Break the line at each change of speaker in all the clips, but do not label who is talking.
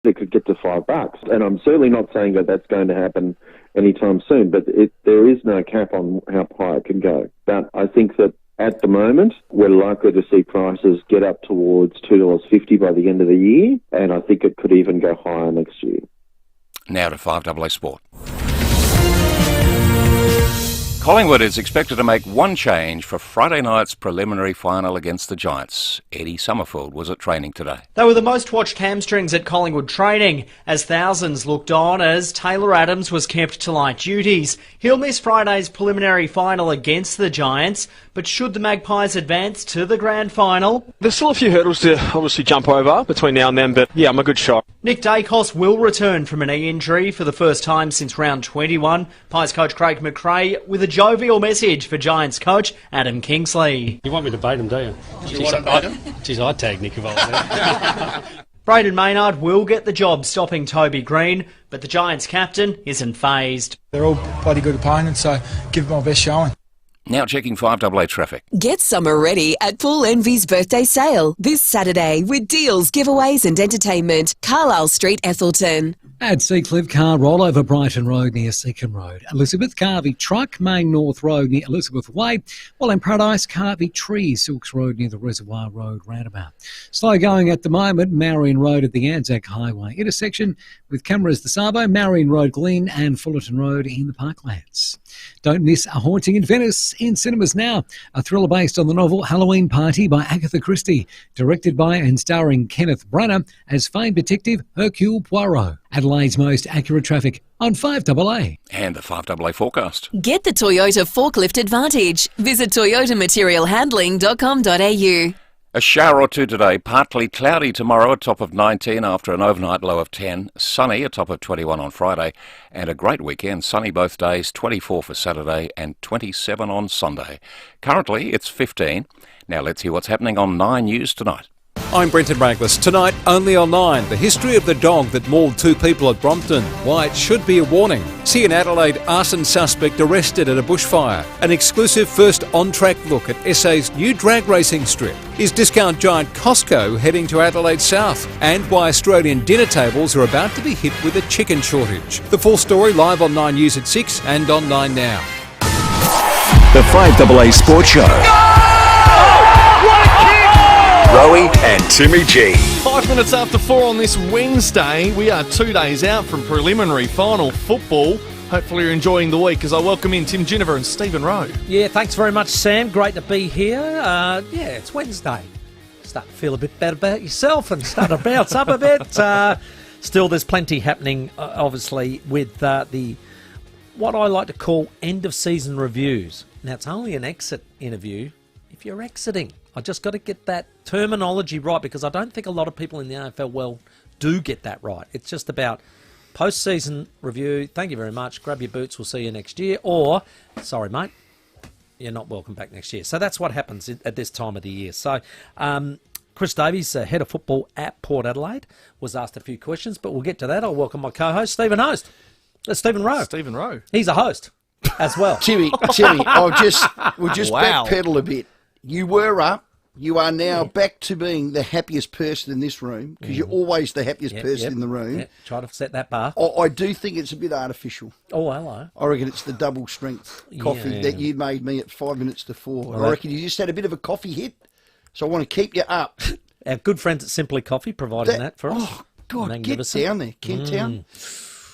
it could get to $5. And I'm certainly not saying that that's going to happen anytime soon, but there is no cap on how high it can go. But I think that at the moment, we're likely to see prices get up towards $2.50 by the end of the year, and I think it could even go higher next year.
Now to 5AA Sport. Collingwood is expected to make one change for Friday night's preliminary final against the Giants. Eddie Summerfield was at training today.
They were the most watched hamstrings at Collingwood training as thousands looked on as Taylor Adams was kept to light duties. He'll miss Friday's preliminary final against the Giants, but should the Magpies advance to the grand final?
There's still a few hurdles to obviously jump over between now and then, but yeah, I'm a good shot.
Nick Dacos will return from an knee injury for the first time since round 21. Pies coach Craig McRae with a jovial message for Giants coach Adam Kingsley.
You want me to bait him, do you? Geez, I'd tag Nick if I was there.
Braden Maynard will get the job stopping Toby Greene, but the Giants captain isn't phased.
They're all bloody good opponents, so give them my best showing.
Now checking 5AA traffic.
Get summer ready at Pool Envy's birthday sale this Saturday with deals, giveaways and entertainment. Carlisle Street, Ethelton.
At Seacliff, car rollover Brighton Road near Seacombe Road. Elizabeth Carvey Truck, Main North Road near Elizabeth Way. While in Paradise, Carvey Tree, Silks Road near the Reservoir Road roundabout. Slow going at the moment, Marion Road at the Anzac Highway intersection with cameras the Sabo, Marion Road Glen and Fullerton Road in the Parklands. Don't miss A Haunting in Venice in cinemas now. A thriller based on the novel Halloween Party by Agatha Christie, directed by and starring Kenneth Branagh as famed detective Hercule Poirot. Adelaide's most accurate traffic on 5AA.
And the 5AA forecast.
Get the Toyota Forklift Advantage. Visit toyotamaterialhandling.com.au.
A shower or two today, partly cloudy tomorrow, a top of 19 after an overnight low of 10. Sunny, a top of 21 on Friday. And a great weekend, sunny both days, 24 for Saturday and 27 on Sunday. Currently, it's 15. Now let's hear what's happening on 9 News tonight.
I'm Brenton Rangless. Tonight, only on 9, the history of the dog that mauled 2 people at Brompton. Why it should be a warning. See an Adelaide arson suspect arrested at a bushfire. An exclusive first on-track look at SA's new drag racing strip. Is discount giant Costco heading to Adelaide South? And why Australian dinner tables are about to be hit with a chicken shortage. The full story live on 9 News at 6 and on 9 Now.
The 5AA Sports Show. Rowey and Timmy G.
5 minutes after 4 on this Wednesday. We are 2 days out from preliminary final football. Hopefully you're enjoying the week as I welcome in Tim Ginniver and Stephen Rowe.
Yeah, thanks very much, Sam. Great to be here. It's Wednesday. Start to feel a bit better about yourself and start to bounce up a bit. Still, there's plenty happening, obviously, with the what I like to call end-of-season reviews. Now, it's only an exit interview if you're exiting. I just got to get that terminology right because I don't think a lot of people in the AFL world do get that right. It's just about post-season review. Thank you very much. Grab your boots. We'll see you next year. Or, sorry, mate, you're not welcome back next year. So that's what happens at this time of the year. So Chris Davies, head of football at Port Adelaide, was asked a few questions, but we'll get to that. I'll welcome my co-host, Stephen Rowe. Stephen Rowe. He's a host as well.
Timmy, we'll just backpedal a bit. You were up. You are now back to being the happiest person in this room because you're always the happiest person in the room.
Try to set that bar.
I do think it's a bit artificial.
Oh, hello.
I reckon it's the double strength coffee that you made me at 5 minutes to 4. Well, I reckon you just had a bit of a coffee hit, so I want to keep you up.
Our good friends at Simply Coffee providing that for us.
Oh, God, get down there, Kent Town.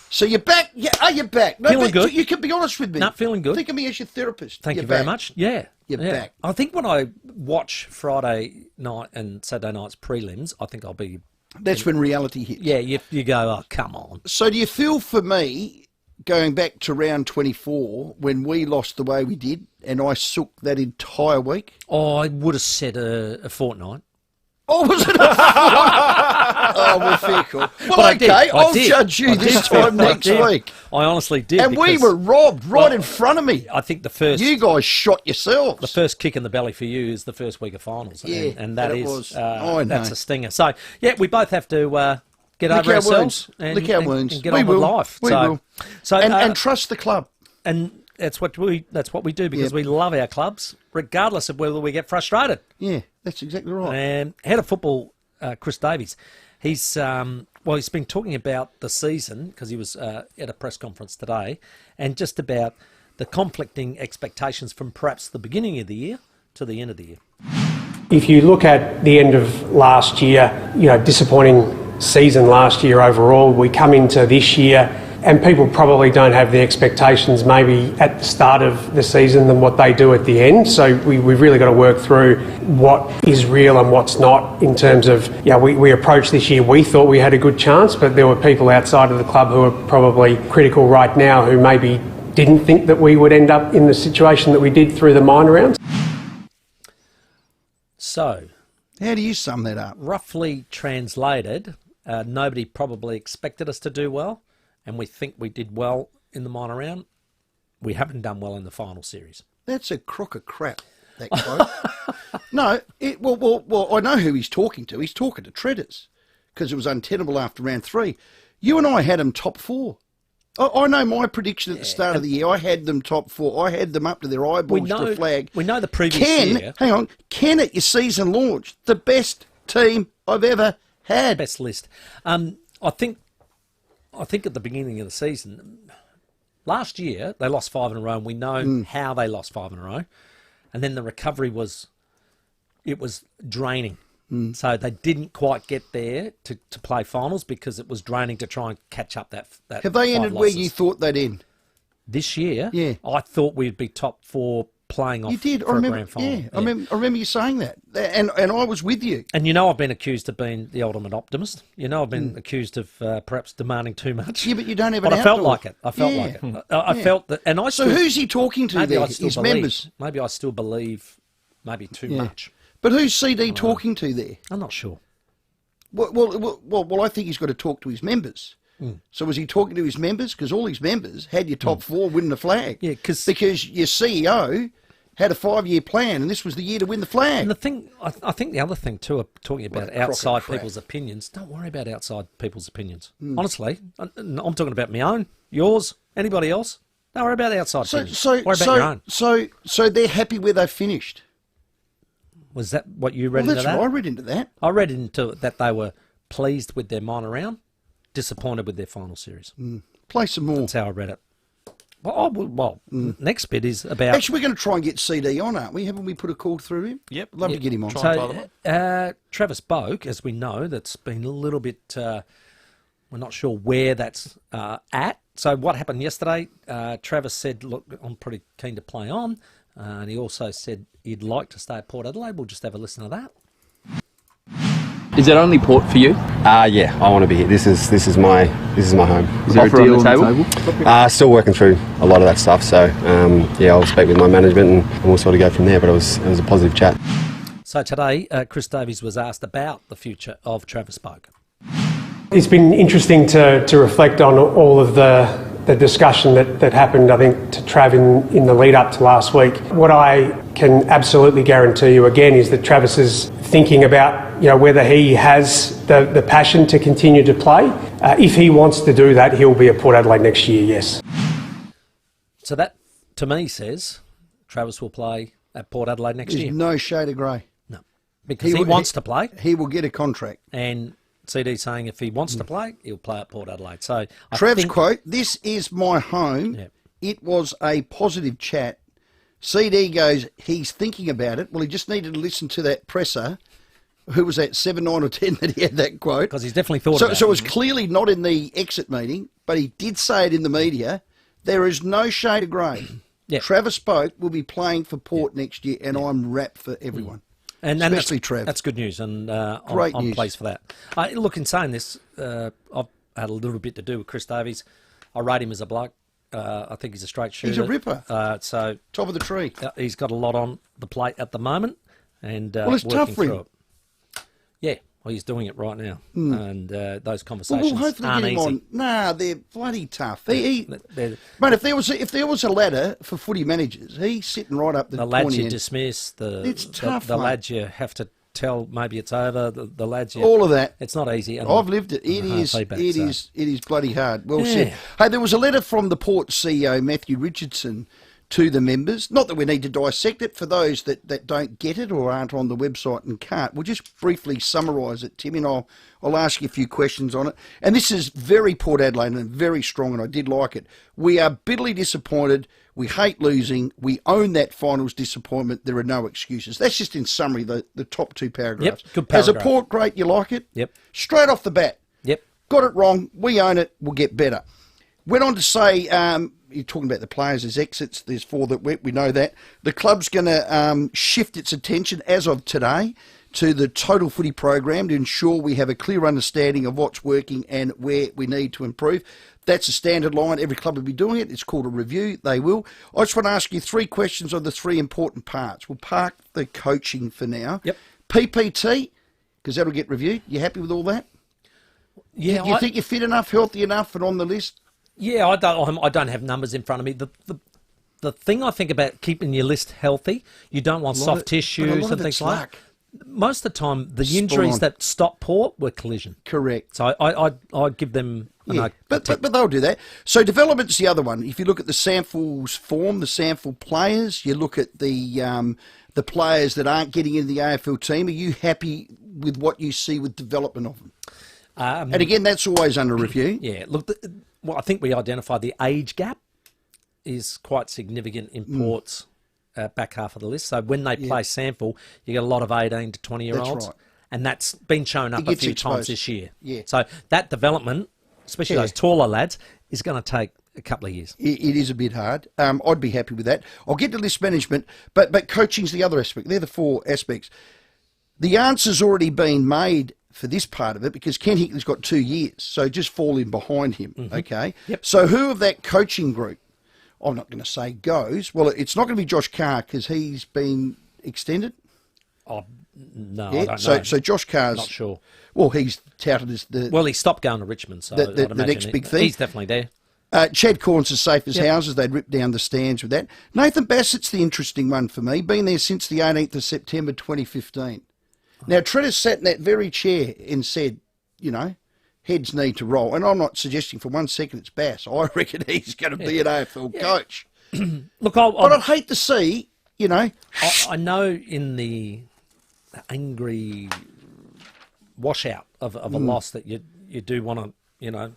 So you're back? Yeah, are you back? No,
feeling good.
You can be honest with me.
Not feeling good.
Think of me as your therapist.
Thank you very much. Yeah.
You're back.
I think when I watch Friday night and Saturday night's prelims, I think I'll be...
That's when reality hits.
Yeah, you go, oh, come on.
So do you feel for me, going back to round 24, when we lost the way we did, and I sook that entire week?
Oh, I would have said a fortnight.
Oh, was it? Oh, well, fair call. Well, okay, I'll judge you this time next week.
I honestly did.
And we were robbed right in front of me.
I think the first...
You guys shot yourselves.
The first kick in the belly for you is the first week of finals.
Yeah,
and that is...
was. That's
a stinger. So, yeah, we both have to get over ourselves and
lick our wounds.
And get on with life.
We will.
So,
and trust the club.
And that's what we do because we love our clubs, regardless of whether we get frustrated.
Yeah, that's exactly right.
And head of football, Chris Davies, he's Well, he's been talking about the season because he was at a press conference today, and just about the conflicting expectations from perhaps the beginning of the year to the end of the year.
If you look at the end of last year, disappointing season last year overall, we come into this year and people probably don't have the expectations maybe at the start of the season than what they do at the end. So we've really got to work through what is real and what's not in terms of, we approached this year, we thought we had a good chance, but there were people outside of the club who are probably critical right now who maybe didn't think that we would end up in the situation that we did through the minor rounds.
So,
how do you sum that up?
Roughly translated, nobody probably expected us to do well, and we think we did well in the minor round. We haven't done well in the final series.
That's a crock of crap, that quote. No, well, I know who he's talking to. He's talking to Treaders, because it was untenable after round 3. You and I had them top 4. I know my prediction at the start of the year. I had them top 4. I had them up to their eyeballs to flag.
We know the previous year.
Hang on. Ken at your season launch, the best team I've ever had.
Best list. I think at the beginning of the season, last year, they lost 5 in a row, and we know how they lost 5 in a row. And then the recovery was draining. So they didn't quite get there to play finals because it was draining to try and catch up that
Have they ended where you thought they'd end?
This year?
Yeah.
I thought we'd be top 4 playing off
you did.
for a grand final.
Yeah, I remember you saying that. And I was with you.
And I've been accused of being the ultimate optimist. I've been accused of perhaps demanding too much.
Yeah, but you don't have
an
outdoor.
I felt like it. I felt that. And
So who's he talking to there? His members?
Maybe I still believe maybe too much.
But who's CD talking to there?
I'm not sure.
Well, I think he's got to talk to his members. So was he talking to his members? Because all his members had your top 4 winning the flag.
Yeah,
because your CEO had a 5-year plan, and this was the year to win the flag.
And the thing, I think the other thing too, talking about outside people's opinions. Don't worry about outside people's opinions. Honestly, I'm talking about my own, yours, anybody else. Don't worry about outside opinions. Worry about your own.
So they're happy where they finished.
Was that what you read into that?
That's what I read into that.
I read into that they were pleased with their minor round, disappointed with their final series.
Play some more.
That's how I read it. Next bit is about...
Actually, we're going to try and get CD on, aren't we? Haven't we put a call through him?
Yep.
Love to get him on.
So, Travis Boak, as we know, that's been a little bit... we're not sure where that's at. So what happened yesterday, Travis said, look, I'm pretty keen to play on. And he also said he'd like to stay at Port Adelaide. We'll just have a listen to that.
Is that only Port for you?
Yeah, I want to be here. This is my home.
Is there a deal on the
table? Still working through a lot of that stuff. So I'll speak with my management and we'll sort of go from there. But it was a positive chat.
So today, Chris Davies was asked about the future of Travis Boak.
It's been interesting to reflect on all of the discussion that happened, I think, to Trav in the lead up to last week. What I can absolutely guarantee you again is that Travis is thinking about whether he has the passion to continue to play. If he wants to do that, he'll be at Port Adelaide next year, yes.
So that, to me, says Travis will play at Port Adelaide next year.
There's no shade of grey.
No, because he wants to play.
He will get a contract.
And CD saying if he wants to play, he'll play at Port Adelaide. So
Trev's quote, "This is my home."
Yep.
It was a positive chat. CD goes, he's thinking about it. Well, he just needed to listen to that presser. Who was that, 7, 9 or 10 that he had that quote?
Because he's definitely thought about it.
So it was clearly not in the exit meeting, but he did say it in the media. There is no shade of grey. Travis Boak will be playing for Port next year, and I'm wrapped for everyone.
And
especially Trev.
That's good news, and
Great
I'm
news.
pleased for that. Look, in saying this, I've had a little bit to do with Chris Davies. I rate him as a bloke. I think he's a straight shooter.
He's a ripper.
So
top of the tree.
He's got a lot on the plate at the moment, and
it's tough for him.
It. Yeah, well, he's doing it right now, and those conversations
we'll hopefully
aren't
get him
easy.
on. Nah, they're bloody tough. Mate, if there was a ladder for footy managers, he's sitting right up
the lads you
end.
Dismiss,
it's tough.
The lads you have to tell maybe it's over. The lads you,
all of that.
It's not easy.
I've lived it. It is bloody hard. Well said. Hey, there was a letter from the Port CEO Matthew Richardson to the members. Not that we need to dissect it. For those that don't get it or aren't on the website and can't, we'll just briefly summarise it, Timmy, and I'll ask you a few questions on it. And this is very Port Adelaide and very strong, and I did like it. We are bitterly disappointed. We hate losing. We own that finals disappointment. There are no excuses. That's just in summary, the top two paragraphs.
Yep, good paragraph.
As a Port great, you like it?
Yep.
Straight off the bat.
Yep.
Got it wrong. We own it. We'll get better. Went on to say, you're talking about the players as exits. There's 4 that went. We know that. The club's going to shift its attention as of today to the total footy program to ensure we have a clear understanding of what's working and where we need to improve. That's a standard line. Every club will be doing it. It's called a review. They will. I just want to ask you 3 questions on the 3 important parts. We'll park the coaching for now.
Yep.
PPT, because that'll get reviewed. You happy with all that?
Yeah.
You think you're fit enough, healthy enough, and on the list?
Yeah, I don't have numbers in front of me. The thing I think about keeping your list healthy, you don't want soft tissues and things like that. Most of the time, the injuries that stop Port were collision.
Correct.
So I give them...
But they'll do that. So development's the other one. If you look at the samples form, the sample players, you look at the players that aren't getting into the AFL team, are you happy with what you see with development of them? And again, that's always under review.
Yeah, look, I think we identified the age gap is quite significant in Port's back half of the list. So when they play sample, you get a lot of 18 to 20-year-olds.
That's right.
And that's been shown up a few times this year.
Yeah.
So that development, especially those taller lads, is going to take a couple of years.
It is a bit hard. I'd be happy with that. I'll get to list management, but coaching's the other aspect. They're the 4 aspects. The answer's already been made for this part of it because Ken Hickley's got 2 years, so just fall in behind him, okay?
Yep.
So who of that coaching group, I'm not going to say goes, well, it's not going to be Josh Carr because he's been extended?
Oh, no,
yeah?
I don't know.
So Josh Carr's...
Not sure.
Well, he's touted as the...
Well, he stopped going to Richmond, so
the next big thing.
He's definitely there.
Chad Corns as safe as houses. They'd rip down the stands with that. Nathan Bassett's the interesting one for me. Been there since the 18th of September 2015. Now, Treader sat in that very chair and said, you know, heads need to roll. And I'm not suggesting for 1 second it's Bass. I reckon he's going to be an AFL coach.
Look,
but I'd hate to see, you know...
I know in the angry washout of a loss that you do want to, you know,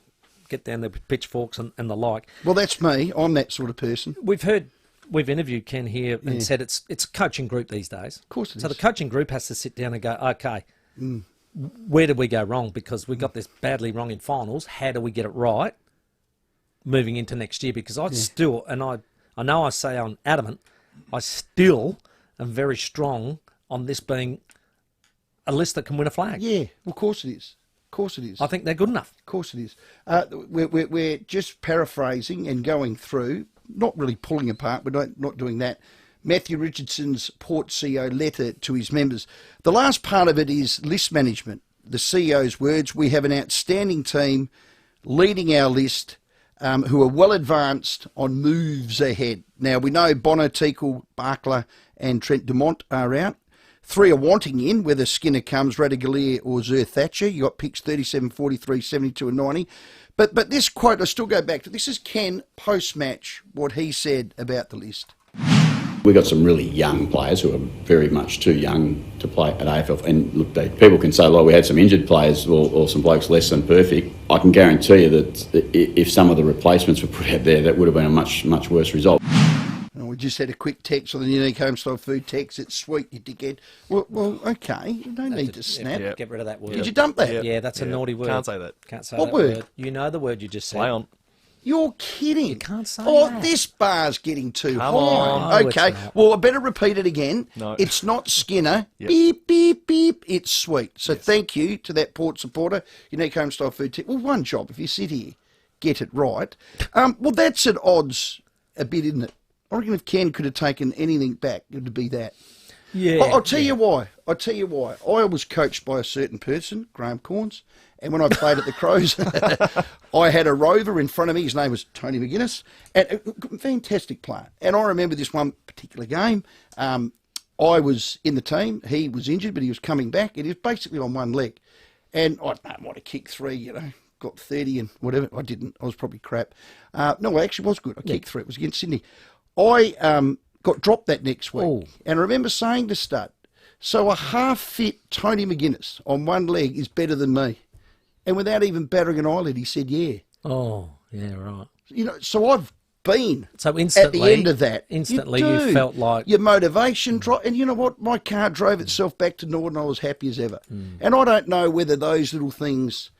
get down there with pitchforks and the like.
Well, that's me. I'm that sort of person.
We've interviewed Ken here and said it's a coaching group these days.
Of course it is.
So the coaching group has to sit down and go, okay, where did we go wrong? Because we got this badly wrong in finals. How do we get it right moving into next year? Because I still, and I know I say I'm adamant, I still am very strong on this being a list that can win a flag.
Yeah, well, of course it is. Of course it is.
I think they're good enough.
Of course it is. We're just paraphrasing and going through, not really pulling apart, we're not doing that, Matthew Richardson's Port CEO letter to his members. The last part of it is list management. The CEO's words, we have an outstanding team leading our list who are well advanced on moves ahead. Now, we know Bono, Teakle, Barkler and Trent Dumont are out. 3 are wanting in, whether Skinner comes, Radigalia or Zer Thatcher. You got picks 37, 43, 72 and 90. But this quote, I still go back to, this is Ken post-match, what he said about the list.
We've got some really young players who are very much too young to play at AFL. And look, people can say, well, we had some injured players or some blokes less than perfect. I can guarantee you that if some of the replacements were put out there, that would have been a much, much worse result.
We just had a quick text on the unique homestyle food text. It's sweet, you dickhead. Well, okay. You don't need to snap.
Get rid of that word.
Did you dump that?
Yeah, that's a naughty word.
Can't say that.
Can't say
what
that
word?
You know the word you just said.
Play on.
You're kidding.
You can't say
that. This bar's getting too
Come
high.
on.
No,
okay,
it's not.
well, I better repeat it again.
No.
It's not Skinner.
Yep.
Beep, beep, beep. It's sweet. So thank you to that Port supporter, unique homestyle food tip. Well, one job, if you sit here, get it right. Well, that's at odds a bit, isn't it? I reckon if Ken could have taken anything back, it would be that.
Yeah.
I'll tell you why. I was coached by a certain person, Graham Corns, and when I played at the Crows, I had a rover in front of me. His name was Tony McGuinness, and a fantastic player. And I remember this one particular game. I was in the team. He was injured, but he was coming back, and he was basically on one leg. And I don't know, I might have kicked 3, got 30 and whatever. I didn't. I was probably crap. No, I actually was good. I kicked 3. It was against Sydney. I got dropped that next week. And I remember saying to Stud, so a half-fit Tony McGuinness on one leg is better than me. And without even battering an eyelid, he said, yeah.
Oh, yeah, right.
You know, so I've been
instantly,
at the end of that.
Instantly you felt like...
Your motivation dropped. And you know what? My car drove itself back to Norden. I was happy as ever. And I don't know whether those little things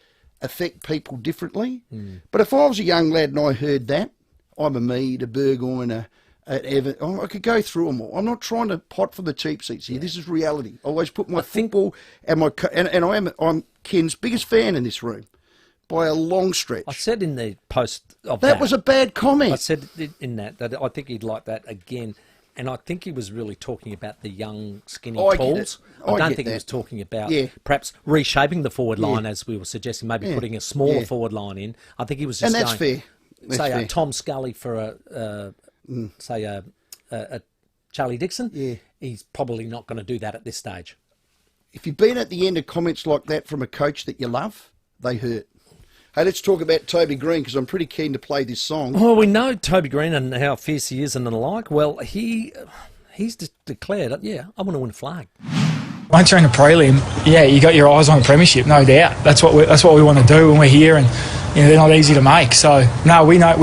affect people differently. But if I was a young lad and I heard that, I'm a Mead, a Burgoyne, I could go through them all. I'm not trying to pot for the cheap seats here. Yeah. This is reality. I always put my football and my... And I'm Ken's biggest fan in this room. By a long stretch.
I said in the post of
that was a bad comment.
I said in that I think he'd like that again, and I think he was really talking about the young, skinny talls. I don't think he was talking about perhaps reshaping the forward line, as we were suggesting, maybe putting a smaller forward line in. I think he was just
that's fair.
Say a Tom Scully for a Charlie Dixon.
Yeah.
He's probably not going to do that at this stage.
If you've been at the end of comments like that from a coach that you love, they hurt. Hey, let's talk about Toby Greene, because I'm pretty keen to play this song.
Well, we know Toby Greene and how fierce he is and the like. Well, he's declared, I want to win a flag.
Once you're in the prelim, you got your eyes on the premiership, no doubt. That's what we want to do when we're here, and they're not easy to make. So no, we know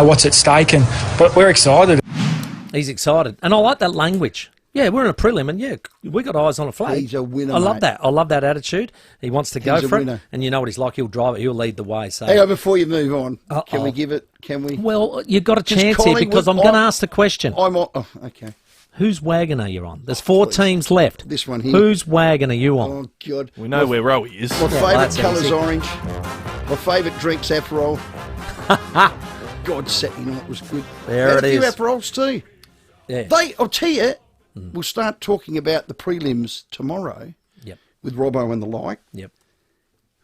what's at stake, but we're excited.
He's excited, and I like that language. Yeah, we're in a prelim, and we got eyes on a flag.
He's a winner,
I love that. I love that attitude. He wants to go for it, and you know what he's like. He'll drive it. He'll lead the way. So,
hang on, before you move on, can we give it? Can we?
Well, you've got a chance here, because I'm going to ask the question.
I'm on. Oh, okay.
Whose wagon are you on? There's 4 teams left.
This one here.
Whose wagon are you on?
Oh, God.
We know where Rowey is.
My favourite colour's orange. My favourite drink's Aperol. God, Saturday night was good.
There it is.
Had a few Aperols too.
Yeah.
I'll tell you, we'll start talking about the prelims tomorrow.
Yep.
With Robbo and the like.
Yep.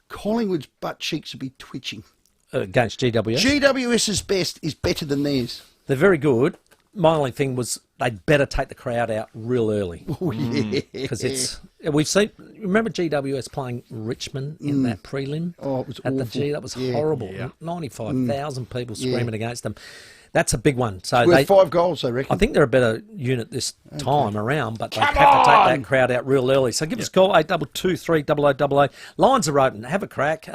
Collingwood's butt cheeks will be twitching.
Against GWS?
GWS's best is better than theirs.
They're very good. My only thing was they'd better take the crowd out real early.
Oh, yeah.
Because we've seen, remember GWS playing Richmond in that prelim?
Oh, it was
at
awful.
the G, that was horrible.
Yeah.
95,000 people screaming against them. That's a big one. So
they 5 goals, I reckon.
I think they're a better unit this time around, but they have to take that crowd out real early. So give us a call, 822 300 Lines are open. Have a crack.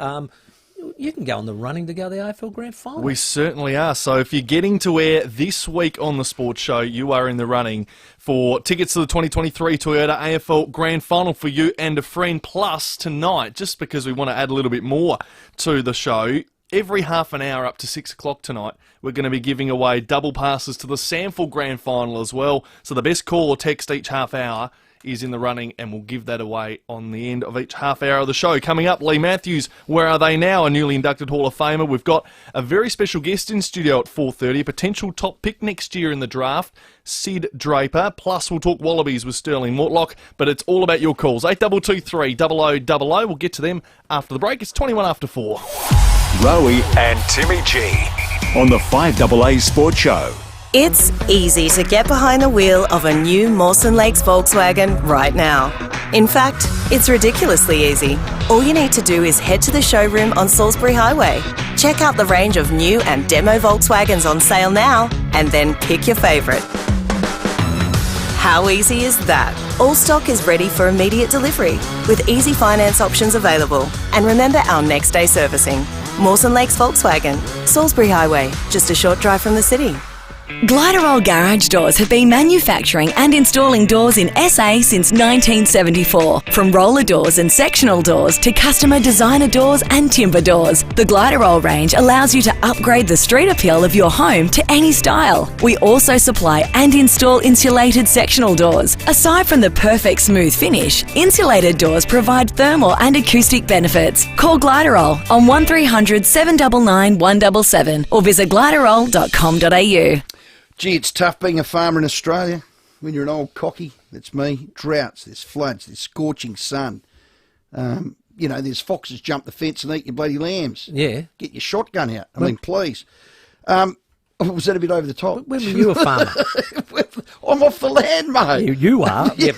You can go on the running to go to the AFL Grand Final.
We certainly are. So if you're getting to air this week on the Sports Show, you are in the running for tickets to the 2023 Toyota AFL Grand Final for you and a friend. Plus, tonight, just because we want to add a little bit more to the show, every half an hour up to 6 o'clock tonight, we're going to be giving away double passes to the Samford Grand Final as well. So the best call or text each half hour is in the running, and we'll give that away on the end of each half hour of the show. Coming up, Lee Matthews, Where Are They Now? A newly inducted Hall of Famer. We've got a very special guest in studio at 4:30, a potential top pick next year in the draft, Sid Draper. Plus, we'll talk Wallabies with Sterling Mortlock, but it's all about your calls. 8223 0000. We'll get to them after the break. It's 21 after 4.
Rowey and Timmy G on the 5AA Sports Show.
It's easy to get behind the wheel of a new Mawson Lakes Volkswagen right now. In fact, it's ridiculously easy. All you need to do is head to the showroom on Salisbury Highway. Check out the range of new and demo Volkswagens on sale now, and then pick your favourite. How easy is that? All stock is ready for immediate delivery, with easy finance options available. And remember our next day servicing. Mawson Lakes Volkswagen, Salisbury Highway, just a short drive from the city.
Gliderol Garage Doors have been manufacturing and installing doors in SA since 1974. From roller doors and sectional doors to customer designer doors and timber doors, the Gliderol range allows you to upgrade the street appeal of your home to any style. We also supply and install insulated sectional doors. Aside from the perfect smooth finish, insulated doors provide thermal and acoustic benefits. Call Gliderol on 1300 799 177 or visit gliderol.com.au.
Gee, it's tough being a farmer in Australia when you're an old cocky. That's me. Droughts, there's floods, there's scorching sun. There's foxes jump the fence and eat your bloody lambs.
Yeah.
Get your shotgun out. I mean, please. Was that a bit over the top?
When were you a farmer?
I'm off the land, mate.
You are. Yeah,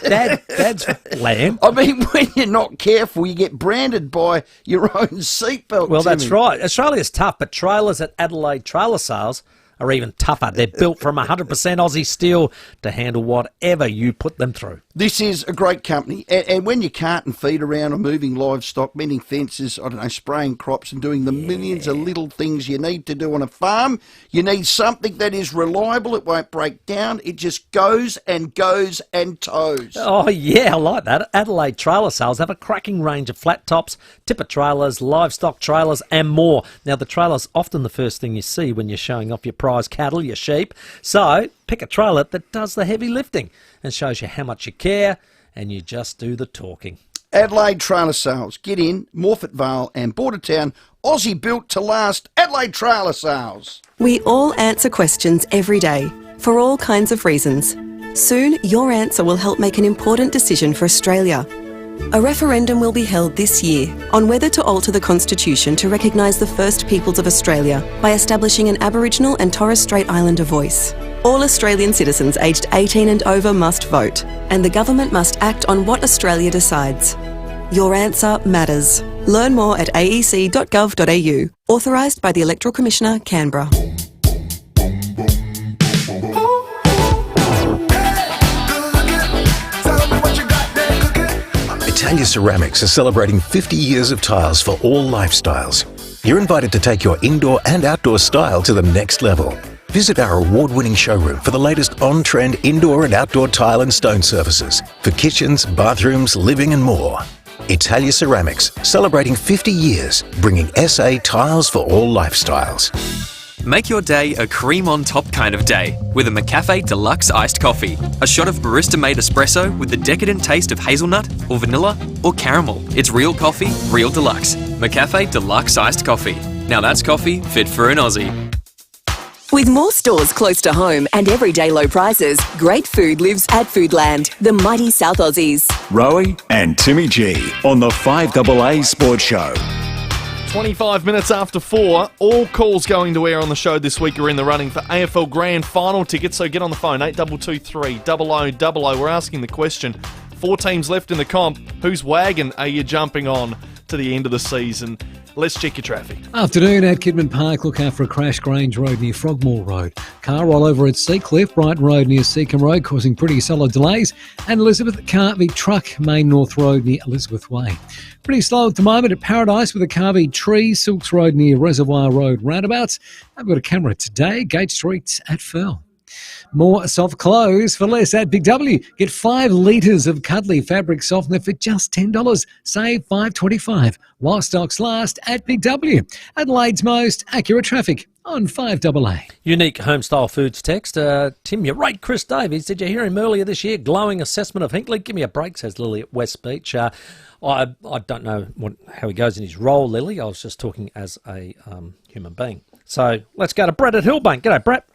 Dad's land.
I mean, when you're not careful, you get branded by your own seatbelt.
Well,
Timmy.
that's right. Australia's tough, but trailers at Adelaide Trailer Sales are even tougher. They're built from 100% Aussie steel to handle whatever you put them through.
This is a great company, and when you cart and feed around or moving livestock, mending fences, spraying crops and doing the millions of little things you need to do on a farm, you need something that is reliable, it won't break down, it just goes and goes and tows.
Oh, yeah, I like that. Adelaide Trailer Sales have a cracking range of flat tops, tipper trailers, livestock trailers and more. Now, the trailer's often the first thing you see when you're showing off your prize cattle, your sheep. So, pick a trailer that does the heavy lifting and shows you how much you care, and you just do the talking.
Adelaide Trailer Sales. Get in, Morphett Vale and Bordertown. Aussie built to last. Adelaide Trailer Sales.
We all answer questions every day for all kinds of reasons. Soon, your answer will help make an important decision for Australia. A referendum will be held this year on whether to alter the Constitution to recognise the First Peoples of Australia by establishing an Aboriginal and Torres Strait Islander voice. All Australian citizens aged 18 and over must vote, and the government must act on what Australia decides. Your answer matters. Learn more at aec.gov.au. Authorised by the Electoral Commissioner, Canberra.
FIVEAA Ceramics are celebrating 50 years of tiles for all lifestyles. You're invited to take your indoor and outdoor style to the next level. Visit our award-winning showroom for the latest on-trend indoor and outdoor tile and stone surfaces for kitchens, bathrooms, living and more. FIVEAA Ceramics, celebrating 50 years, bringing SA tiles for all lifestyles.
Make your day a cream-on-top kind of day with a McCafe Deluxe Iced Coffee. A shot of barista-made espresso with the decadent taste of hazelnut or vanilla or caramel. It's real coffee, real deluxe. McCafe Deluxe Iced Coffee. Now that's coffee fit for an Aussie.
With more stores close to home and everyday low prices, great food lives at Foodland, the mighty South Aussies.
Rowey and Timmy G on the FIVEAA Sports Show.
25 minutes after 4, all calls going to air on the show this week are in the running for AFL Grand Final tickets, so get on the phone, 8223 0000. We're asking the question, 4 teams left in the comp, whose wagon are you jumping on to the end of the season? Let's check your traffic.
Afternoon at Kidman Park. Look out for a crash, Grange Road near Frogmore Road. Car rollover at Seacliff, Brighton Road near Seacombe Road, causing pretty solid delays. And Elizabeth Carvey Truck, Main North Road near Elizabeth Way. Pretty slow at the moment at Paradise with a Carvey Tree, Silks Road near Reservoir Road roundabouts. I've got a camera today, Gate Street at Firle. More soft clothes for less at Big W. Get 5 litres of cuddly fabric softener for just $10. Save $5.25 while stocks last at Big W. Adelaide's most accurate traffic on 5AA.
Unique Homestyle Foods text. Tim, you rate Chris Davies. Did you hear him earlier this year? Glowing assessment of Hinkley. Give me a break, says Lily at West Beach. I don't know how he goes in his role, Lily. I was just talking as a human being. So let's go to Brett at Hillbank. G'day, Brett.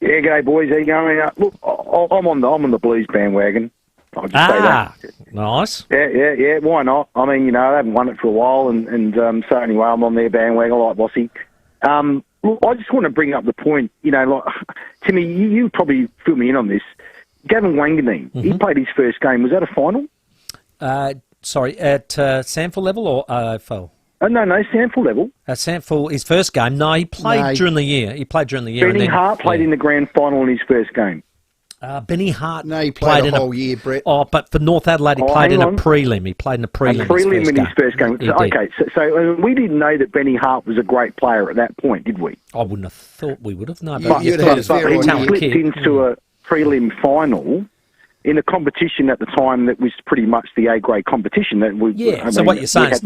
Yeah, g'day boys. How you going? Look, I'm on the Blues bandwagon. I'll just say that.
Nice.
Yeah. Why not? I mean, they haven't won it for a while, and so anyway, I'm on their bandwagon like Bossy. Look, I just want to bring up the point. Timmy, you probably fill me in on this. Gavin Wanganeen, he played his first game. Was that a final?
Sorry, at Samford level or AFL?
No, Samford level.
At Samford, his first game. No, he played during the year.
Benny Hart played in the grand final in his first game.
Benny Hart.
No, he played a whole year, Brett.
Oh, but for North Adelaide, he played in a prelim. He played in a prelim.
In his first game. Okay, so we didn't know that Benny Hart was a great player at that point, did we?
I wouldn't have thought we would have. No,
but he slipped into a prelim final in a competition at the time that was pretty much the A-grade competition.
So what you're saying is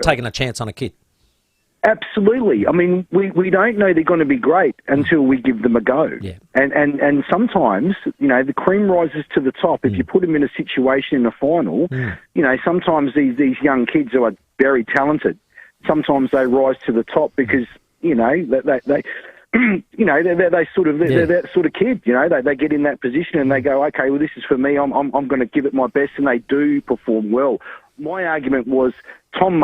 taking a chance on a kid.
Absolutely. I mean, we don't know they're going to be great until we give them a go.
Yeah.
And sometimes, the cream rises to the top. If you put them in a situation in a final, sometimes these young kids who are very talented, sometimes they rise to the top because, they're that sort of kid. They get in that position and they go, okay, well, this is for me. I'm going to give it my best, and they do perform well. My argument was Tom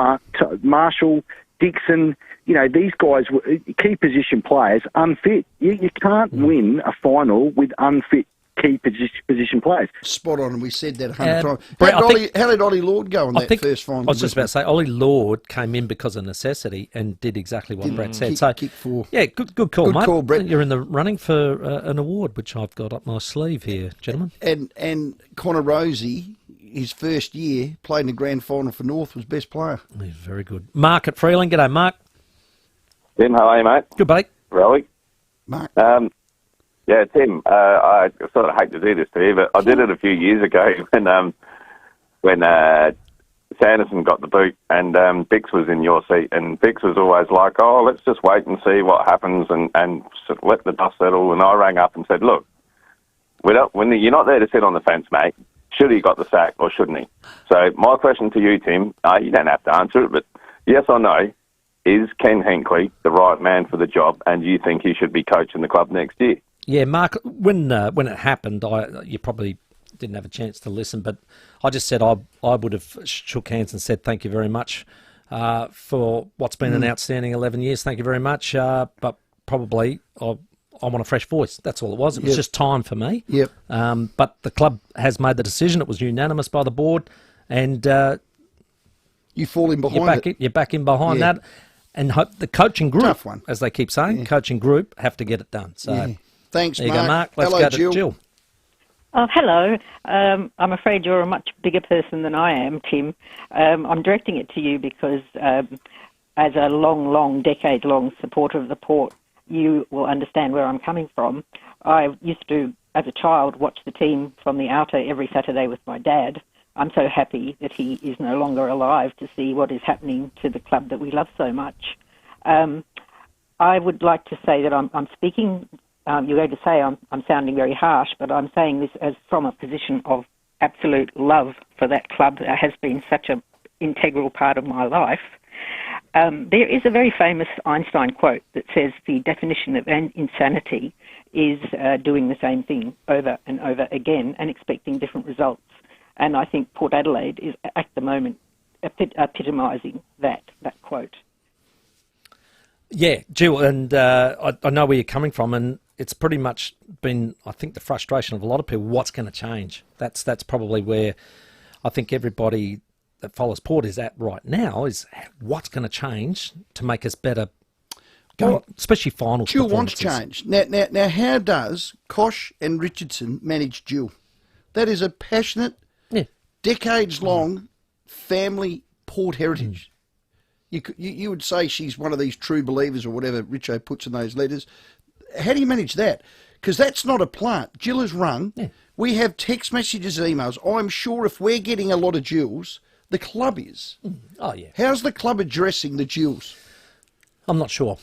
Marshall, Dixon. These guys were key position players, unfit. You can't win a final with unfit key position players.
Spot on, and we said that 100 times.
Brett,
How did Ollie Lord go on that first final?
I was just about to say, Ollie Lord came in because of necessity and did exactly what Brett said.
Kick four.
Yeah, good call,
Good
mate.
call, Brett.
You're in the running for an award, which I've got up my sleeve here, gentlemen.
And Connor Rowey, his first year, played in the grand final for North, was best player.
He's very good. Mark at Freeling. G'day, Mark.
Tim, how are you, mate?
Good, buddy.
Rowey.
Mark.
Yeah, Tim, I sort of hate to do this to you, but I did it a few years ago when Sanderson got the boot and Bix was in your seat, and Bix was always like, oh, let's just wait and see what happens and sort of let the dust settle. And I rang up and said, look, when you're not there to sit on the fence, mate, should he got the sack or shouldn't he? So my question to you, Tim, you don't have to answer it, but yes or no, is Ken Hinckley the right man for the job, and do you think he should be coaching the club next year?
Yeah, Mark, when it happened, you probably didn't have a chance to listen, but I just said I would have shook hands and said thank you very much for what's been an outstanding 11 years. Thank you very much, but probably I want a fresh voice. That's all it was. It was just time for me.
Yep.
But the club has made the decision. It was unanimous by the board, and
you fall in behind
You're back in behind that, and hope the coaching group,
Tough one.
as they keep saying, coaching group have to get it done. So.
Thanks,
there you
Mark.
go, Mark. Let's
Hello,
go to Jill.
Oh, hello. I'm afraid you're a much bigger person than I am, Tim. I'm directing it to you because as a decade-long supporter of the Port, you will understand where I'm coming from. I used to, as a child, watch the team from the outer every Saturday with my dad. I'm so happy that he is no longer alive to see what is happening to the club that we love so much. I would like to say that I'm speaking... you're going to say I'm sounding very harsh, but I'm saying this as from a position of absolute love for that club that has been such an integral part of my life. There is a very famous Einstein quote that says the definition of insanity is doing the same thing over and over again and expecting different results. And I think Port Adelaide is at the moment epitomising that quote.
Yeah, Jill, and I know where you're coming from, and it's pretty much been, I think, the frustration of a lot of people. What's going to change? That's probably where I think everybody that follows Port is at right now, is what's going to change to make us better, especially finals
Jill
performances.
wants change. Now, how does Kosh and Richardson manage Jill? That is a passionate, decades-long family Port heritage. You would say she's one of these true believers or whatever Richo puts in those letters. How do you manage that? Because that's not a plant. Jill has rung. Yeah. We have text messages, emails. I'm sure if we're getting a lot of Jills, the club is.
Oh, yeah.
How's the club addressing the Jills?
I'm not sure.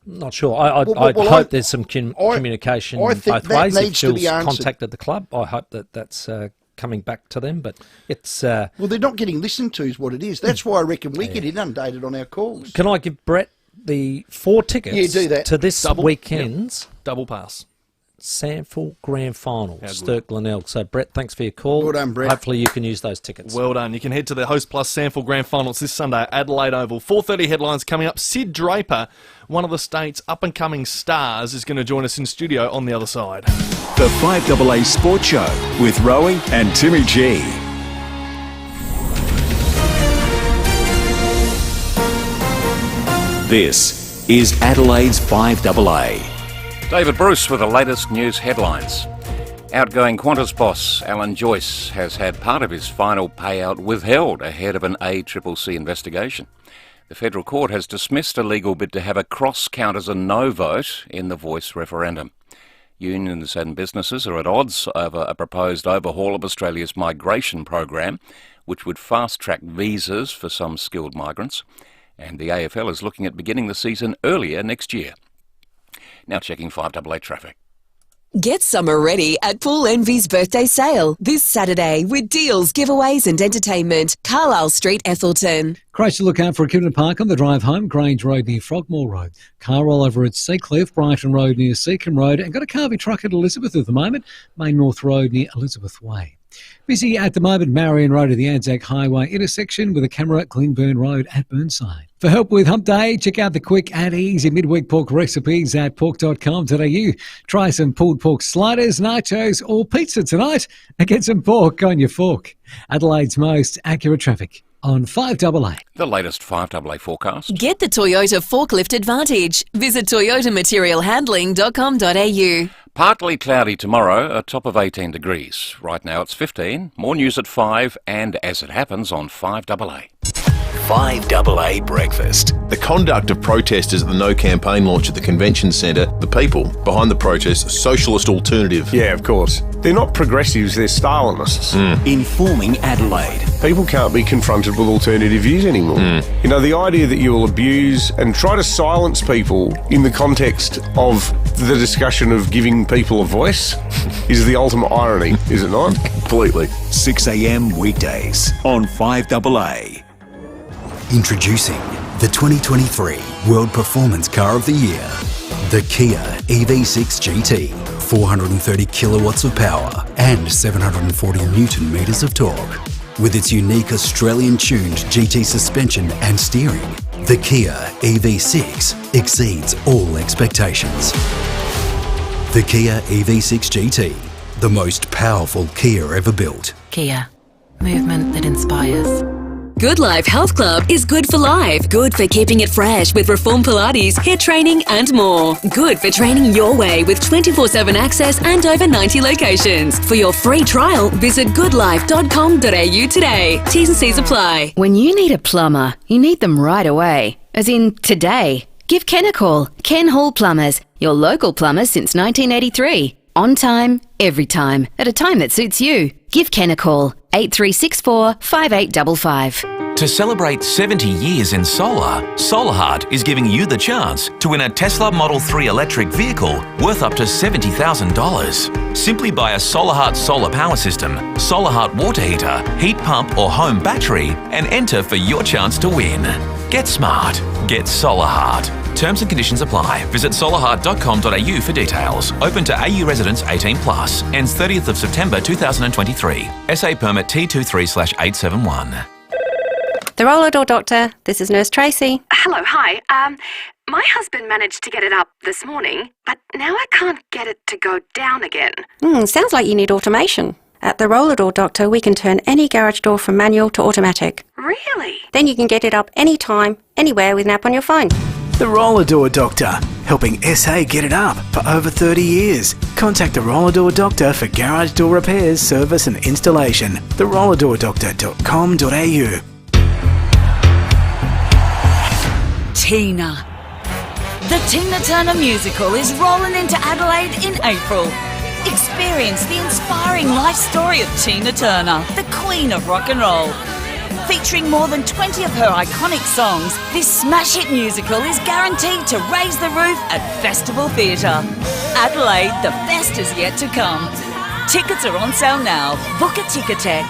I hope there's some communication both ways. If Jill's contacted the club, I hope that's coming back to them, but it's...
well, they're not getting listened to is what it is. That's why I reckon we get inundated on our calls.
Can I give Brett the 4 tickets to this weekend's
double pass
Sample Grand Final, Sturt Glenelg. So, Brett, thanks for your call.
Well done, Brett.
Hopefully you can use those tickets.
Well done. You can head to the Host Plus Sample Grand Finals this Sunday at Adelaide Oval. 4:30 headlines coming up. Sid Draper, one of the state's up-and-coming stars, is going to join us in studio on the other side.
The 5AA Sports Show with Rowey and Timmy G. This is Adelaide's 5AA.
David Bruce with the latest news headlines. Outgoing Qantas boss Alan Joyce has had part of his final payout withheld ahead of an ACCC investigation. The federal court has dismissed a legal bid to have a cross count as a no vote in the Voice referendum. Unions and businesses are at odds over a proposed overhaul of Australia's migration program, which would fast-track visas for some skilled migrants. And the AFL is looking at beginning the season earlier next year. Now checking 5AA traffic.
Get summer ready at Pool Envy's birthday sale this Saturday with deals, giveaways and entertainment. Carlisle Street, Ethelton.
Crash to look out for Kivner Park on the drive home, Grange Road near Frogmore Road. Car roll over at Seacliff, Brighton Road near Seacombe Road, and got a Carvey truck at Elizabeth at the moment, Main North Road near Elizabeth Way. Busy at the moment, Marion Road at the Anzac Highway intersection with a camera at Glenburn Road at Burnside. For help with Hump Day, check out the quick and easy midweek pork recipes at pork.com.au. Try some pulled pork sliders, nachos or pizza tonight and get some pork on your fork. Adelaide's most accurate traffic on 5AA.
The latest 5AA forecast.
Get the Toyota Forklift Advantage. Visit toyotamaterialhandling.com.au.
Partly cloudy tomorrow, a top of 18 degrees. Right now it's 15. More news at 5 and as it happens on 5AA.
5AA Breakfast.
The conduct of protesters at the No Campaign launch at the Convention Centre, the people behind the protest, socialist alternative.
Yeah, of course. They're not progressives, they're Stalinists.
Informing Adelaide.
People can't be confronted with alternative views anymore. You know, the idea that you will abuse and try to silence people in the context of the discussion of giving people a voice is the ultimate irony, is it not?
Completely.
6 a.m. weekdays on 5AA. Introducing the 2023 World Performance Car of the Year, the Kia EV6 GT. 430 kilowatts of power and 740 newton meters of torque. With its unique Australian-tuned GT suspension and steering, the Kia EV6 exceeds all expectations. The Kia EV6 GT, the most powerful Kia ever built.
Kia, movement that inspires.
Good Life Health Club is good for life. Good for keeping it fresh with Reform Pilates, HIIT training and more. Good for training your way with 24/7 access and over 90 locations. For your free trial, visit goodlife.com.au today. T's and C's apply.
When you need a plumber, you need them right away. As in today. Give Ken a call. Ken Hall Plumbers, your local plumbers since 1983. On time, every time, at a time that suits you. Give Ken a call. 8364 5855.
To celebrate 70 years in solar, Solar Heart is giving you the chance to win a Tesla Model 3 electric vehicle worth up to $70,000. Simply buy a Solar Heart solar power system, Solar Heart water heater, heat pump or home battery and enter for your chance to win. Get smart. Get Solar Heart. Terms and conditions apply. Visit solarheart.com.au for details. Open to AU residents 18+. Ends 30th of September 2023. SA permit T23/871.
The roller door doctor. This is Nurse Tracy.
Hello, hi. My husband managed to get it up this morning, but now I can't get it to go down again.
Sounds like you need automation. At the Roller Door Doctor, we can turn any garage door from manual to automatic.
Really?
Then you can get it up anytime, anywhere with an app on your phone.
The Roller Door Doctor, helping SA get it up for over 30 years. Contact the Roller Door Doctor for garage door repairs, service and installation. therollerdoordoctor.com.au.
Tina. The Tina Turner musical is rolling into Adelaide in April. Experience the inspiring life story of Tina Turner, the Queen of Rock and Roll. Featuring more than 20 of her iconic songs, this smash hit musical is guaranteed to raise the roof at Festival Theatre. Adelaide, the best is yet to come. Tickets are on sale now. Book a Ticketek.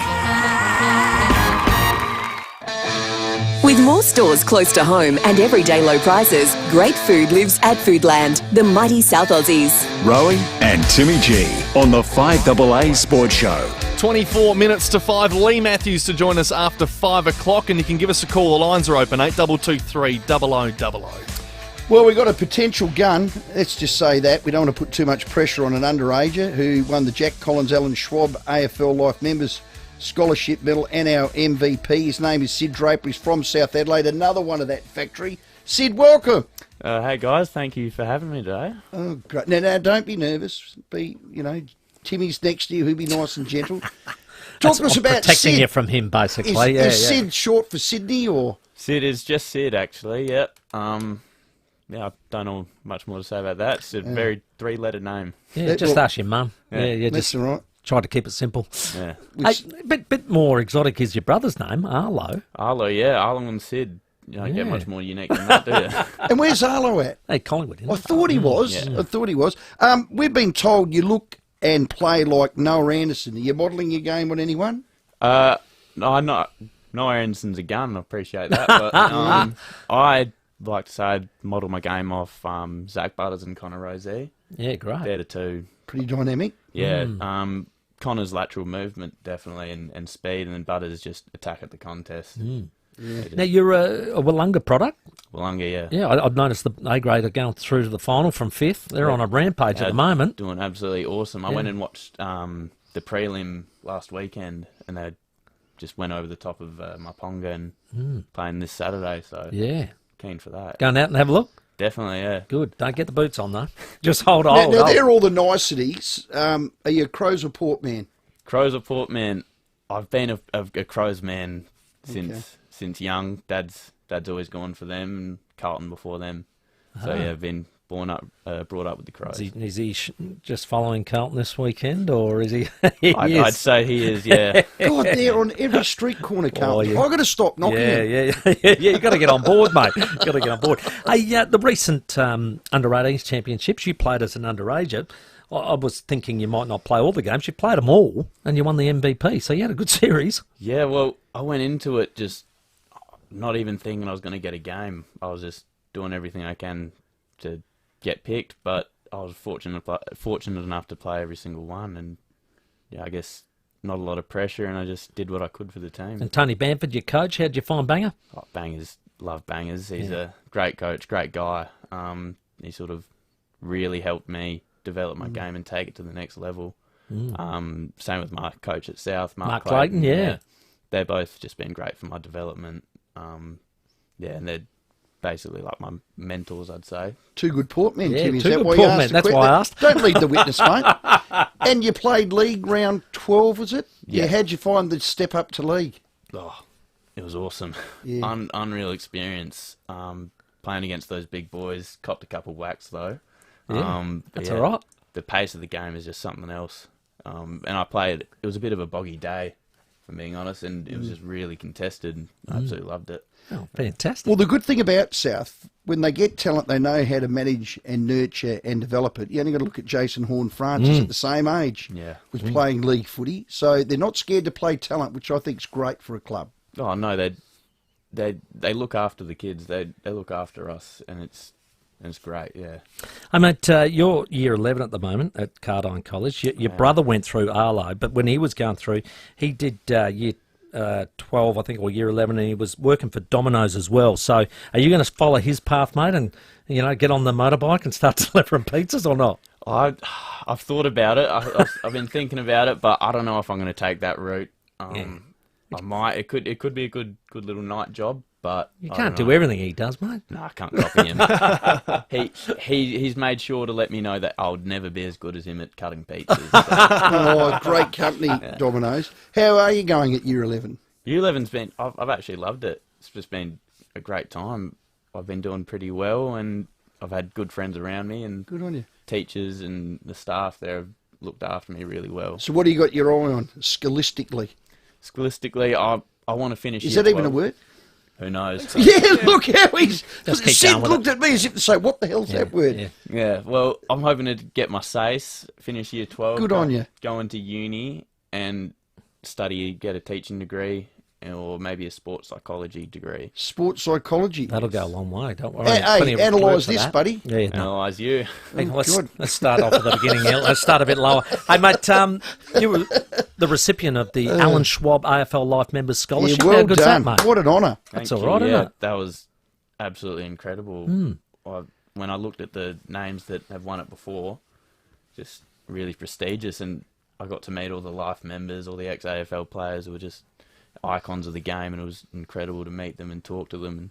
With more stores close to home and everyday low prices, great food lives at Foodland, the mighty South Aussies.
Rowey and Timmy G on the 5AA Sports Show.
24 minutes to 5. Lee Matthews to join us after 5 o'clock, and you can give us a call. The lines are open, 8223 0000.
Well, we've got a potential gun. Let's just say that. We don't want to put too much pressure on an underager who won the Jack Collins Allen Schwab AFL Life Members Scholarship Medal and our MVP. His name is Sid Draper. He's from South Adelaide, another one of that factory. Sid, welcome.
Hey, guys. Thank you for having me today.
Oh, great. Now, don't be nervous. Timmy's next to you. He'll be nice and gentle. Talk to us about
protecting
Sid.
you from him, basically.
Is Sid short for Sydney, or?
Sid is just Sid, actually, yep. I don't know much more to say about that. It's a very three-letter name.
Yeah, just ask your mum. Yeah,
that's
just
all right.
Try to keep it simple.
Yeah.
Hey, bit more exotic is your brother's name, Arlo.
Arlo, yeah. Arlo and Sid. You don't get much more unique than that, do you?
And where's Arlo at?
Hey, Collingwood.
I thought he was.
Yeah.
I thought he was. We've been told you look and play like Noah Anderson. Are you modelling your game on anyone?
No, Noah Anderson's a gun. I appreciate that. But I like to say I'd model my game off Zach Butters and Connor Rozee.
Yeah, great.
They're the two.
Pretty dynamic.
Yeah. Connor's lateral movement, definitely, and speed, and then Butters just attack at the contest.
Yeah. Now, you're a Wollonga product?
Wollonga, yeah.
Yeah, I've noticed the A grade are going through to the final from 5th. They're on a rampage at the moment.
Doing absolutely awesome. I went and watched the prelim last weekend, and they just went over the top of Maponga and playing this Saturday, so keen for that.
Going out and have a look?
Definitely, yeah.
Good. Don't get the boots on, though. Just hold on.
Now, they're all the niceties. Are you a Crows or Port man?
Crows or Port man? I've been a Crows man since young. Dad's always gone for them, and Carlton before them. So yeah, I've been brought up with the Crows.
Is he just following Carlton this weekend, or is he?
I'd say he is. Yeah.
God, they're on every street corner, Carlton. I've got to stop knocking them.
Yeah. You got to get on board, mate. Got to get on board. Hey, the recent under-18s championships, you played as an underager. I was thinking you might not play all the games. You played them all, and you won the MVP. So you had a good series.
Yeah. Well, I went into it just not even thinking I was going to get a game. I was just doing everything I can to get picked, but I was fortunate enough to play every single one, and yeah, I guess not a lot of pressure, and I just did what I could for the team.
And Tony Bamford, your coach, how'd you find Banger?
Oh, Bangers, love Bangers. He's a great coach, great guy. He sort of really helped me develop my game and take it to the next level. Same with my coach at South, Mark
Clayton. Yeah,
they've both just been great for my development. And they're basically like my mentors, I'd say.
Two good Port men, Timmy.
Two good Port men. That's why I asked.
Don't lead the witness, mate. And you played league round 12, was it? Yeah. How'd you find the step up to league?
Oh, it was awesome. Yeah. Unreal experience. Playing against those big boys. Copped a couple whacks though.
Yeah, that's all right.
The pace of the game is just something else. And I played. It was a bit of a boggy day, if I'm being honest, and it was just really contested. I absolutely loved it.
Oh, fantastic.
Well, the good thing about South, when they get talent, they know how to manage and nurture and develop it. You only got to look at Jason Horn-Francis at the same age. Was playing league footy. So they're not scared to play talent, which I think is great for a club.
Oh, no, they look after the kids. They look after us, and it's great, yeah.
Hey, mate, you're year 11 at the moment at Cardine College. Your brother went through Arlo, but when he was going through, he did year 12, I think, or year 11, and he was working for Domino's as well. So are you going to follow his path, mate, and get on the motorbike and start delivering pizzas or not?
I've thought about it. I've been thinking about it, but I don't know if I'm going to take that route. I might. It could be a good little night job, but
you can't do everything he does, mate.
No, I can't copy him. He's made sure to let me know that I would never be as good as him at cutting pizzas.
Oh, great company, Domino's. How are you going at year 11?
Year 11's been. I've actually loved it. It's just been a great time. I've been doing pretty well, and I've had good friends around me, and
good on you.
Teachers and the staff there have looked after me really well.
So what do you got your eye on, scholastically?
Scholastically, I want to finish.
Is that even a word?
Who knows?
Yeah, look how he's... Sid looked at me as if to say, what the hell's that word?
Yeah, well, I'm hoping to get my SACE, finish year 12.
Good on you.
Go into uni and get a teaching degree, or maybe a sports psychology degree.
Sports psychology?
That'll go a long way, don't worry.
Hey, analyse this, buddy.
Yeah, analyse you.
Hey, let's start off at the beginning. Let's start a bit lower. Hey, mate, you were the recipient of the Alan Schwab AFL Life Members Scholarship.
Yeah, well
How good's
done.
that, mate?
What an honour.
That's all right, isn't it?
That was absolutely incredible. When I looked at the names that have won it before, just really prestigious, and I got to meet all the Life members, all the ex-AFL players who were just icons of the game, and it was incredible to meet them and talk to them and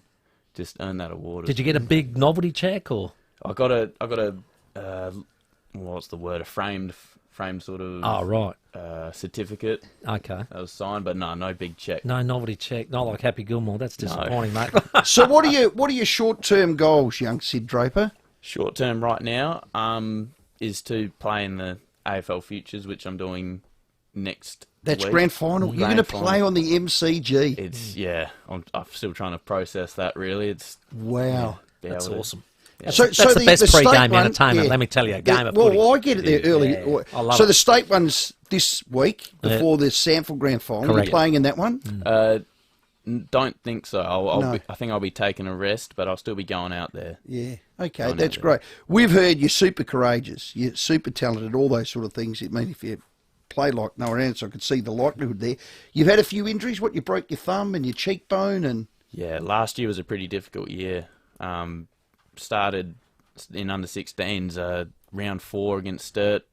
just earn that award.
Did you get a big novelty check, or?
I got a what's the word? A framed sort of certificate.
Okay.
That was signed, but no big check.
No novelty check. Not like Happy Gilmore. That's disappointing, mate.
So what are your short-term goals, young Sid Draper?
Short term right now is to play in the AFL Futures, which I'm doing next.
That's
week.
grand final. You're going to play on the MCG.
It's I'm still trying to process that. Really, it's
wow.
That's awesome.
Yeah.
So that's the best pre-game entertainment. Let me tell you, a game of footy.
Well, I get it there early.
Yeah. I love
so
it.
the state one's this week before the Sample grand final. Are you playing in that one?
Don't think so. I think I'll be taking a rest, but I'll still be going out there.
Yeah. Okay, that's great. We've heard you're super courageous, you're super talented, all those sort of things. I mean, if you play like no one else. So I could see the likelihood there. You've had a few injuries. What, you broke your thumb and your cheekbone and...
Yeah, last year was a pretty difficult year. Started in under 16s, round 4 against Sturt.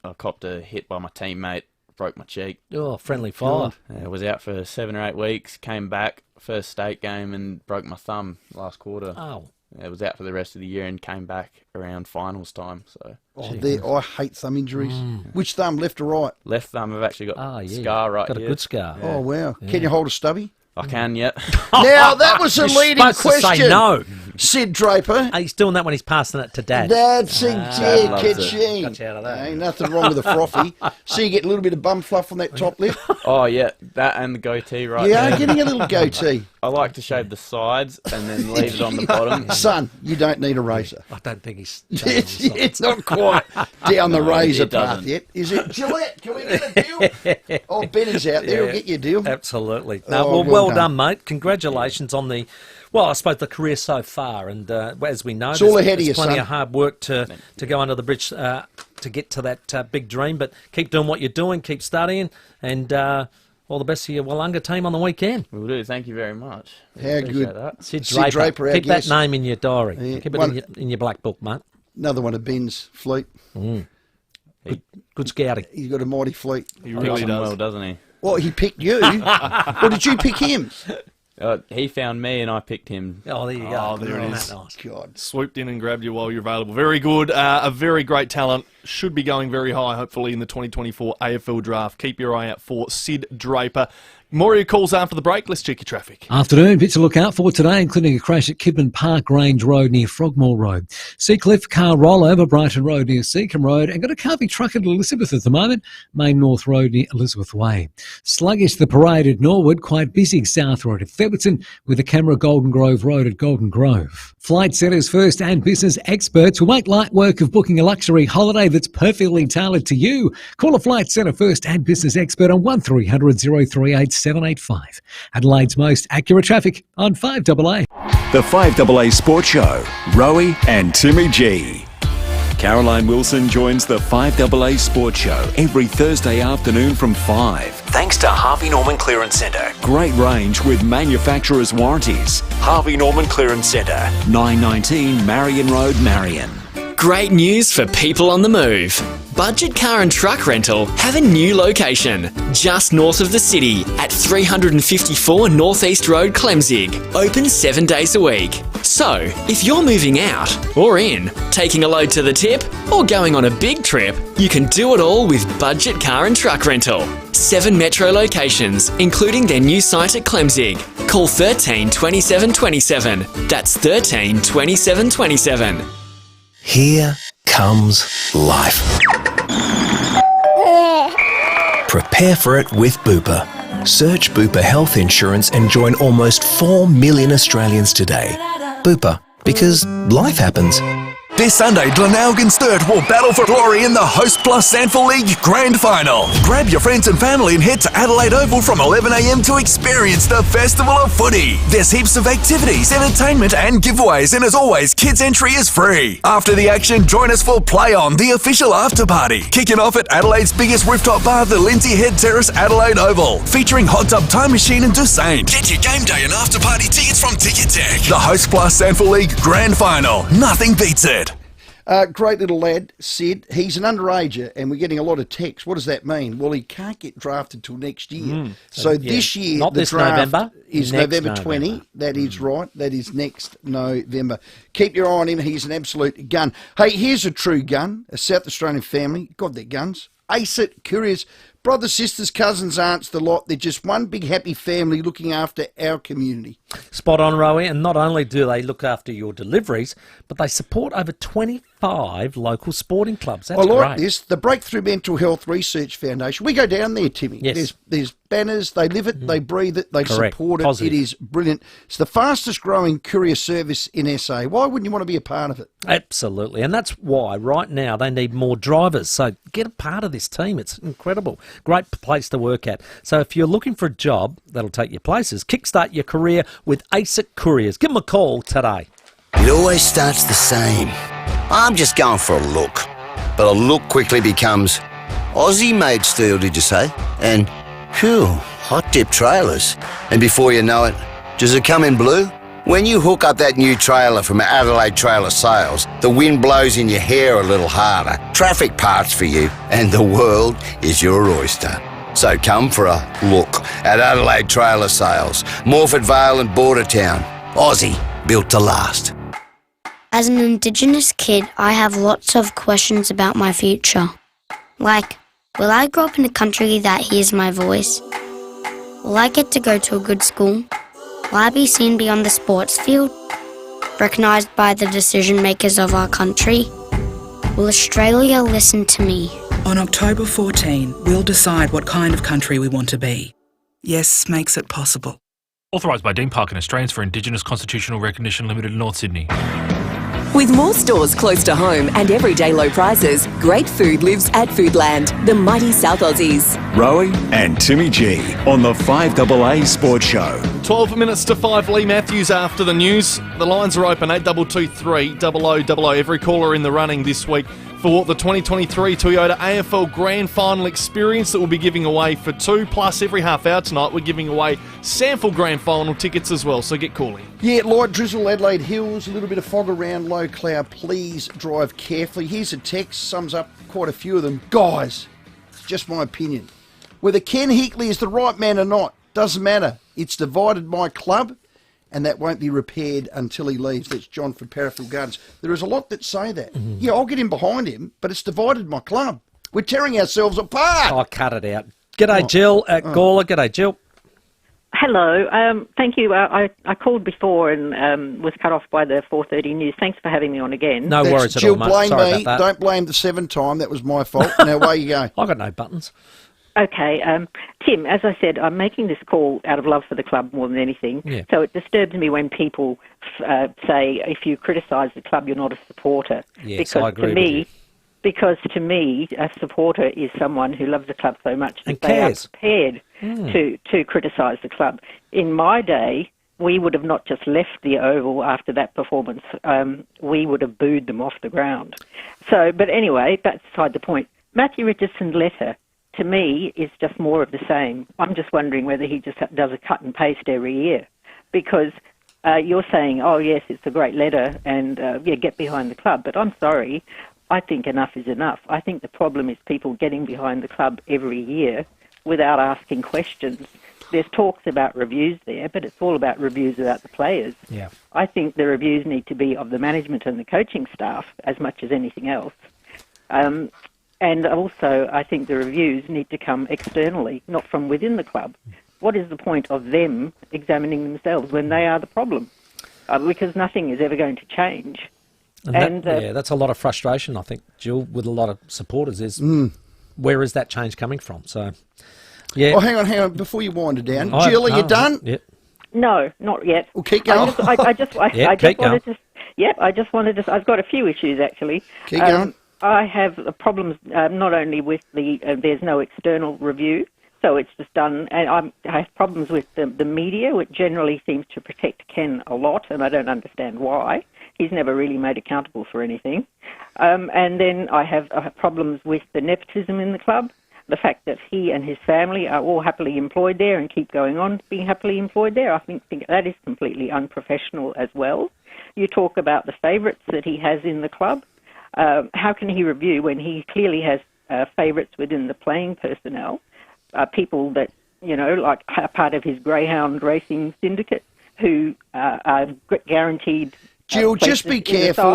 I copped a hit by my teammate, broke my cheek.
Oh, friendly fire.
I was out for 7 or 8 weeks, came back, first state game, and broke my thumb last quarter.
Oh.
I was out for the rest of the year and came back around finals time. So.
I hate thumb injuries. Which thumb, left or right?
Left thumb, I've actually got a scar right
got
here.
a good scar.
Yeah.
Oh, wow.
Yeah.
Can you hold a stubby?
I can, yet.
Now, that was a
You're
leading
supposed
question.
to say no.
Sid Draper.
He's doing that when he's passing it to Dad.
That's it,
Dad loves it.
Kitching.
Got you out of that.
Ain't nothing wrong with a frothy. So you get a little bit of bum fluff on that top lip.
Oh, yeah, that and the goatee right
You
there.
are getting a little goatee.
I like to shave the sides and then leave it on the bottom.
Son, you don't need a razor.
I don't think he's...
It's not quite down the
No,
razor
it doesn't.
path yet. Is it? Gillette, can we get a deal? Oh, Benny's out there. He'll get you a deal.
Absolutely. No,
Oh,
well done, mate. Congratulations on the, well, I suppose the career so far. And as we know,
It's all
there's
ahead of you,
plenty
son.
of hard work to go under the bridge to get to that big dream. But keep doing what you're doing, keep studying, and all the best to your Wollonga team on the weekend.
Will do. Thank you very much.
How
Appreciate
good.
that.
Sid
Sid Draper, our
keep that
guest.
name in your diary.
Yeah,
Keep it
one-
in your black book, mate.
Another one of Ben's fleet.
Good scouting.
He's got a mighty fleet.
He really does. Well, doesn't he?
Well, he picked you. Or did you pick him?
He found me and I picked him.
Oh, there you go.
Oh, there it is.
Nice.
God.
Swooped in and grabbed you while you're available. Very good. A very great talent. Should be going very high, hopefully, in the 2024 AFL draft. Keep your eye out for Sid Draper. Morey calls after the break. Let's check your traffic.
Afternoon, bits to look out for today, including a crash at Kidman Park Range Road near Frogmore Road. Seacliff, car rollover, Brighton Road near Seacombe Road, and got a carving truck at Elizabeth at the moment, Main North Road near Elizabeth Way. Sluggish, the parade at Norwood, quite busy South Road at Theberton, with a camera Golden Grove Road at Golden Grove. Flight Centre's first and business experts will make light work of booking a luxury holiday that's perfectly tailored to you. Call a Flight Centre first and business expert on 1300 038 785. Adelaide's most accurate traffic on 5AA.
The 5AA Sports Show, Rowey and Timmy G. Caroline Wilson joins the 5AA Sports Show every Thursday afternoon from 5.
Thanks to Harvey Norman Clearance Centre.
Great range with manufacturer's warranties.
Harvey Norman Clearance Centre.
919 Marion Road, Marion.
Great news for people on the move. Budget Car and Truck Rental have a new location, just north of the city at 354 North East Road, Clemzig. Open 7 days a week. So, if you're moving out, or in, taking a load to the tip, or going on a big trip, you can do it all with Budget Car and Truck Rental. 7 metro locations, including their new site at Clemzig. Call 13 27 27. That's 13 27 27.
Here comes life. Prepare for it with Bupa. Search Bupa Health Insurance and join almost 4 million Australians today. Bupa, because life happens.
This Sunday, Glenelg Sturt will battle for glory in the Host Plus Sandford League Grand Final. Grab your friends and family and head to Adelaide Oval from 11 a.m. to experience the Festival of Footy. There's heaps of activities, entertainment and giveaways, and as always, kids entry is free. After the action, join us for Play On, the official after party. Kicking off at Adelaide's biggest rooftop bar, the Lindsay Head Terrace Adelaide Oval, featuring Hot Tub Time Machine and Dusain. Get your game day and after party tickets from Ticket Tech. The Host Plus Sandford League Grand Final. Nothing beats it.
Great little lad, Sid. He's an underager, and we're getting a lot of texts. What does that mean? Well, he can't get drafted till next year. So this year,
Not
the
this
draft
November,
is
next
November 20.
November.
That is right. That is next November. Keep your eye on him. He's an absolute gun. Hey, here's a true gun. A South Australian family. God, they're guns. ASIT, Couriers, brothers, sisters, cousins, aunts, the lot. They're just one big happy family looking after our community.
Spot on, Rowey, and not only do they look after your deliveries, but they support over 25 local sporting clubs. That's
I like
great.
this. The Breakthrough Mental Health Research Foundation. We go down there, Timmy.
Yes.
There's banners. They live it. They breathe it. They
Correct.
support it.
Positive.
It is brilliant. It's the fastest growing courier service in SA. Why wouldn't you want to be a part of it?
Absolutely, and that's why right now they need more drivers. So get a part of this team. It's incredible. Great place to work at. So if you're looking for a job that'll take you places, kickstart your career with ASIC Couriers. Give them a call today.
It always starts the same. I'm just going for a look. But a look quickly becomes,
Aussie-made steel, did you say? And, phew, hot-dip trailers. And before you know it, does it come in blue? When you hook up that new trailer from Adelaide Trailer Sales, the wind blows in your hair a little harder, traffic parts for you, and the world is your oyster. So come for a look at Adelaide Trailer Sales, Morford Vale and Bordertown. Aussie, built to last.
As an Indigenous kid, I have lots of questions about my future. Like, will I grow up in a country that hears my voice? Will I get to go to a good school? Will I be seen beyond the sports field? Recognised by the decision makers of our country? Will Australia listen to me?
On October 14, we'll decide what kind of country we want to be. Yes makes it possible.
Authorised by Dean Park and Australians for Indigenous Constitutional Recognition Limited, North Sydney.
With more stores close to home and everyday low prices, great food lives at Foodland, the mighty South Aussies.
Rowey and Timmy G on the 5AA Sports Show.
12 minutes to 5, Lee Matthews after the news. The lines are open, 8223 0000. Every caller in the running this week for the 2023 Toyota AFL Grand Final experience that we'll be giving away for two. Plus, every half hour tonight, we're giving away SANFL Grand Final tickets as well, so get calling.
Yeah, light drizzle, Adelaide Hills, a little bit of fog around, low cloud. Please drive carefully. Here's a text, sums up quite a few of them. Guys, just my opinion. Whether Ken Hickley is the right man or not, doesn't matter. It's divided my club, and that won't be repaired until he leaves. That's John from Parafield Gardens. There is a lot that say that. Yeah, I'll get in behind him, but it's divided my club. We're tearing ourselves apart.
Oh, cut it out. G'day, Jill at Gawler. G'day, Jill.
Hello. Thank you. I called before and was cut off by the 4:30 news. Thanks for having me on again.
No worries at
Jill,
all, mate.
blame
Sorry
me.
about that.
Don't blame the 7 time. That was my fault. Now, away you go.
I got no buttons.
Okay, Tim, as I said, I'm making this call out of love for the club more than anything.
Yeah.
So it disturbs me when people say if you criticise the club, you're not a supporter.
Yes,
because
I agree with you.
Because to me, a supporter is someone who loves the club so much that
And
they
cares.
are prepared to criticise the club. In my day, we would have not just left the Oval after that performance. We would have booed them off the ground. So, but anyway, that's beside the point. Matthew Richardson's letter, to me, is just more of the same. I'm just wondering whether he just does a cut and paste every year. Because you're saying, oh, yes, it's a great letter and, get behind the club. But I'm sorry, I think enough is enough. I think the problem is people getting behind the club every year without asking questions. There's talks about reviews there, but it's all about reviews about the players.
Yeah.
I think the reviews need to be of the management and the coaching staff as much as anything else. And also, I think the reviews need to come externally, not from within the club. What is the point of them examining themselves when they are the problem? Because nothing is ever going to change.
That's a lot of frustration, I think, Jill, with a lot of supporters is where is that change coming from? So, yeah.
Oh, hang on, before you wind it down. Jill, are you done?
Yep.
No, not yet.
Well, keep going.
I just wanted to. I've got a few issues actually.
Keep going.
I have problems not only with there's no external review, so it's just done, and I have problems with the media, which generally seems to protect Ken a lot, and I don't understand why. He's never really made accountable for anything. And then I have problems with the nepotism in the club, the fact that he and his family are all happily employed there and keep going on being happily employed there. I think that is completely unprofessional as well. You talk about the favourites that he has in the club. How can he review when he clearly has favourites within the playing personnel, people that, like are part of his greyhound racing syndicate who are guaranteed...
Jill, just be careful.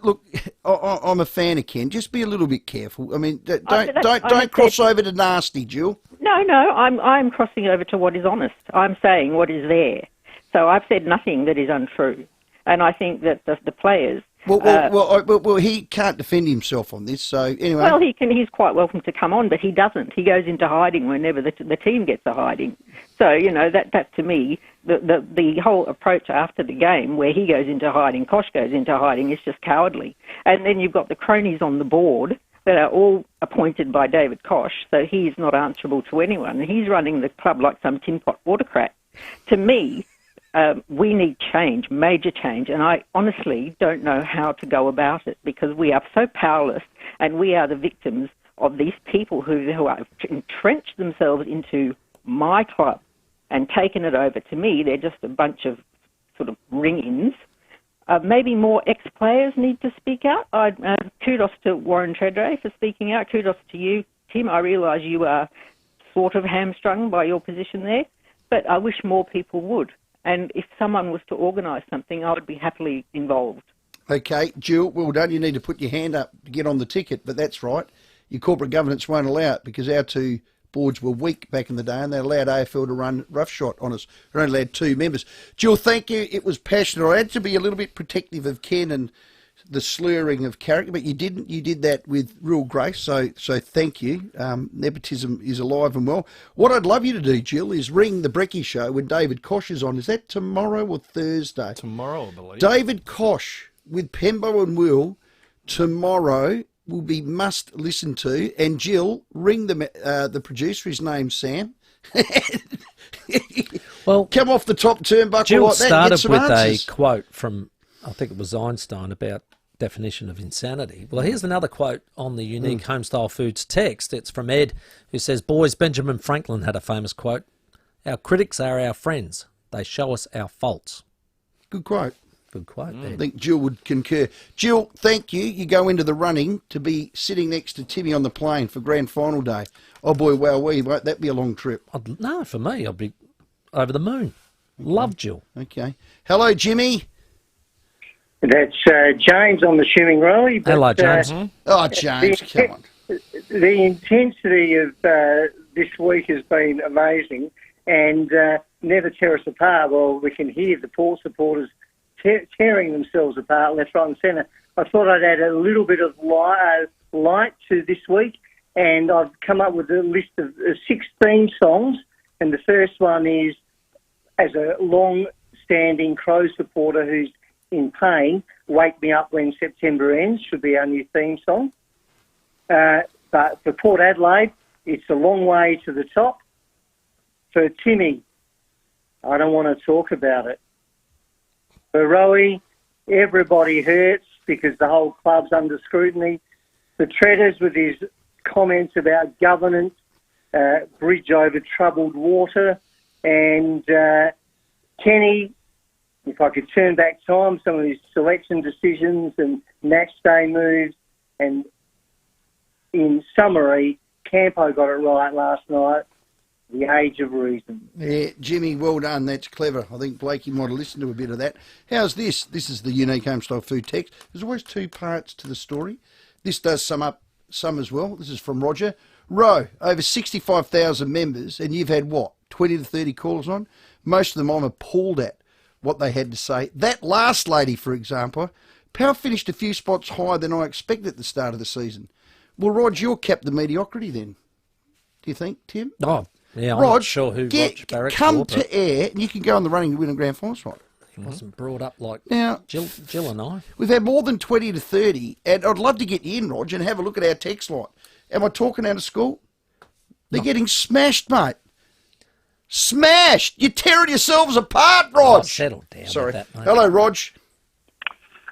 Look, I'm a fan of Ken. Just be a little bit careful. I mean, don't cross over to nasty, Jill.
No, I'm crossing over to what is honest. I'm saying what is there. So I've said nothing that is untrue. And I think that the players...
Well, he can't defend himself on this, so anyway...
Well, he's quite welcome to come on, but he doesn't. He goes into hiding whenever the team gets a hiding. So, that to me, the whole approach after the game where he goes into hiding, Kosh goes into hiding, is just cowardly. And then you've got the cronies on the board that are all appointed by David Kosh, so he's not answerable to anyone. He's running the club like some tin pot watercrat. To me... we need change, major change, and I honestly don't know how to go about it because we are so powerless and we are the victims of these people who have entrenched themselves into my club and taken it over to me. They're just a bunch of sort of ring-ins. Maybe more ex-players need to speak out. Kudos to Warren Tredrea for speaking out. Kudos to you, Tim. I realise you are sort of hamstrung by your position there, but I wish more people would. And if someone was to organise something, I would be happily involved.
Okay, Jill, well done. You need to put your hand up to get on the ticket, but that's right. Your corporate governance won't allow it because our two boards were weak back in the day and they allowed AFL to run roughshod on us. We only allowed 2 members. Jill, thank you. It was passionate. I had to be a little bit protective of Ken and the slurring of character, but you didn't. You did that with real grace, so thank you. Nepotism is alive and well. What I'd love you to do, Jill, is ring the Brecky Show when David Koch is on. Is that tomorrow or Thursday?
Tomorrow, I believe.
David Koch with Pembo and Will tomorrow will be must listen to. And Jill, ring the producer. His name's Sam.
Well,
come off the top turnbuckle
Jill
like that.
Started
some
with
answers.
a quote from, I think it was Einstein, about definition of insanity. Well, here's another quote on the unique Homestyle Foods text. It's from Ed, who says, "Boys, Benjamin Franklin had a famous quote. Our critics are our friends. They show us our faults."
Good quote.
Good quote.
I think Jill would concur. Jill, thank you. You go into the running to be sitting next to Timmy on the plane for grand final day. Oh boy, wowee, won't that be a long trip?
No, for me, I'll be over the moon. Love Jill.
Okay. Hello, Jimmy.
That's James, I'm assuming, Rowey.
Hello, James.
Oh, James, come on.
The intensity of this week has been amazing, and never tear us apart. Well, we can hear the Port supporters tearing themselves apart left, right and centre. I thought I'd add a little bit of light to this week, and I've come up with a list of 16 songs, and the first one is, as a long-standing Crow supporter who's in pain, "Wake Me Up When September Ends" should be our new theme song. But for Port Adelaide, it's "A Long Way to the Top." For Timmy, "I Don't Want to Talk About It." For Rowey, "Everybody Hurts," because the whole club's under scrutiny. For Treaders, with his comments about governance, bridge over troubled water. And Kenny, if I could turn back time, some of his selection decisions and match day moves. And in summary, Campo got it right last night. The Age of Reason.
Yeah, Jimmy, well done. That's clever. I think Blakey might have listened to a bit of that. How's this? This is the unique Homestyle Food text. There's always 2 parts to the story. This does sum up some as well. This is from Roger. Row, over 65,000 members, and you've had, what, 20 to 30 calls on? Most of them I'm appalled at what they had to say. That last lady, for example, Power finished a few spots higher than I expected at the start of the season. Well, Rog, you're capped the mediocrity then, do you think, Tim?
Oh, yeah, I'm
Rog,
not sure who Rog Barrett's
come
for,
to air and you can go on the running to win a grand final spot.
He wasn't brought up like
Now,
Jill and I.
We've had more than 20 to 30, and I'd love to get you in, Rog, and have a look at our text line. Am I talking out of school? They're getting smashed, mate. Smashed! You're tearing yourselves apart, Rog.
Oh, settle down.
Sorry.
With that, mate.
Hello, Rog.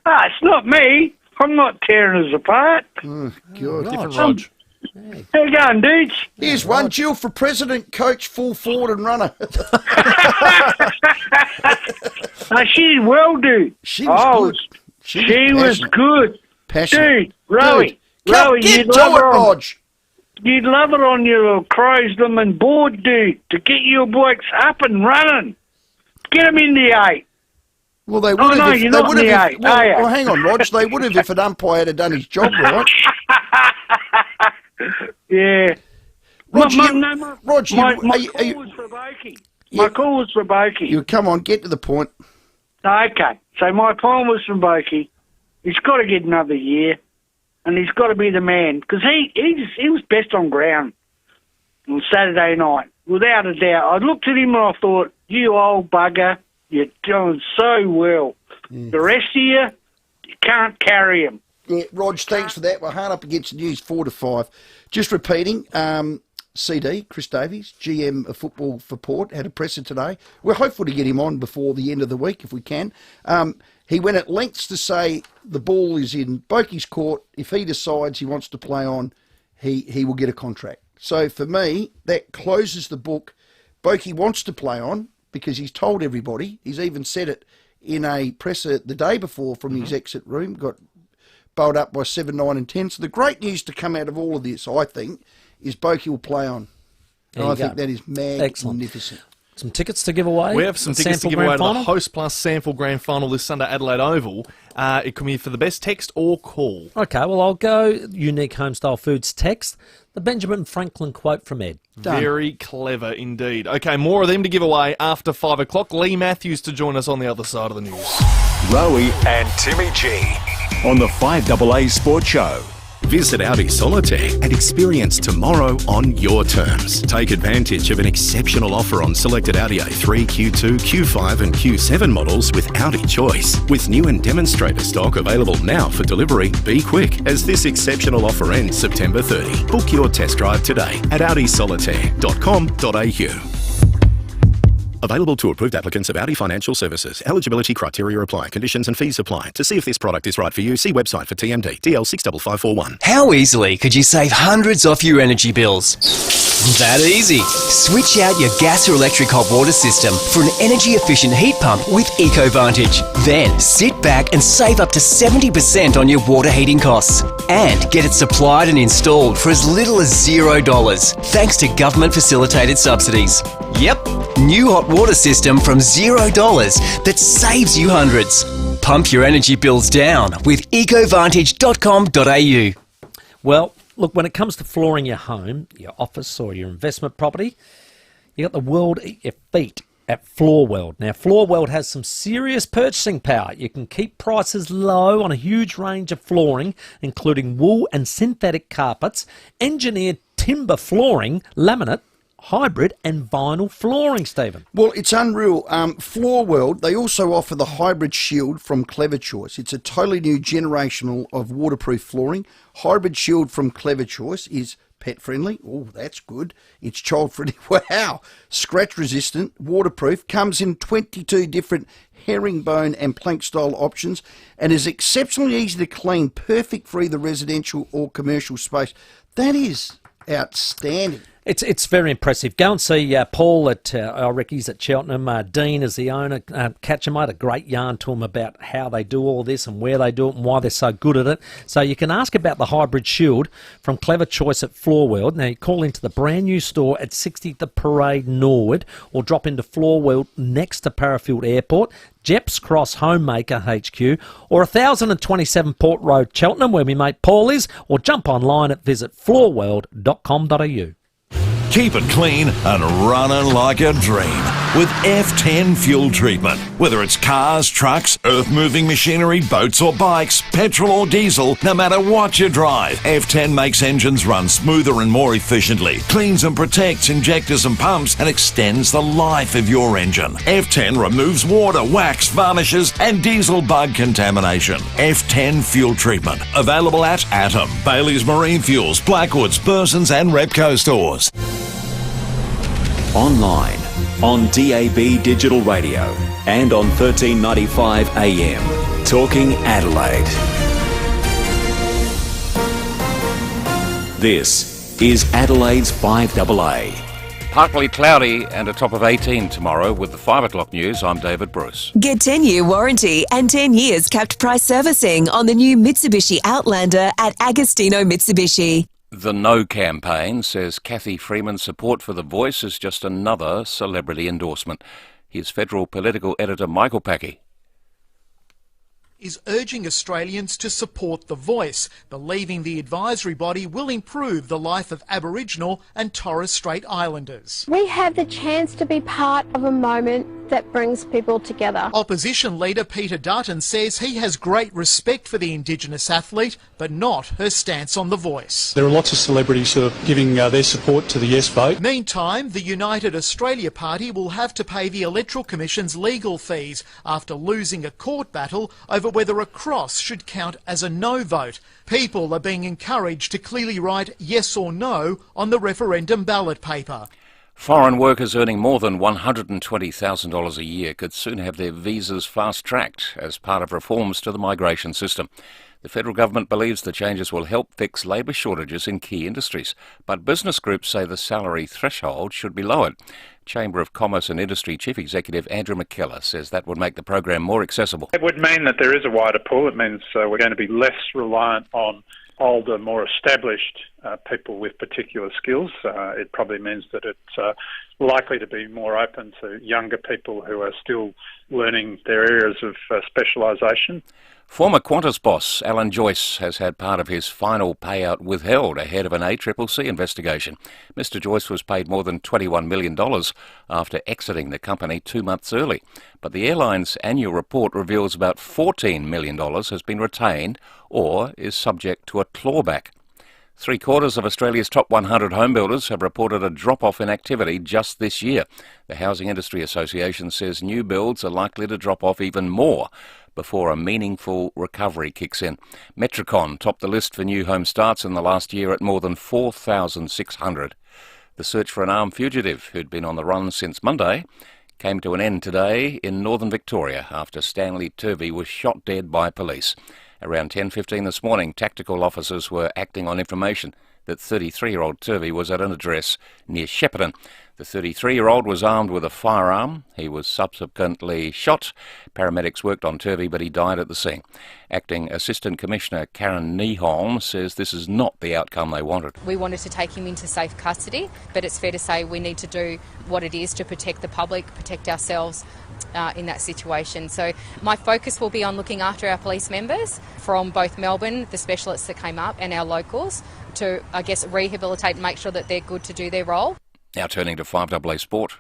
It's not me. I'm not tearing us apart.
Oh, God.
Different Rog.
How you going, dudes?
Here's one, Jill for president, coach, full forward and runner.
She did well, dude.
She was good.
She was good.
Passionate.
Dude, Rowey,
Get to it, Rog.
You'd love it on your Crowsland board, dude, to get your blokes up and running. Get them in the 8.
Well, they would have.
No,
if,
you're
they
not
would
in the
have.
8,
Well,
are you?
well, hang on, Rog. They would have if an umpire had done his job right.
Yeah.
Rog,
My call was for Boaky. My call was for Boaky.
You come on, get to the point.
Okay, so my point was from Boaky. He's got to get another year, and he's got to be the man, because he was best on ground on Saturday night, without a doubt. I looked at him and I thought, you old bugger, you're doing so well. The rest of you can't carry him.
Yeah, Rog, thanks for that. We're hard up against the news 4 to 5. Just repeating, CD, Chris Davies, GM of football for Port, had a presser today. We're hopeful to get him on before the end of the week if we can. He went at lengths to say the ball is in Boakey's court. If he decides he wants to play on, he will get a contract. So for me, that closes the book. Boak wants to play on because he's told everybody. He's even said it in a presser the day before from his exit room, got bowled up by 7, 9 and 10. So the great news to come out of all of this, I think, is Boak will play on. And I think that is magnificent.
Some tickets to give away.
We have some tickets to give away to the Host Plus Sample Grand Final this Sunday, Adelaide Oval. It can be for the best text or call.
Okay, well, I'll go unique homestyle foods text. The Benjamin Franklin quote from Ed.
Done.
Very clever indeed. Okay, more of them to give away after 5 o'clock. Lee Matthews to join us on the other side of the news.
Rowey and Timmy G on the 5AA Sports Show.
Visit Audi Solitaire and experience tomorrow on your terms. Take advantage of an exceptional offer on selected Audi A3, Q2, Q5 and Q7 models with Audi Choice. With new and demonstrator stock available now for delivery, be quick as this exceptional offer ends September 30. Book your test drive today at audisolitaire.com.au. Available to approved applicants of Audi Financial Services. Eligibility criteria apply. Conditions and fees apply. To see if this product is right for you, see website for TMD DL 65541.
How easily could you save hundreds off your energy bills? That easy. Switch out your gas or electric hot water system for an energy-efficient heat pump with EcoVantage. Then sit back and save up to 70% on your water heating costs. And get it supplied and installed for as little as $0, thanks to government-facilitated subsidies. Yep, new hot water system from $0 that saves you hundreds. Pump your energy bills down with ecovantage.com.au.
Well, look, when it comes to flooring your home, your office or your investment property, you got the world at your feet at Floor World. Now, Floor World has some serious purchasing power. You can keep prices low on a huge range of flooring, including wool and synthetic carpets, engineered timber flooring, laminate, hybrid and vinyl flooring, Stephen.
Well, it's unreal. Floor World, they also offer the Hybrid Shield from Clever Choice. It's a totally new generational of waterproof flooring. Hybrid Shield from Clever Choice is pet friendly. Oh, that's good. It's child friendly. Wow. Scratch resistant, waterproof, comes in 22 different herringbone and plank style options and is exceptionally easy to clean, perfect for either residential or commercial space. That is outstanding.
It's very impressive. Go and see Paul at Ricky's at Cheltenham. Dean is the owner. Catch him. I had a great yarn to him about how they do all this and where they do it and why they're so good at it. So you can ask about the Hybrid Shield from Clever Choice at Floor World. Now you call into the brand new store at 60th the Parade Norwood or drop into Floor World next to Parafield Airport, Jeps Cross Homemaker HQ, or 1027 Port Road, Cheltenham, where my mate Paul is, or jump online at visitfloorworld.com.au.
Keep it clean and running like a dream with F10 fuel treatment. Whether it's cars, trucks, earth-moving machinery, boats or bikes, petrol or diesel, no matter what you drive, F10 makes engines run smoother and more efficiently, cleans and protects injectors and pumps, and extends the life of your engine. F10 removes water, wax, varnishes and diesel bug contamination. F10 fuel treatment. Available at Atom, Bailey's Marine Fuels, Blackwood's, Burson's and Repco stores.
Online, on DAB Digital Radio and on 1395 AM. Talking Adelaide. This is Adelaide's 5AA.
Partly cloudy and a top of 18 tomorrow. With the 5 o'clock news, I'm David Bruce.
Get 10-year warranty and 10 years capped price servicing on the new Mitsubishi Outlander at Agostino Mitsubishi.
The No campaign says Cathy Freeman's support for The Voice is just another celebrity endorsement. Here's federal political editor Michael Packey.
Is urging Australians to support The Voice, believing the advisory body will improve the life of Aboriginal and Torres Strait Islanders.
We have the chance to be part of a moment that brings people together.
Opposition leader Peter Dutton says he has great respect for the Indigenous athlete, but not her stance on The Voice.
There are lots of celebrities who are giving their support to the yes vote.
Meantime, the United Australia Party will have to pay the Electoral Commission's legal fees after losing a court battle over whether a cross should count as a no vote. People are being encouraged to clearly write yes or no on the referendum ballot paper.
Foreign workers earning more than $120,000 a year could soon have their visas fast-tracked as part of reforms to the migration system. The federal government believes the changes will help fix labour shortages in key industries, but business groups say the salary threshold should be lowered. Chamber of Commerce and Industry Chief Executive Andrew McKellar says that would make the program more accessible.
It would mean that there is a wider pool. It means we're going to be less reliant on older, more established people with particular skills. It probably means that it's likely to be more open to younger people who are still learning their areas of specialisation.
Former Qantas boss Alan Joyce has had part of his final payout withheld ahead of an ACCC investigation. Mr Joyce was paid more than $21 million after exiting the company 2 months early. But the airline's annual report reveals about $14 million has been retained or is subject to a clawback. 3/4 of Australia's top 100 home builders have reported a drop-off in activity just this year. The Housing Industry Association says new builds are likely to drop off even more before a meaningful recovery kicks in. Metricon topped the list for new home starts in the last year at more than 4,600. The search for an armed fugitive who'd been on the run since Monday came to an end today in northern Victoria after Stanley Turvey was shot dead by police. Around 10:15 this morning, tactical officers were acting on information that 33-year-old Turvey was at an address near Shepparton. The 33-year-old was armed with a firearm. He was subsequently shot. Paramedics worked on Turvey, but he died at the scene. Acting Assistant Commissioner Karen Nieholm says this is not the outcome they wanted.
We wanted to take him into safe custody, but it's fair to say we need to do what it is to protect the public, protect ourselves in that situation. So my focus will be on looking after our police members from both Melbourne, the specialists that came up, and our locals to, I guess, rehabilitate and make sure that they're good to do their role.
Now turning to 5AA Sport.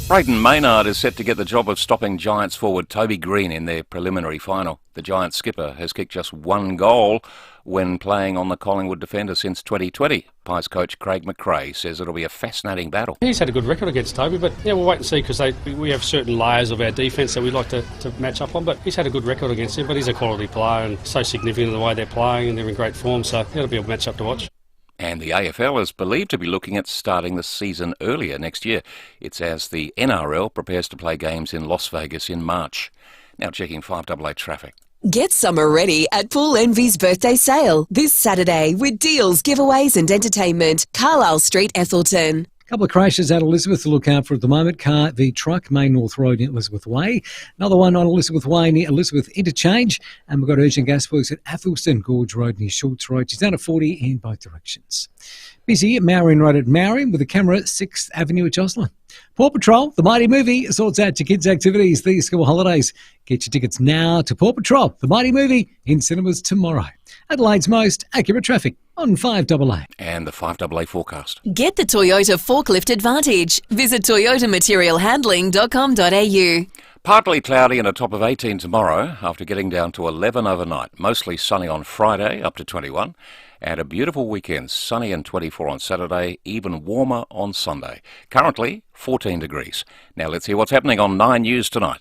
Brayden Maynard is set to get the job of stopping Giants forward Toby Greene in their preliminary final. The Giants skipper has kicked just one goal when playing on the Collingwood defender since 2020. Pies coach Craig McRae says it'll be a fascinating battle.
He's had a good record against Toby, but yeah, we'll wait and see because we have certain layers of our defence that we like to match up on, but he's had a good record against him, but he's a quality player and so significant in the way they're playing and they're in great form, so it'll be a match-up to watch.
And the AFL is believed to be looking at starting the season earlier next year. It's as the NRL prepares to play games in Las Vegas in March. Now checking 5AA traffic.
Get summer ready at Pool Envy's birthday sale this Saturday with deals, giveaways and entertainment. Carlisle Street, Ethelton.
Couple of crashes at Elizabeth to look out for at the moment. Car v truck, Main North Road near Elizabeth Way. Another one on Elizabeth Way near Elizabeth Interchange. And we've got urgent gas works at Athelston Gorge Road near Schultz Road. She's down at 40 in both directions. Busy at Marion Road at Marion with a camera at 6th Avenue at Jocelyn. Paw Patrol, the Mighty Movie, sorts out your kids' activities these school holidays. Get your tickets now to Paw Patrol, the Mighty Movie, in cinemas tomorrow. Adelaide's most accurate traffic on 5AA.
And the 5AA forecast.
Get the Toyota Forklift Advantage. Visit toyotamaterialhandling.com.au.
Partly cloudy and a top of 18 tomorrow after getting down to 11 overnight. Mostly sunny on Friday, up to 21. And a beautiful weekend, sunny and 24 on Saturday, even warmer on Sunday. Currently, 14 degrees. Now let's hear what's happening on 9 News tonight.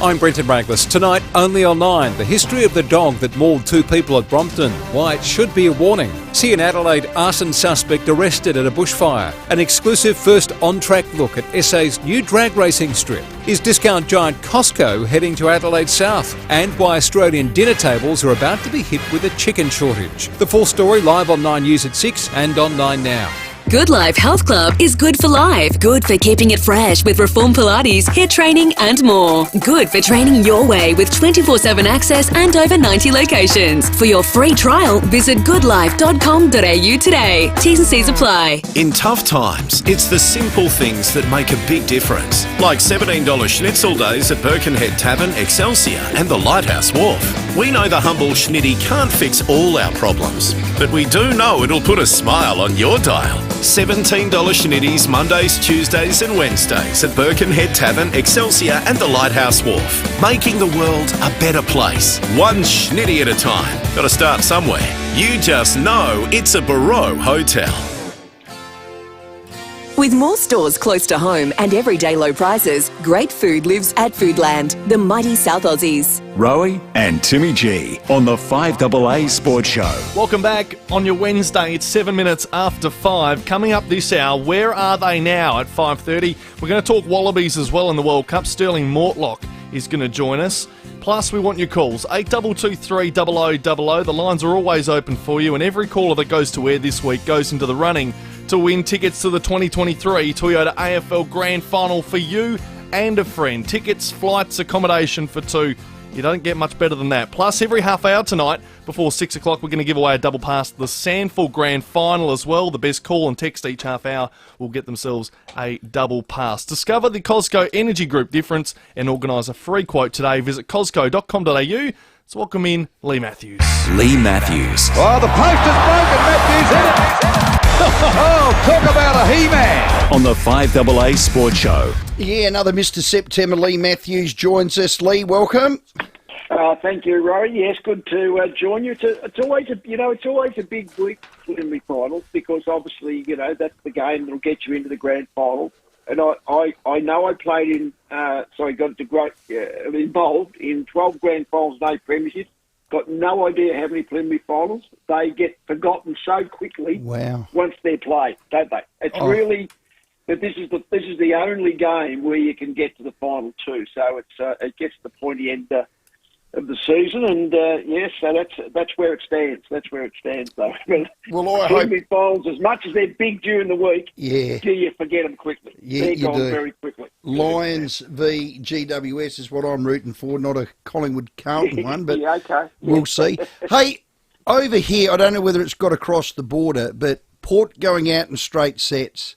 I'm Brenton Ragless. Tonight, only on 9, the history of the dog that mauled 2 people at Brompton. Why it should be a warning. See an Adelaide arson suspect arrested at a bushfire. An exclusive first on-track look at SA's new drag racing strip. Is discount giant Costco heading to Adelaide South? And why Australian dinner tables are about to be hit with a chicken shortage. The full story live on 9 News at 6 and on 9 Now.
Good Life Health Club is good for life. Good for keeping it fresh with Reform Pilates, HIIT training and more. Good for training your way with 24/7 access and over 90 locations. For your free trial, visit goodlife.com.au today. T's and C's apply.
In tough times, it's the simple things that make a big difference. Like $17 schnitzel days at Birkenhead Tavern, Excelsior and the Lighthouse Wharf. We know the humble schnitty can't fix all our problems, but we do know it'll put a smile on your dial. $17 schnitties Mondays, Tuesdays and Wednesdays at Birkenhead Tavern, Excelsior and the Lighthouse Wharf. Making the world a better place. One schnitty at a time. Got to start somewhere. You just know it's a Barreau Hotel.
With more stores close to home and everyday low prices, great food lives at Foodland, the mighty South Aussies.
Rowey and Timmy G on the 5AA Sports Show.
Welcome back on your Wednesday. It's 7 minutes after 5. Coming up this hour, where are they now at 5:30? We're going to talk Wallabies as well in the World Cup. Sterling Mortlock is going to join us. Plus, we want your calls, 8223 0000. The lines are always open for you, and every caller that goes to air this week goes into the running to win tickets to the 2023 Toyota AFL Grand Final for you and a friend. Tickets, flights, accommodation for two. You don't get much better than that. Plus, every half hour tonight, before 6 o'clock, we're going to give away a double pass to the Sandford Grand Final as well. The best call and text each half hour will get themselves a double pass. Discover the Cosco Energy Group difference and organise a free quote today. Visit cosco.com.au. Let's welcome in Lee Matthews.
Lee Matthews.
Oh, the post is broken. Matthews hit it. Oh, talk about a he-man.
On the 5AA Sports Show.
Yeah, another Mr. September. Lee Matthews joins us. Lee, welcome.
Thank you, Rowey. Yes, good to join you. It's always a big week for the finals because obviously that's the game that'll get you into the grand final. And I know I played involved in 12 grand finals and 8 premierships. Got no idea how many preliminary finals. They get forgotten so quickly.
Wow.
Once they're played, don't they? It's really. But this is the only game where you can get to the final too. So it gets to the pointy end of the season, and so that's where it stands. That's where it stands, though.
Well, I
hope finals, as much as they're big during the week, you forget them quickly.
Yeah,
they're
you
gone
do.
Very quickly.
Lions v GWS is what I'm rooting for, not a Collingwood Carlton one, but
okay.
We'll see. Hey, over here, I don't know whether it's got across the border, but Port going out in straight sets.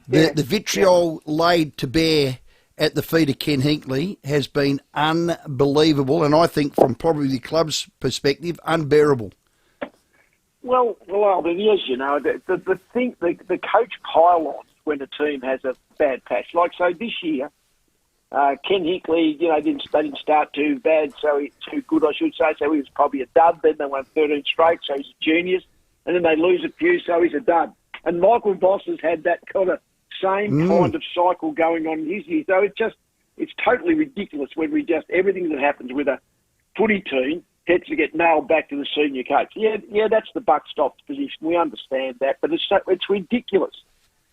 The vitriol laid to bear at the feet of Ken Hinkley has been unbelievable, and I think from probably the club's perspective, unbearable.
Well, it is, the coach pile-ons when a team has a bad patch. Like, so this year, Ken Hinkley, they didn't start too bad, too good, I should say, so he was probably a dud. Then they won 13 straight, so he's a genius. And then they lose a few, so he's a dud. And Michael Voss has had that kind of same kind of cycle going on in his year. So it's totally ridiculous when everything that happens with a footy team tends to get nailed back to the senior coach. Yeah, that's the buck stops position. We understand that, but it's ridiculous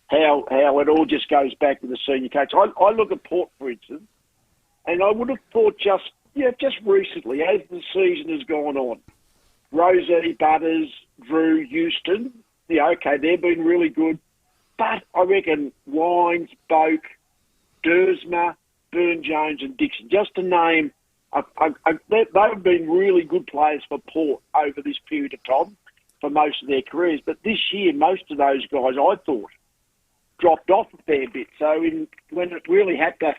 how it all just goes back to the senior coach. I look at Port, for instance, and I would have thought just recently, as the season has gone on, Rosie, Butters, Drew, Houston, they've been really good. But I reckon Wines, Boak, Dersma, Burne-Jones and Dixon, just to name, they've been really good players for Port over this period of time for most of their careers. But this year, most of those guys, I thought, dropped off a fair bit. So when it really had to,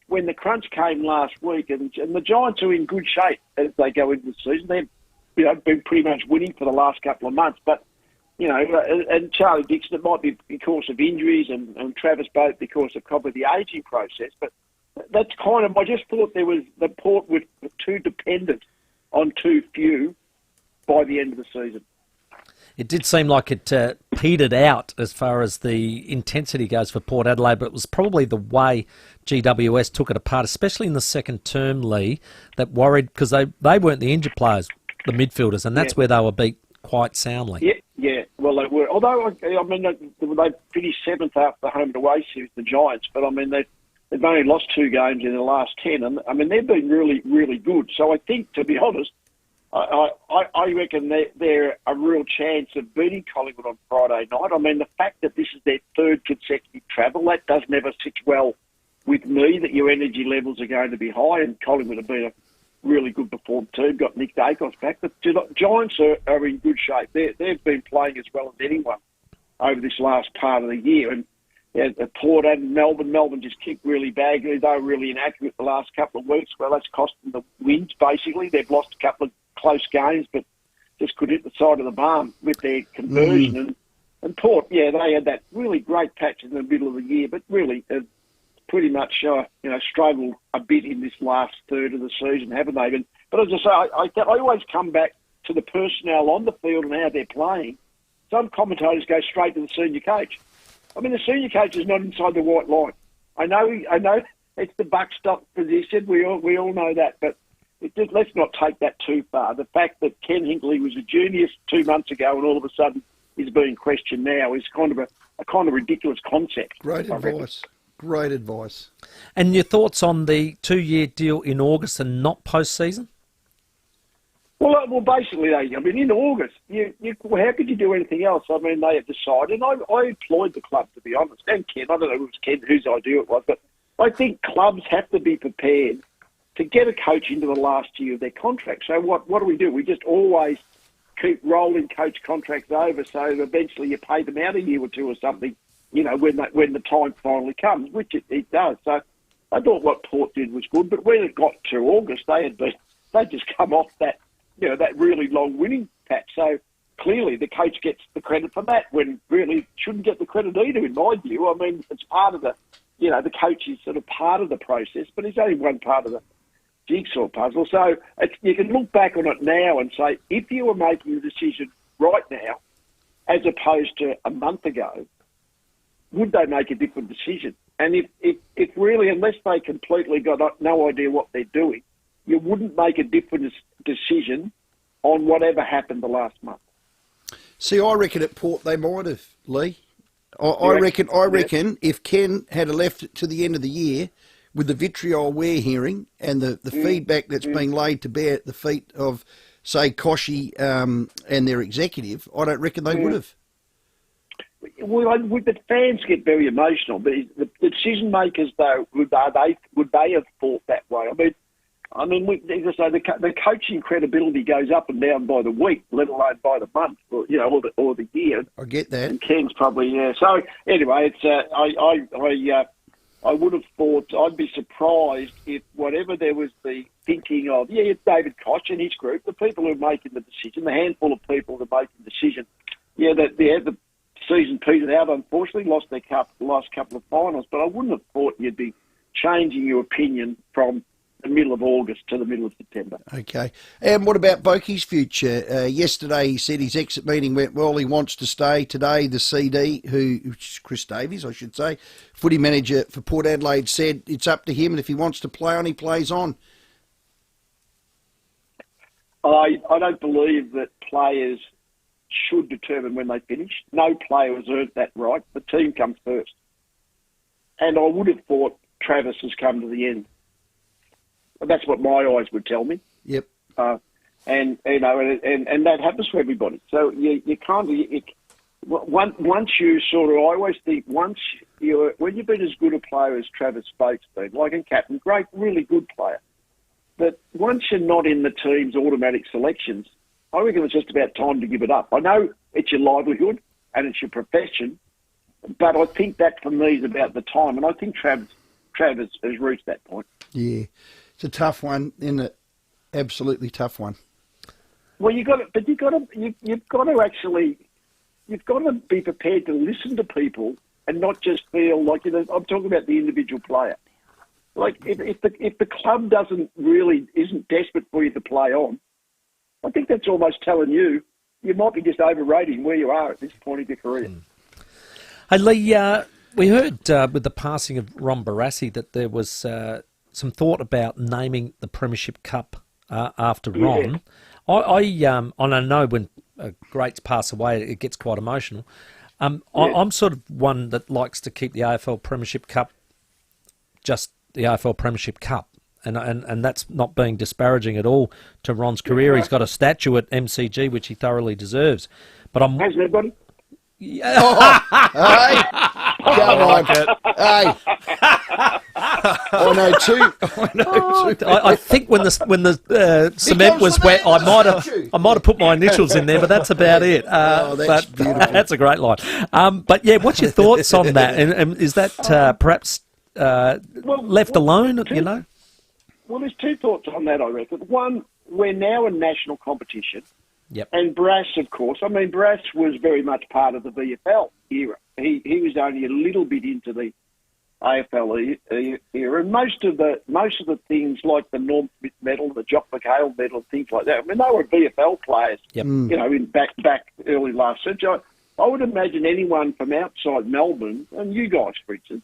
when the crunch came last week, and the Giants are in good shape as they go into the season, they've been pretty much winning for the last couple of months. But and Charlie Dixon, it might be because of injuries, and Travis Boak because of probably the ageing process. But that's kind of, I just thought the Port were too dependent on too few by the end of the season.
It did seem like it petered out as far as the intensity goes for Port Adelaide, but it was probably the way GWS took it apart, especially in the second term, Lee, that worried, because they weren't the injured players, the midfielders, and that's where they were beat quite soundly.
Yeah. Well, they were. Although, they finished 7th after the home and away series, the Giants, but, they've only lost 2 games in the last 10, and, they've been really, really good. So I think, to be honest, I reckon they're a real chance of beating Collingwood on Friday night. The fact that this is their 3rd consecutive travel, that does never sit well with me, that your energy levels are going to be high, and Collingwood have been a really good performed team, got Nick Dacos back. The Giants are in good shape. They've been playing as well as anyone over this last part of the year. And Port and Melbourne just kicked really badly. They were really inaccurate the last couple of weeks. Well, that's cost them the wins, basically. They've lost a couple of close games, but just could hit the side of the barn with their conversion. And Port, they had that really great patch in the middle of the year, but really pretty much struggled a bit in this last third of the season, haven't they? But as I say, I always come back to the personnel on the field and how they're playing. Some commentators go straight to the senior coach. The senior coach is not inside the white line. I know it's the buck stop position. We all know that, but let's not take that too far. The fact that Ken Hinkley was a genius 2 months ago and all of a sudden is being questioned now is kind of a ridiculous concept.
Great advice. Great advice.
And your thoughts on the 2-year deal in August and not post-season?
Well, basically, I mean, in August, how could you do anything else? I mean, they have decided, and I employed the club, to be honest, and Ken, I don't know if it was Ken whose idea it was, but I think clubs have to be prepared to get a coach into the last year of their contract. So what do? We just always keep rolling coach contracts over, so eventually you pay them out a year or two or something, when the time finally comes, which it does. So I thought what Port did was good, but when it got to August, they'd just come off that really long winning patch. So clearly the coach gets the credit for that when really shouldn't get the credit either, in my view. I mean, it's part of the coach is sort of part of the process, but he's only one part of the jigsaw puzzle. So you can look back on it now and say, if you were making a decision right now, as opposed to a month ago, would they make a different decision? And if really, unless they completely got no idea what they're doing, you wouldn't make a different decision on whatever happened the last month.
See, I reckon at Port they might have, Lee. I reckon if Ken had left it to the end of the year with the vitriol we're hearing and the feedback that's being laid to bear at the feet of, say, Koshy and their executive, I don't reckon they would have.
Well, the fans get very emotional. The decision makers, though, would they have thought that way? I mean, as I say, the coaching credibility goes up and down by the week, let alone by the month, or the year.
I get that.
And Ken's probably So anyway, it's I would have thought, I'd be surprised if whatever there was the thinking of, it's David Koch and his group, the people who are making the decision, the handful of people that are making the decision, the season petered out, unfortunately, lost their last couple of finals, but I wouldn't have thought you'd be changing your opinion from the middle of August to the middle of September.
Okay. And what about Boakie's future? Yesterday he said his exit meeting went well. He wants to stay. Today the CD, which is Chris Davies, I should say, footy manager for Port Adelaide, said it's up to him, and if he wants to play on, he plays on.
I don't believe that players should determine when they finish. No player has earned that right. The team comes first. And I would have thought Travis has come to the end. That's what my eyes would tell me.
Yep.
And that happens for everybody. So you can't. Once you sort of, I always think when you've been as good a player as Travis Boak's been, like a captain, great, really good player. But once you're not in the team's automatic selections, I reckon it's just about time to give it up. I know it's your livelihood and it's your profession, but I think that for me is about the time, and I think Travis has reached that point.
Yeah. It's a tough one, isn't it? Absolutely tough one.
Well, you've got to be prepared to listen to people and not just feel like, I'm talking about the individual player. Like if the club isn't desperate for you to play on, I think that's almost telling you might be just overrating where you are at this point in your career.
Hey Lee, we heard with the passing of Ron Barassi that there was some thought about naming the Premiership Cup after Ron. Yeah. I know when greats pass away, it gets quite emotional. I'm sort of one that likes to keep the AFL Premiership Cup just the AFL Premiership Cup. And that's not being disparaging at all to Ron's career. He's got a statue at MCG, which he thoroughly deserves. But I'm...
Hasn't everybody?
Hey, come on, hey. I know two.
I think when the cement was wet, I might have put my initials in there, but that's about it.
That's beautiful.
That's a great line. But yeah, what's your thoughts on that? And is that perhaps left alone?
Well, there's two thoughts on that, I reckon. One, we're now in national competition.
Yep.
And Brass, of course. I mean, Brass was very much part of the VFL era. He was only a little bit into the AFL era. And most of the things like the Norm Smith medal, the Jock McHale medal, and things like that, I mean, they were VFL players, in back early last century. I would imagine anyone from outside Melbourne, and you guys, for instance,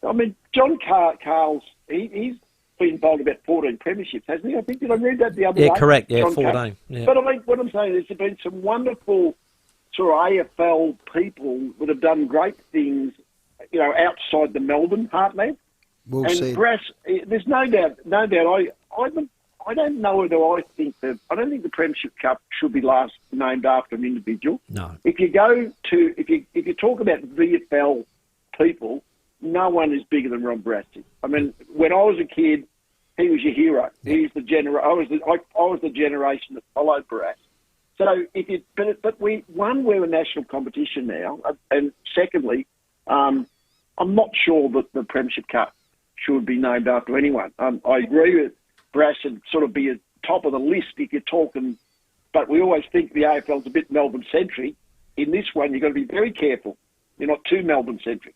I mean, John Carl's, he's been involved in about 14 premierships, hasn't he? I think, did I read that the other day?
Yeah, correct. Yeah,
John
14. Yeah.
But I mean, what I'm saying is there's been some wonderful sort of AFL people that have done great things outside the Melbourne heartland.
Well
and
said.
Brass, there's no doubt. I don't know whether I don't think the Premiership Cup should be named after an individual.
No.
If you if you talk about VFL people, no one is bigger than Ron Brassey. I mean, when I was a kid, he was your hero. He's the I was the generation that followed Brass. So we're a national competition now, and secondly, I'm not sure that the Premiership Cup should be named after anyone. I agree with Brass should sort of be at top of the list if you're talking, but we always think the AFL's a bit Melbourne-centric. In this one, you've got to be very careful. You're not too Melbourne-centric.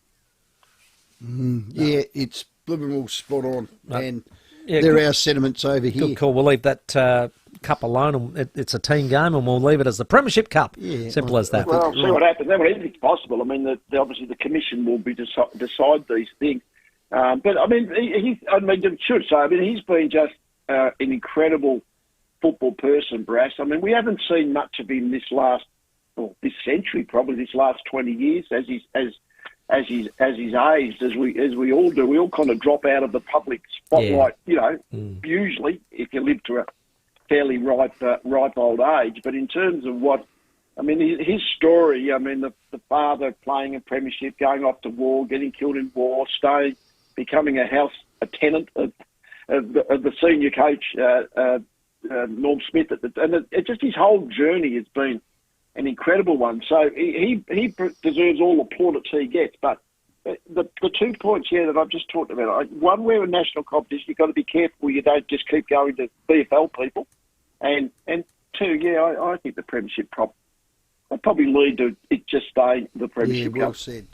Yeah, it's all spot on, and
Yeah,
they're
good-
our sentiments over here.
Good call. We'll leave that cup alone. It's a team game, and we'll leave it as the Premiership Cup.
Yeah,
Simple as that.
Well, see what happens. Anything's possible. I mean, obviously the commission will be decide these things. But I mean, it should say. I mean, he's been just an incredible football person, Brass. I mean, we haven't seen much of him this century, probably this last 20 years, as he's aged, as we all do. We all kind of drop out of the public spotlight, usually if you live to a fairly ripe old age. But in terms of his story, I mean, the father playing a premiership, going off to war, getting killed in war, becoming a tenant of the senior coach, Norm Smith, just his whole journey has been an incredible one. So he deserves all the plaudits he gets. But the 2 points here that I've just talked about, one, we're a national competition. You've got to be careful you don't just keep going to VFL people. And two, I think the Premiership will probably lead to it just staying the Premiership
Yeah, well
Cup.
said.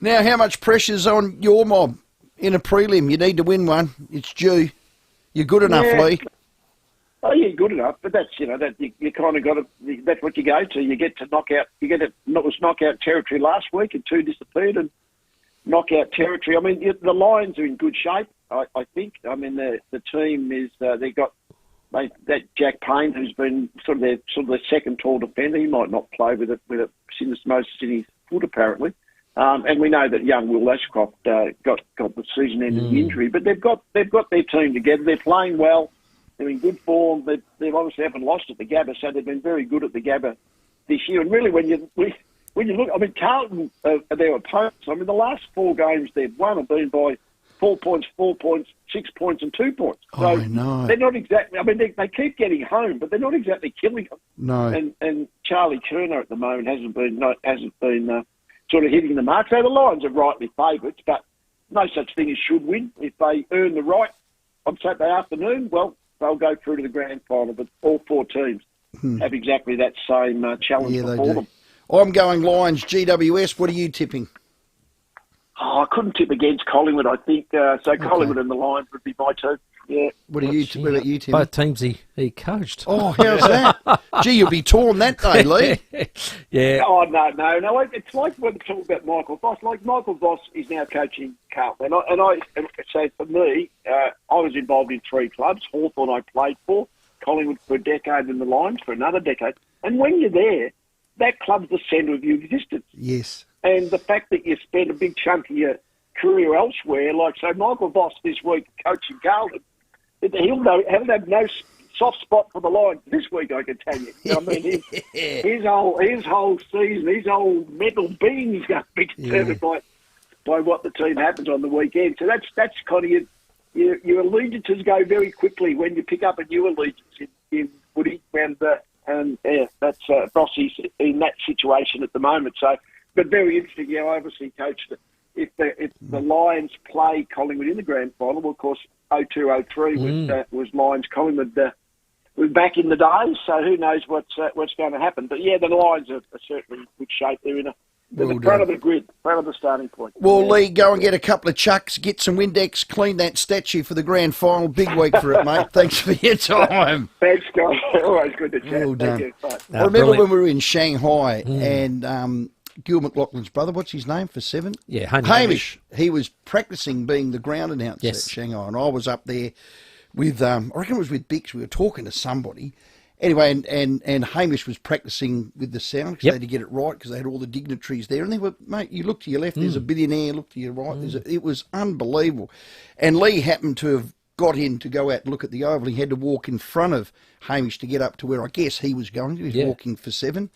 Now, how much pressure's on your mob in a prelim? You need to win one. It's due. You're good enough, Lee.
Oh, yeah, good enough. But that's that you kind of got to. That's what you go to. You get to knockout. It was knockout territory last week, and 2 disappeared, and knockout territory. I mean, the Lions are in good shape. I think. I mean, the team is. They got that Jack Payne, who's been sort of their second tall defender. He might not play with a syndesmosis in his foot, apparently. And we know that young Will Ashcroft got the season-ending injury, but they've got their team together. They're playing well. They're in good form. They obviously haven't lost at the Gabba, so they've been very good at the Gabba this year. And really, when you look, I mean, Carlton are their opponents. I mean, the last 4 games they've won have been by 4 points, 6 points, and 2 points. So
I know.
they're not exactly. I mean, they keep getting home, but they're not exactly killing them.
No.
And Charlie Kerner at the moment hasn't been sort of hitting the mark. So the Lions are rightly favourites, but no such thing as should win. If they earn the right on Saturday afternoon, well, they'll go through to the grand final. But all 4 teams have exactly that same challenge before them.
I'm going Lions, GWS. What are you tipping?
Oh, I couldn't tip against Collingwood, I think. So Collingwood and the Lions would be my two. Yeah.
What about you, Tim?
Both teams he coached.
Oh, how's that? Gee, you'll be torn that day, Lee.
Yeah.
Oh, no. It's like when we talk about Michael Voss. Like, Michael Voss is now coaching Carlton. And I say, for me, I was involved in 3 clubs. Hawthorn I played for, Collingwood for a decade, and the Lions for another decade. And when you're there, that club's the centre of your existence.
Yes.
And the fact that you spend a big chunk of your career elsewhere, like, so Michael Voss this week coaching Carlton, he'll have no soft spot for the Lions this week, I can tell you. I mean, his whole season, his whole mental being is going to be determined by what the team happens on the weekend. So that's kind of your allegiances go very quickly when you pick up a new allegiance in footy, and that's Bossie's in that situation at the moment. So, but very interesting. I obviously coached it. If the Lions play Collingwood in the grand final, well, of course, 02-03 was Lions Collingwood was back in the day, so who knows what's going to happen. But yeah, the Lions are certainly in good shape. They're in the front of the grid, front of the starting point.
Well, Lee, go and get a couple of chucks, get some Windex, clean that statue for the grand final. Big week for it, mate. Thanks for your time.
Thanks, guys. Always good to chat.
Well done.
Thank you. Bye.
I remember when we were in Shanghai and Gil McLaughlin's brother, what's his name for 7?
Yeah,
Hamish. He was practising being the ground announcer at Shanghai, and I was up there with, I reckon it was with Bix. We were talking to somebody, Anyway, and Hamish was practicing with the sound because they had to get it right because they had all the dignitaries there. And they were, mate, you look to your left, there's a billionaire, look to your right, it was unbelievable. And Lee happened to have got in to go out and look at the oval. He had to walk in front of Hamish to get up to where I guess he was going. He was walking for 7.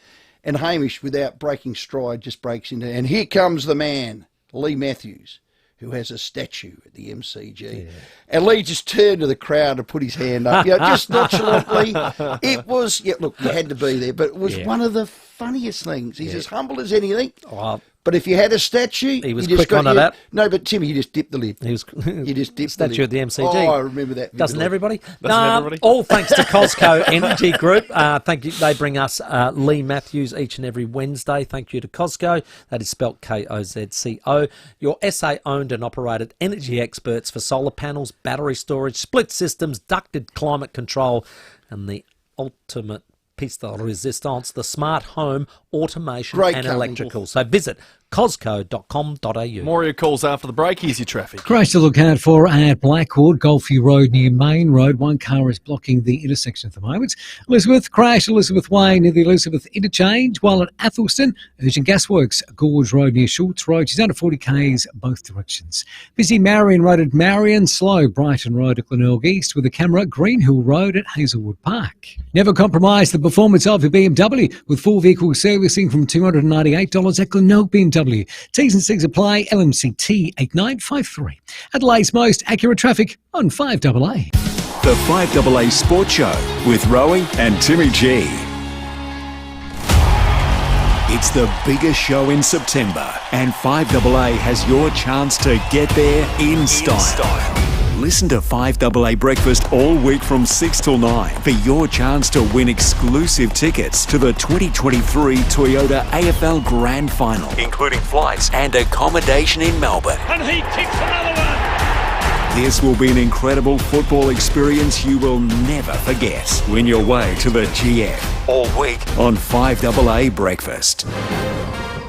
And Hamish, without breaking stride, just breaks into, and here comes the man, Lee Matthews, who has a statue at the MCG. Yeah. And Lee just turned to the crowd and put his hand up, just nonchalantly. It was, look, you had to be there, but it was one of the funniest things. He's as humble as anything.
Oh,
but if you had a statue,
he was
you just
quick onto that.
No, but Timmy, you just dipped the lid.
You
just dipped
statue
the lid.
at the MCG.
Oh, I remember that.
Doesn't everybody?
Everybody?
All thanks to Cosco Energy Group. Thank you. They bring us Lee Matthews each and every Wednesday. Thank you to Cosco. That is spelt Kozco. Your SA owned and operated energy experts for solar panels, battery storage, split systems, ducted climate control, and the ultimate piece de resistance, the smart home automation and electrical. So visit cosco.com.au.
More of your calls after the break. Here's your traffic.
Crash to look out for at Blackwood, Golfview Road near Main Road. One car is blocking the intersection at the moment. Elizabeth Way near the Elizabeth Interchange, while at Athelston, urgent gasworks, Gorge Road near Schultz Road. She's under 40 k's both directions. Busy Marion Road at Marion, slow Brighton Road at Glenelg East with a camera, Greenhill Road at Hazelwood Park. Never compromise the performance of your BMW with full vehicle servicing from $298 at Glenelg BMW. T's and C's apply. LMCT 8953. Adelaide's most accurate traffic on 5AA.
The 5AA Sports Show with Rowey and Timmy G. It's the biggest show in September, and 5AA has your chance to get there in style. Listen to 5AA Breakfast all week from 6 till 9 for your chance to win exclusive tickets to the 2023 Toyota AFL Grand Final, including flights and accommodation in Melbourne.
And he kicks another one.
This will be an incredible football experience you will never forget. Win your way to the GF all week on 5AA Breakfast.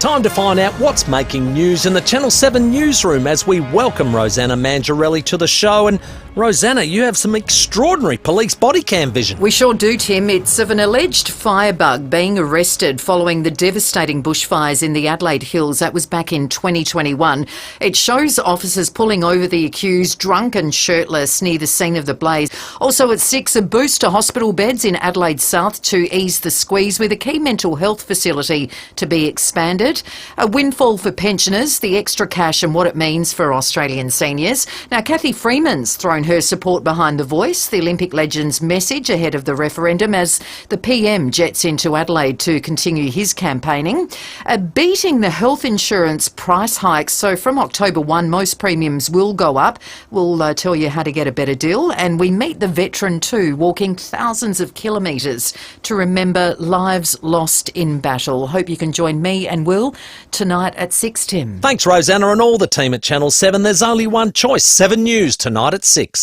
Time to find out what's making news in the Channel 7 newsroom as we welcome Rosanna Mangiarelli to the show. And Rosanna, you have some extraordinary police body cam vision.
We sure do, Tim. It's of an alleged firebug being arrested following the devastating bushfires in the Adelaide Hills. That was back in 2021. It shows officers pulling over the accused drunk and shirtless near the scene of the blaze. Also at 6, a boost to hospital beds in Adelaide South to ease the squeeze, with a key mental health facility to be expanded. A windfall for pensioners, the extra cash and what it means for Australian seniors. Now, Kathy Freeman's thrown her support behind The Voice, the Olympic legend's message ahead of the referendum, as the PM jets into Adelaide to continue his campaigning. Beating the health insurance price hikes. So from October 1, most premiums will go up. We'll tell you how to get a better deal. And we meet the veteran too, walking thousands of kilometres to remember lives lost in battle. Hope you can join me and Will tonight at 6, Tim.
Thanks, Rosanna, and all the team at Channel 7. There's only one choice, 7 News tonight at 6.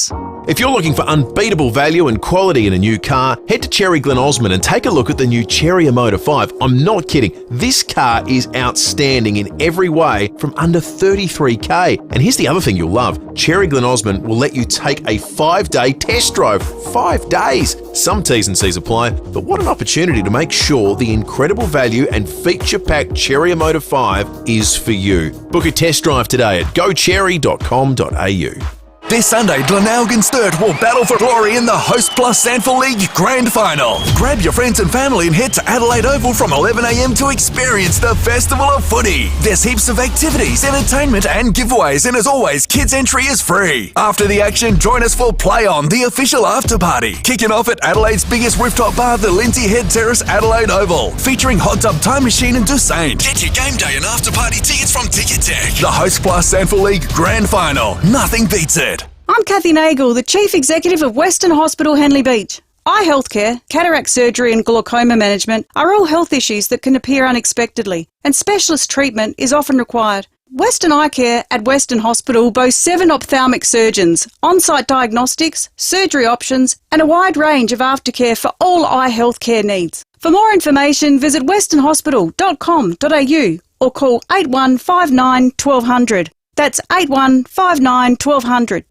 If you're looking for unbeatable value and quality in a new car, head to Cherry Glen Osmond and take a look at the new Cherry Motor 5. I'm not kidding. This car is outstanding in every way from under $33,000. And here's the other thing you'll love. Cherry Glen Osmond will let you take a 5-day test drive. 5 days. Some T's and C's apply, but what an opportunity to make sure the incredible value and feature-packed Cherry Motor 5 is for you. Book a test drive today at gocherry.com.au.
This Sunday, Glenelg's third will battle for glory in the Host Plus Sandford League Grand Final. Grab your friends and family and head to Adelaide Oval from 11 a.m. to experience the Festival of Footy. There's heaps of activities, entertainment and giveaways, and as always, kids' entry is free. After the action, join us for Play On, the official after party, kicking off at Adelaide's biggest rooftop bar, the Lindsay Head Terrace Adelaide Oval, featuring Hot Tub Time Machine and Dusain. Get your game day and after party tickets from Ticket Tech. The Host Plus Sandford League Grand Final. Nothing beats it.
I'm Kathy Nagel, the Chief Executive of Western Hospital Henley Beach. Eye healthcare, cataract surgery and glaucoma management are all health issues that can appear unexpectedly, and specialist treatment is often required. Western Eye Care at Western Hospital boasts 7 ophthalmic surgeons, on-site diagnostics, surgery options and a wide range of aftercare for all eye healthcare needs. For more information, visit westernhospital.com.au or call 8159 1200. That's 8159 1200.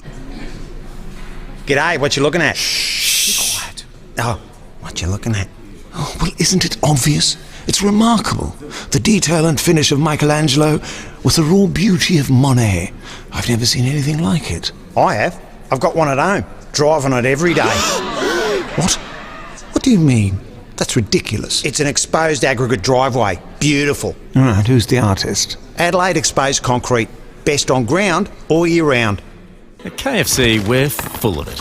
G'day, what you looking at? Shh. Be quiet. Oh,
What you looking at? Oh, well, isn't it obvious? It's remarkable. The detail and finish of Michelangelo with the raw beauty of Monet. I've never seen anything like it.
I have. I've got one at home. Driving it every day.
What? What do you mean? That's ridiculous.
It's an exposed aggregate driveway. Beautiful.
Right, who's the artist?
Adelaide Exposed Concrete. Best on ground all year round.
At KFC, we're full of it.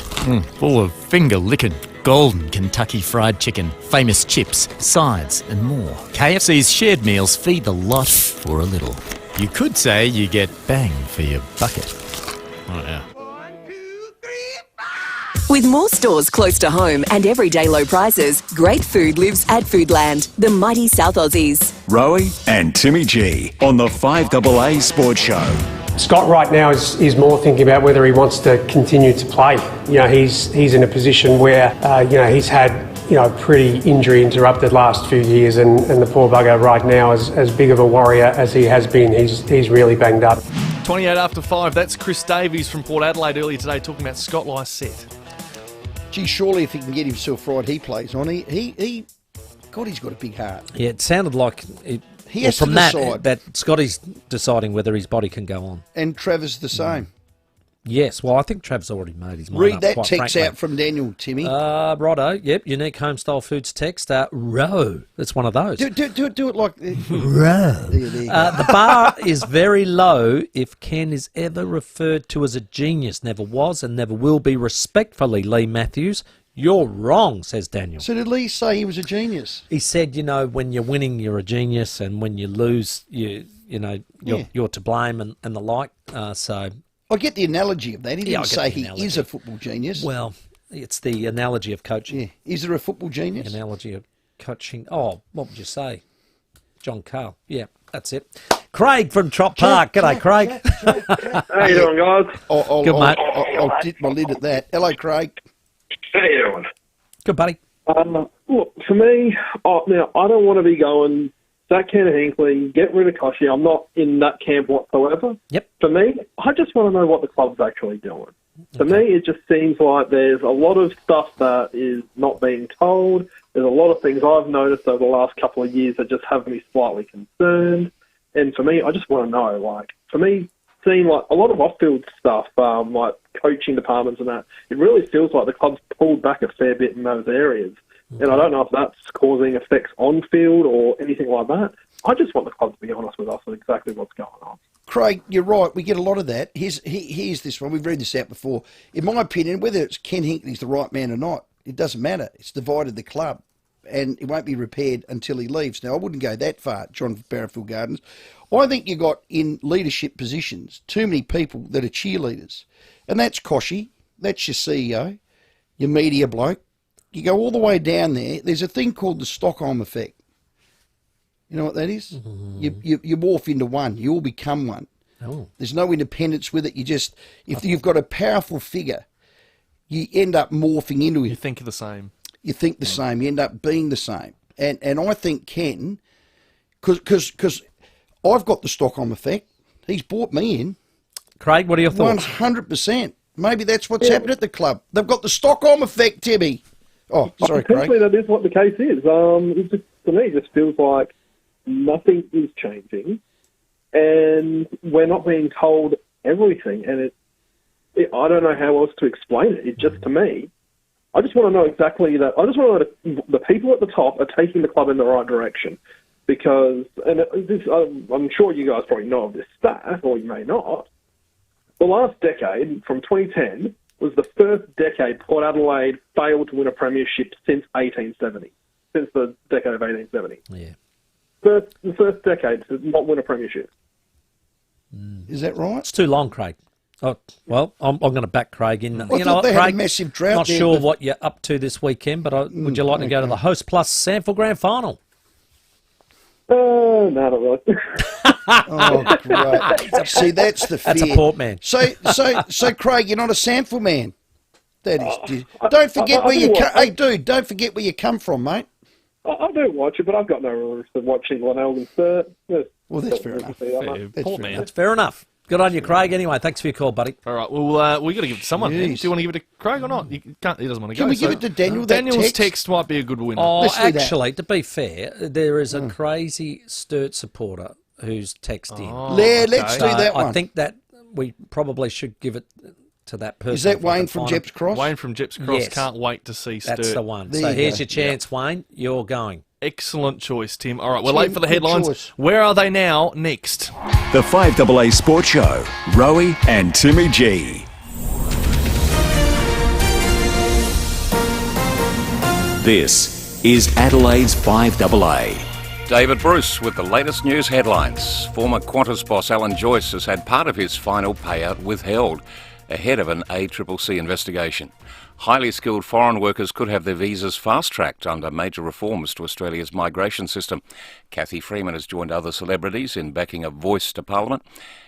Full of finger-licking, golden Kentucky Fried Chicken, famous chips, sides and more. KFC's shared meals feed the lot for a little. You could say you get bang for your bucket. Oh, yeah.
With more stores close to home and everyday low prices, great food lives at Foodland, the mighty South Aussies.
Rowey and Timmy G on the 5AA Sports Show.
Scott right now is more thinking about whether he wants to continue to play. You know, he's in a position where, he's had, pretty injury interrupted last few years, and the poor bugger right now is as big of a warrior as he has been. He's really banged up.
28 after 5, that's Chris Davies from Port Adelaide earlier today talking about Scott Lysette.
Gee, surely if he can get himself right, he plays on. He's got a big heart.
Yeah, it sounded like
he has to decide.
that Scotty's deciding whether his body can go on.
And Trevor's the same.
Yes, well, I think Trav's already made his mind
Read
up,
that
quite
text
frankly.
out from Daniel, Timmy.
Righto, yep, unique homestyle foods text. Row, that's one of those.
Do it like...
Row. The bar is very low if Ken is ever referred to as a genius. Never was and never will be. Respectfully, Lee Matthews. You're wrong, says Daniel.
So did Lee say he was a genius?
He said, when you're winning, you're a genius, and when you lose, you're to blame and the like. So
I get the analogy of that. He didn't say he is a football genius.
Well, it's the analogy of coaching.
Yeah. Is there a football genius?
The analogy of coaching. Oh, what would you say? John Carl. Yeah, that's it. Craig from Trop Park. G'day, Craig.
How you doing, guys?
Good, mate.
I'll dip my lid at that. Hello, Craig.
How you doing?
Good, buddy.
Look, for me, now, I don't want to be going, Zach Hinckley, get rid of Koshy. I'm not in that camp whatsoever.
Yep.
For me, I just want to know what the club's actually doing. To me, it just seems like there's a lot of stuff that is not being told. There's a lot of things I've noticed over the last couple of years that just have me slightly concerned. And for me, I just want to know, for me, seeing a lot of off-field stuff, like coaching departments and that, it really feels like the club's pulled back a fair bit in those areas. And I don't know if that's causing effects on field or anything like that. I just want the club to be honest with us on exactly what's going on.
Craig, you're right. We get a lot of that. Here's this one. We've read this out before. In my opinion, whether it's Ken Hinckley's the right man or not, it doesn't matter. It's divided the club, and it won't be repaired until he leaves. Now, I wouldn't go that far, John from Barrenfield Gardens. I think you got in leadership positions too many people that are cheerleaders. And that's Koshy, that's your CEO, your media bloke. You go all the way down there, there's a thing called the Stockholm effect. You know what that is? You morph into one, you all become one.
Oh.
There's no independence with it. If you've got a powerful figure, you end up morphing into it.
You think the same.
You think the same, you end up being the same. And I think Ken, because I've got the Stockholm effect. He's brought me in.
Craig, what are your thoughts?
100%. Maybe that's what's happened at the club. They've got the Stockholm effect, Timmy. Oh, sorry, Craig.
Potentially that is what the case is. To me, it just feels like nothing is changing, and we're not being told everything. And I don't know how else to explain it. It just, to me, I just want to know exactly that. I just want to know that the people at the top are taking the club in the right direction. Because, and this, I'm sure you guys probably know of this stat, or you may not, the last decade, from 2010, was the first decade Port Adelaide failed to win a premiership since 1870, since the decade of 1870.
Yeah.
The first decade to not win a premiership.
Is that right?
It's too long, Craig. Oh, well, I'm going to back Craig in.
I thought they had a massive drought.
Not
there,
sure what you're up to this weekend, but would you like to go to the Host Plus Sanford Grand Final?
No, not really.
Oh, great. See, that's the fear.
That's a Port man.
So, Craig, you're not a Sanford man. That is. Don't forget where you come. Hey, dude, don't forget where you come from, mate.
I do watch it, but I've got no interest in watching Glenelg and Sturt.
Well, that's fair enough.
That's fair enough. Good on you, Craig. Anyway, thanks for your call, buddy.
All right, well, we got to give it to someone. Do you want to give it to Craig or not? You can't. He doesn't want to go.
Can we give it to Daniel?
Daniel's text might be a good winner.
Oh, actually, to be fair, there is a crazy Sturt supporter who's texted in.
Oh,
let's do that one.
I think that we probably should give it to that person.
Is that Wayne from Jeps Cross?
Wayne from Jeps Cross.
Yes.
Can't wait to see Sturt.
That's the one.
There
So
you
here's
go.
your chance, Wayne. You're going.
Excellent choice, Tim. All right, we're
Tim,
late for the
good
headlines.
choice.
Where are they now? Next.
The 5AA Sports Show, Rowey and Timmy G. This is Adelaide's 5AA.
David Bruce with the latest news headlines. Former Qantas boss Alan Joyce has had part of his final payout withheld ahead of an ACCC investigation. Highly skilled foreign workers could have their visas fast-tracked under major reforms to Australia's migration system. Cathy Freeman has joined other celebrities in backing a voice to Parliament,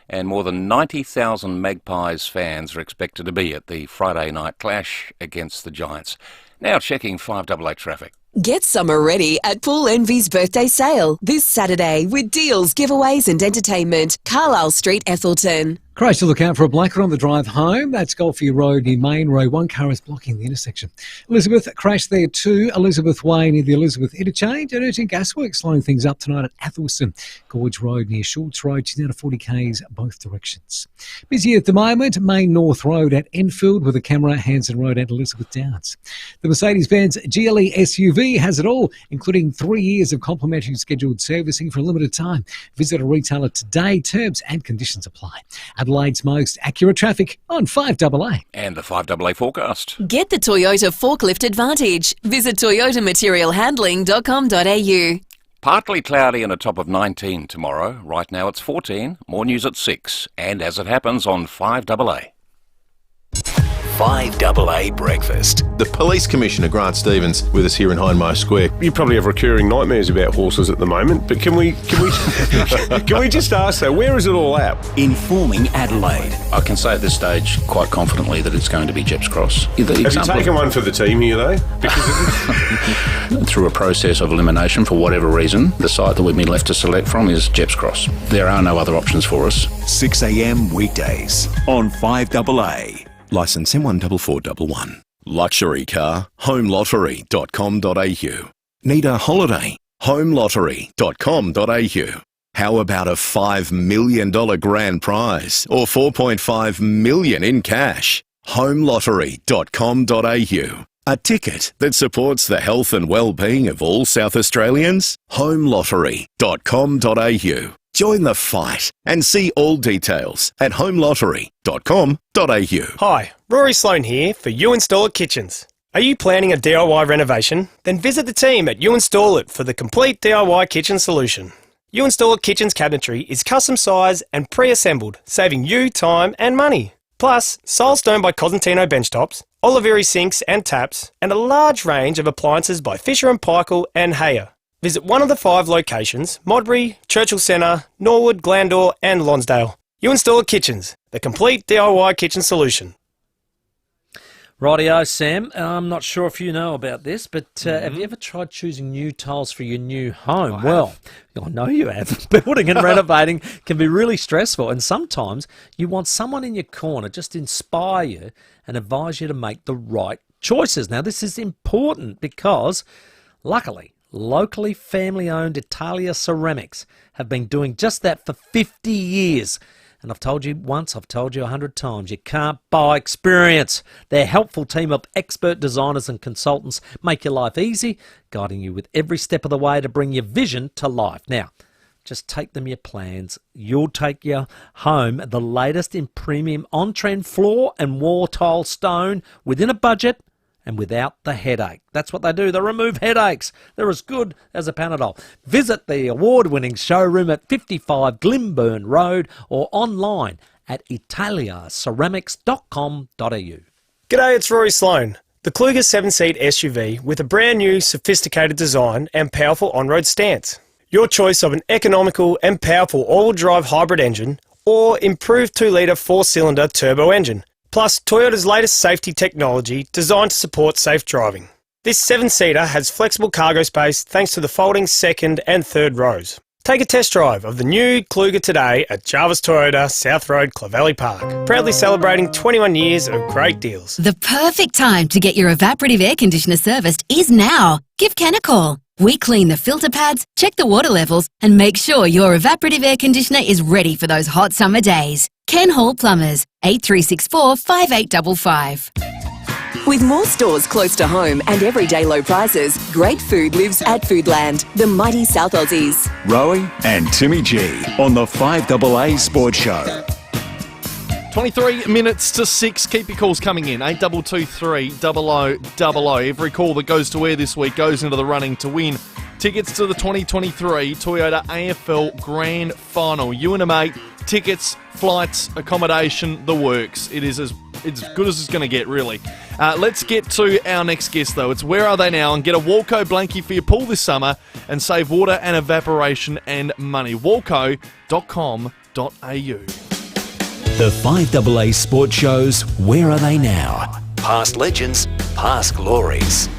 and more than 90,000 Magpies fans are expected to be at the Friday night clash against the Giants. Now checking 5AA traffic.
Get summer ready at Pool Envy's birthday sale this Saturday with deals, giveaways and entertainment. Carlisle Street, Ethelton.
Crash to look out for a blanket on the drive home. That's Golfie Road near Main Road. One car is blocking the intersection. Elizabeth crashed there too. Elizabeth Way near the Elizabeth Interchange. And urgent gasworks slowing things up tonight at Athelston. Gorge Road near Schultz Road. She's now to 40 k's both directions. Busy at the moment. Main North Road at Enfield with a camera. Hanson Road at Elizabeth Downs. The Mercedes-Benz GLE SUV has it all, including 3 years of complimentary scheduled servicing for a limited time. Visit a retailer today. Terms and conditions apply. Adelaide's most accurate traffic on 5AA.
And the 5AA forecast.
Get the Toyota Forklift Advantage. Visit toyotamaterialhandling.com.au.
Partly cloudy and a top of 19 tomorrow. Right now it's 14. More news at 6. And as it happens on 5AA.
5AA Breakfast.
The Police Commissioner, Grant Stevens, with us here in Hindmarsh Square.
You probably have recurring nightmares about horses at the moment, but can we can we just ask though, where is it all at?
Informing Adelaide.
I can say at this stage quite confidently that it's going to be Jeps Cross.
Have you taken one for the team here though?
Through a process of elimination, for whatever reason, the site that we've been left to select from is Jeps Cross. There are no other options for us.
6 a.m. weekdays
On 5AA.
Licence M14411. Luxury car, homelottery.com.au. Need a holiday? Homelottery.com.au. How about a $5 million grand prize or $4.5 million in cash? Homelottery.com.au. A ticket that supports the health and well-being of all South Australians? Homelottery.com.au. Join the fight and see all details at homelottery.com.au.
Hi, Rory Sloan here for You Install It Kitchens. Are you planning a DIY renovation? Then visit the team at You Install It for the complete DIY kitchen solution. You Install It Kitchens cabinetry is custom sized and pre-assembled, saving you time and money. Plus, Silestone by Cosentino benchtops, Oliveri sinks and taps, and a large range of appliances by Fisher & Paykel and Heyer. Visit one of the 5 locations, Modbury, Churchill Centre, Norwood, Glandore and Lonsdale. You Install It Kitchens, the complete DIY kitchen solution.
Rightio, Sam. I'm not sure if you know about this, but have you ever tried choosing new tiles for your new home? Well, I know you have. Building and renovating can be really stressful, and sometimes you want someone in your corner just to inspire you and advise you to make the right choices. Now, this is important because, luckily, locally family-owned Italia Ceramics have been doing just that for 50 years. And I've told you once, I've told you 100 times, you can't buy experience. Their helpful team of expert designers and consultants make your life easy, guiding you with every step of the way to bring your vision to life. Now, just take them your plans. You'll take your home the latest in premium on-trend floor and wall tile stone within a budget and without the headache. That's what they do. They remove headaches. They're as good as a Panadol. Visit the award-winning showroom at 55 Glimburn Road or online at italiaceramics.com.au.
G'day, it's Rory Sloan. The Kluger 7-seat SUV with a brand new sophisticated design and powerful on-road stance. Your choice of an economical and powerful all-wheel drive hybrid engine or improved 2-litre 4-cylinder turbo engine. Plus Toyota's latest safety technology designed to support safe driving. This 7-seater has flexible cargo space thanks to the folding second and third rows. Take a test drive of the new Kluger today at Jarvis Toyota, South Road, Clovelly Park. Proudly celebrating 21 years of great deals.
The perfect time to get your evaporative air conditioner serviced is now. Give Ken a call. We clean the filter pads, check the water levels, and make sure your evaporative air conditioner is ready for those hot summer days. Ken Hall Plumbers, 8364 5855.
With more stores close to home and everyday low prices, great food lives at Foodland, the mighty South Aussies.
Rowey and Timmy G on the 5AA Sports Show.
23 minutes to 6. Keep your calls coming in. 8223 0000. Every call that goes to air this week goes into the running to win tickets to the 2023 Toyota AFL Grand Final. You and a mate, tickets, flights, accommodation, the works. It's as good as it's going to get, really. Let's get to our next guest, though. It's Where Are They Now? And get a Walco blankie for your pool this summer and save water and evaporation and money. Walco.com.au.
The 5AA Sports Show's Where Are They Now? Past legends, past glories.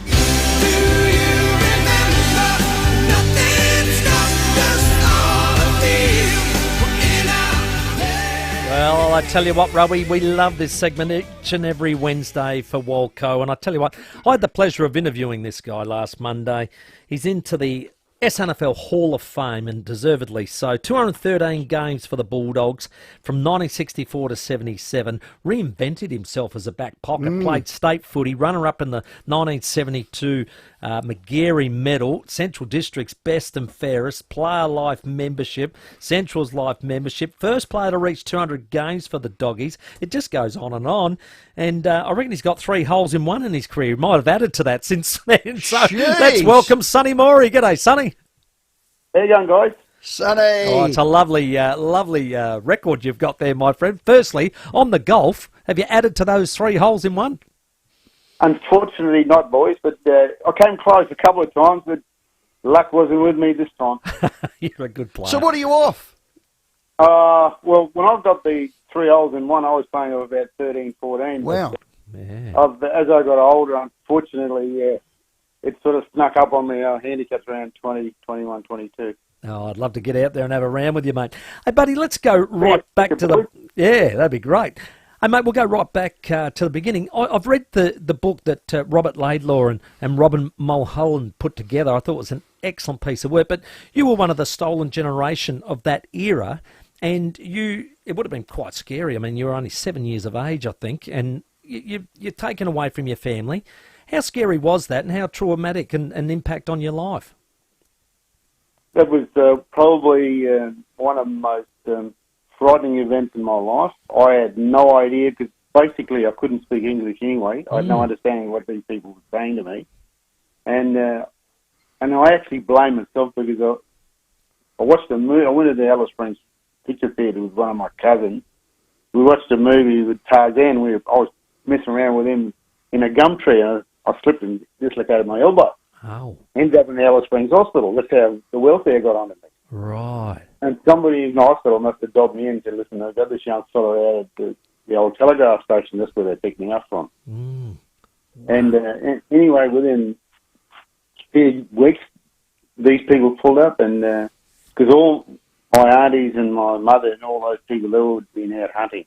Well, I tell you what, Rowey, we love this segment each and every Wednesday for Walco. And I tell you what, I had the pleasure of interviewing this guy last Monday. He's into the SNFL Hall of Fame, and deservedly so. 213 games for the Bulldogs from 1964 to 77. Reinvented himself as a back pocket. Played state footy. Runner-up in the 1972 McGarry Medal. Central District's best and fairest. Player Life membership. Central's Life membership. First player to reach 200 games for the Doggies. It just goes on. And I reckon he's got 3 holes in one in his career. He might have added to that since then. So let's welcome Sonny Morey. G'day, Sonny.
How you going, guys?
Sonny.
Oh, it's a lovely record you've got there, my friend. Firstly, on the golf, have you added to those 3 holes in one?
Unfortunately not, boys, but I came close a couple of times, but luck wasn't with me this time.
You're a good player.
So what are you off?
Well, when I've got the 3 holes in one, I was playing about 13, 14.
Wow.
As I got older, unfortunately, it sort of snuck up on me. Handicaps around 20, 21, 22.
Oh, I'd love to get out there and have a round with you, mate. Hey, buddy, let's go right back to the... Yeah, that'd be great. Hey, mate, we'll go right back to the beginning. I've read the book that Robert Laidlaw and Robin Mulholland put together. I thought it was an excellent piece of work. But you were one of the stolen generation of that era, and it would have been quite scary. I mean, you were only 7 years of age, I think, and you're taken away from your family. How scary was that, and how traumatic and impact on your life?
That was probably one of the most frightening events in my life. I had no idea, because basically I couldn't speak English anyway. I had no understanding what these people were saying to me. And I actually blame myself, because I watched a movie. I went to the Alice Springs Picture Theatre with one of my cousins. We watched a movie with Tarzan. I was messing around with him in a gum tree, and I slipped and dislocated my elbow.
Oh.
Ended up in the Alice Springs Hospital. That's how the welfare got onto me.
Right.
And somebody in the hospital must have dobbed me in and said, listen, I've got this young fellow out at the old telegraph station. That's where they picked me up from.
Wow.
And anyway, within a few weeks, these people pulled up, and because all my aunties and my mother and all those people, they all had been out hunting.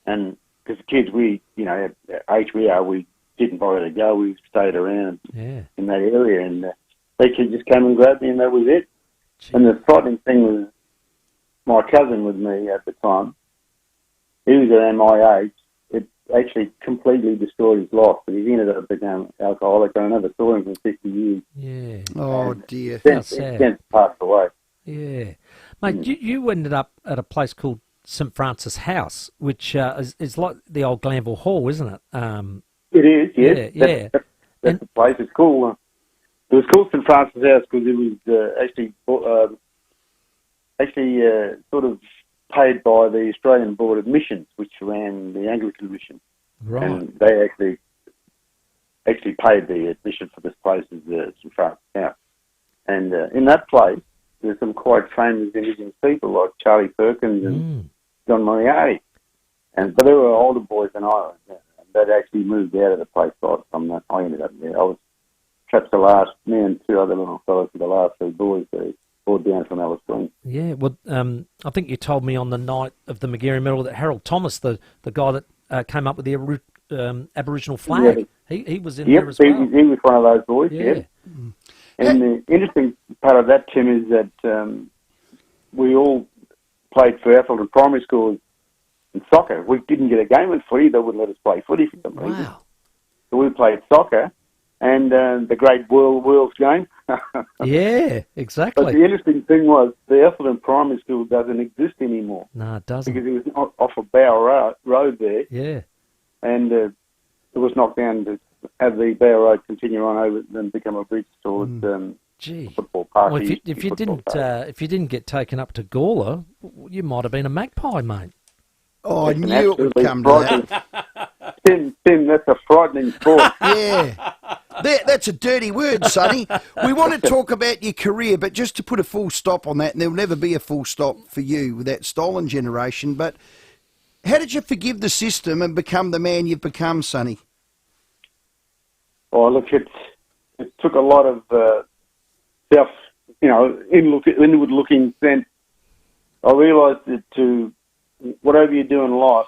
And because the kids, at age we are, we didn't bother to go. We stayed around in that area, and they just came and grabbed me, and that was it. And the frightening thing was my cousin with me at the time. He was around my age. It actually completely destroyed his life, but he ended up becoming alcoholic. I never saw him for 50 years.
Yeah.
Oh, dear.
Since passed away.
Yeah. Mate, you ended up at a place called St Francis House, which is like the old Glanville Hall, isn't it?
It is, yes.
Yeah.
That's the place. It's cool. It was called St Francis House because it was actually sort of paid by the Australian Board of Missions, which ran the Anglican mission.
Right.
And they actually paid the admission for this place as St Francis House. And in that place, there's some quite famous Indigenous people like Charlie Perkins and John Moriarty. But they were older boys than I was. And they'd actually moved out of the place from that. I ended up there. I was perhaps me and 2 other little fellows were the last 3 boys there. brought down from Alice Springs.
Yeah, well, I think you told me on the night of the Magarey Medal that Harold Thomas, the guy that came up with the Aboriginal flag, he was in there as well.
He was one of those boys,
Yeah.
And the interesting part of that, Tim, is that we all played for Atherton Primary School in soccer. We didn't get a game in footy. They wouldn't let us play footy for some reason.
Wow.
So we played soccer and the great World's game.
Yeah, exactly.
But the interesting thing was the Atherton Primary School doesn't exist anymore.
No, it doesn't.
Because it was off of Bower Road there.
Yeah.
And it was knocked down to have the Bower Road continue on over and become a bridge towards football park.
Well, if you didn't get taken up to Gawler, you might have been a magpie, mate.
Oh, I knew it would come to that.
Tim, that's a frightening sport.
Yeah. That's a dirty word, Sonny. We want to talk about your career, but just to put a full stop on that, and there'll never be a full stop for you with that stolen generation, but how did you forgive the system and become the man you've become, Sonny?
Oh, look, it took a lot of inward-looking sense. I realised that whatever you do in life,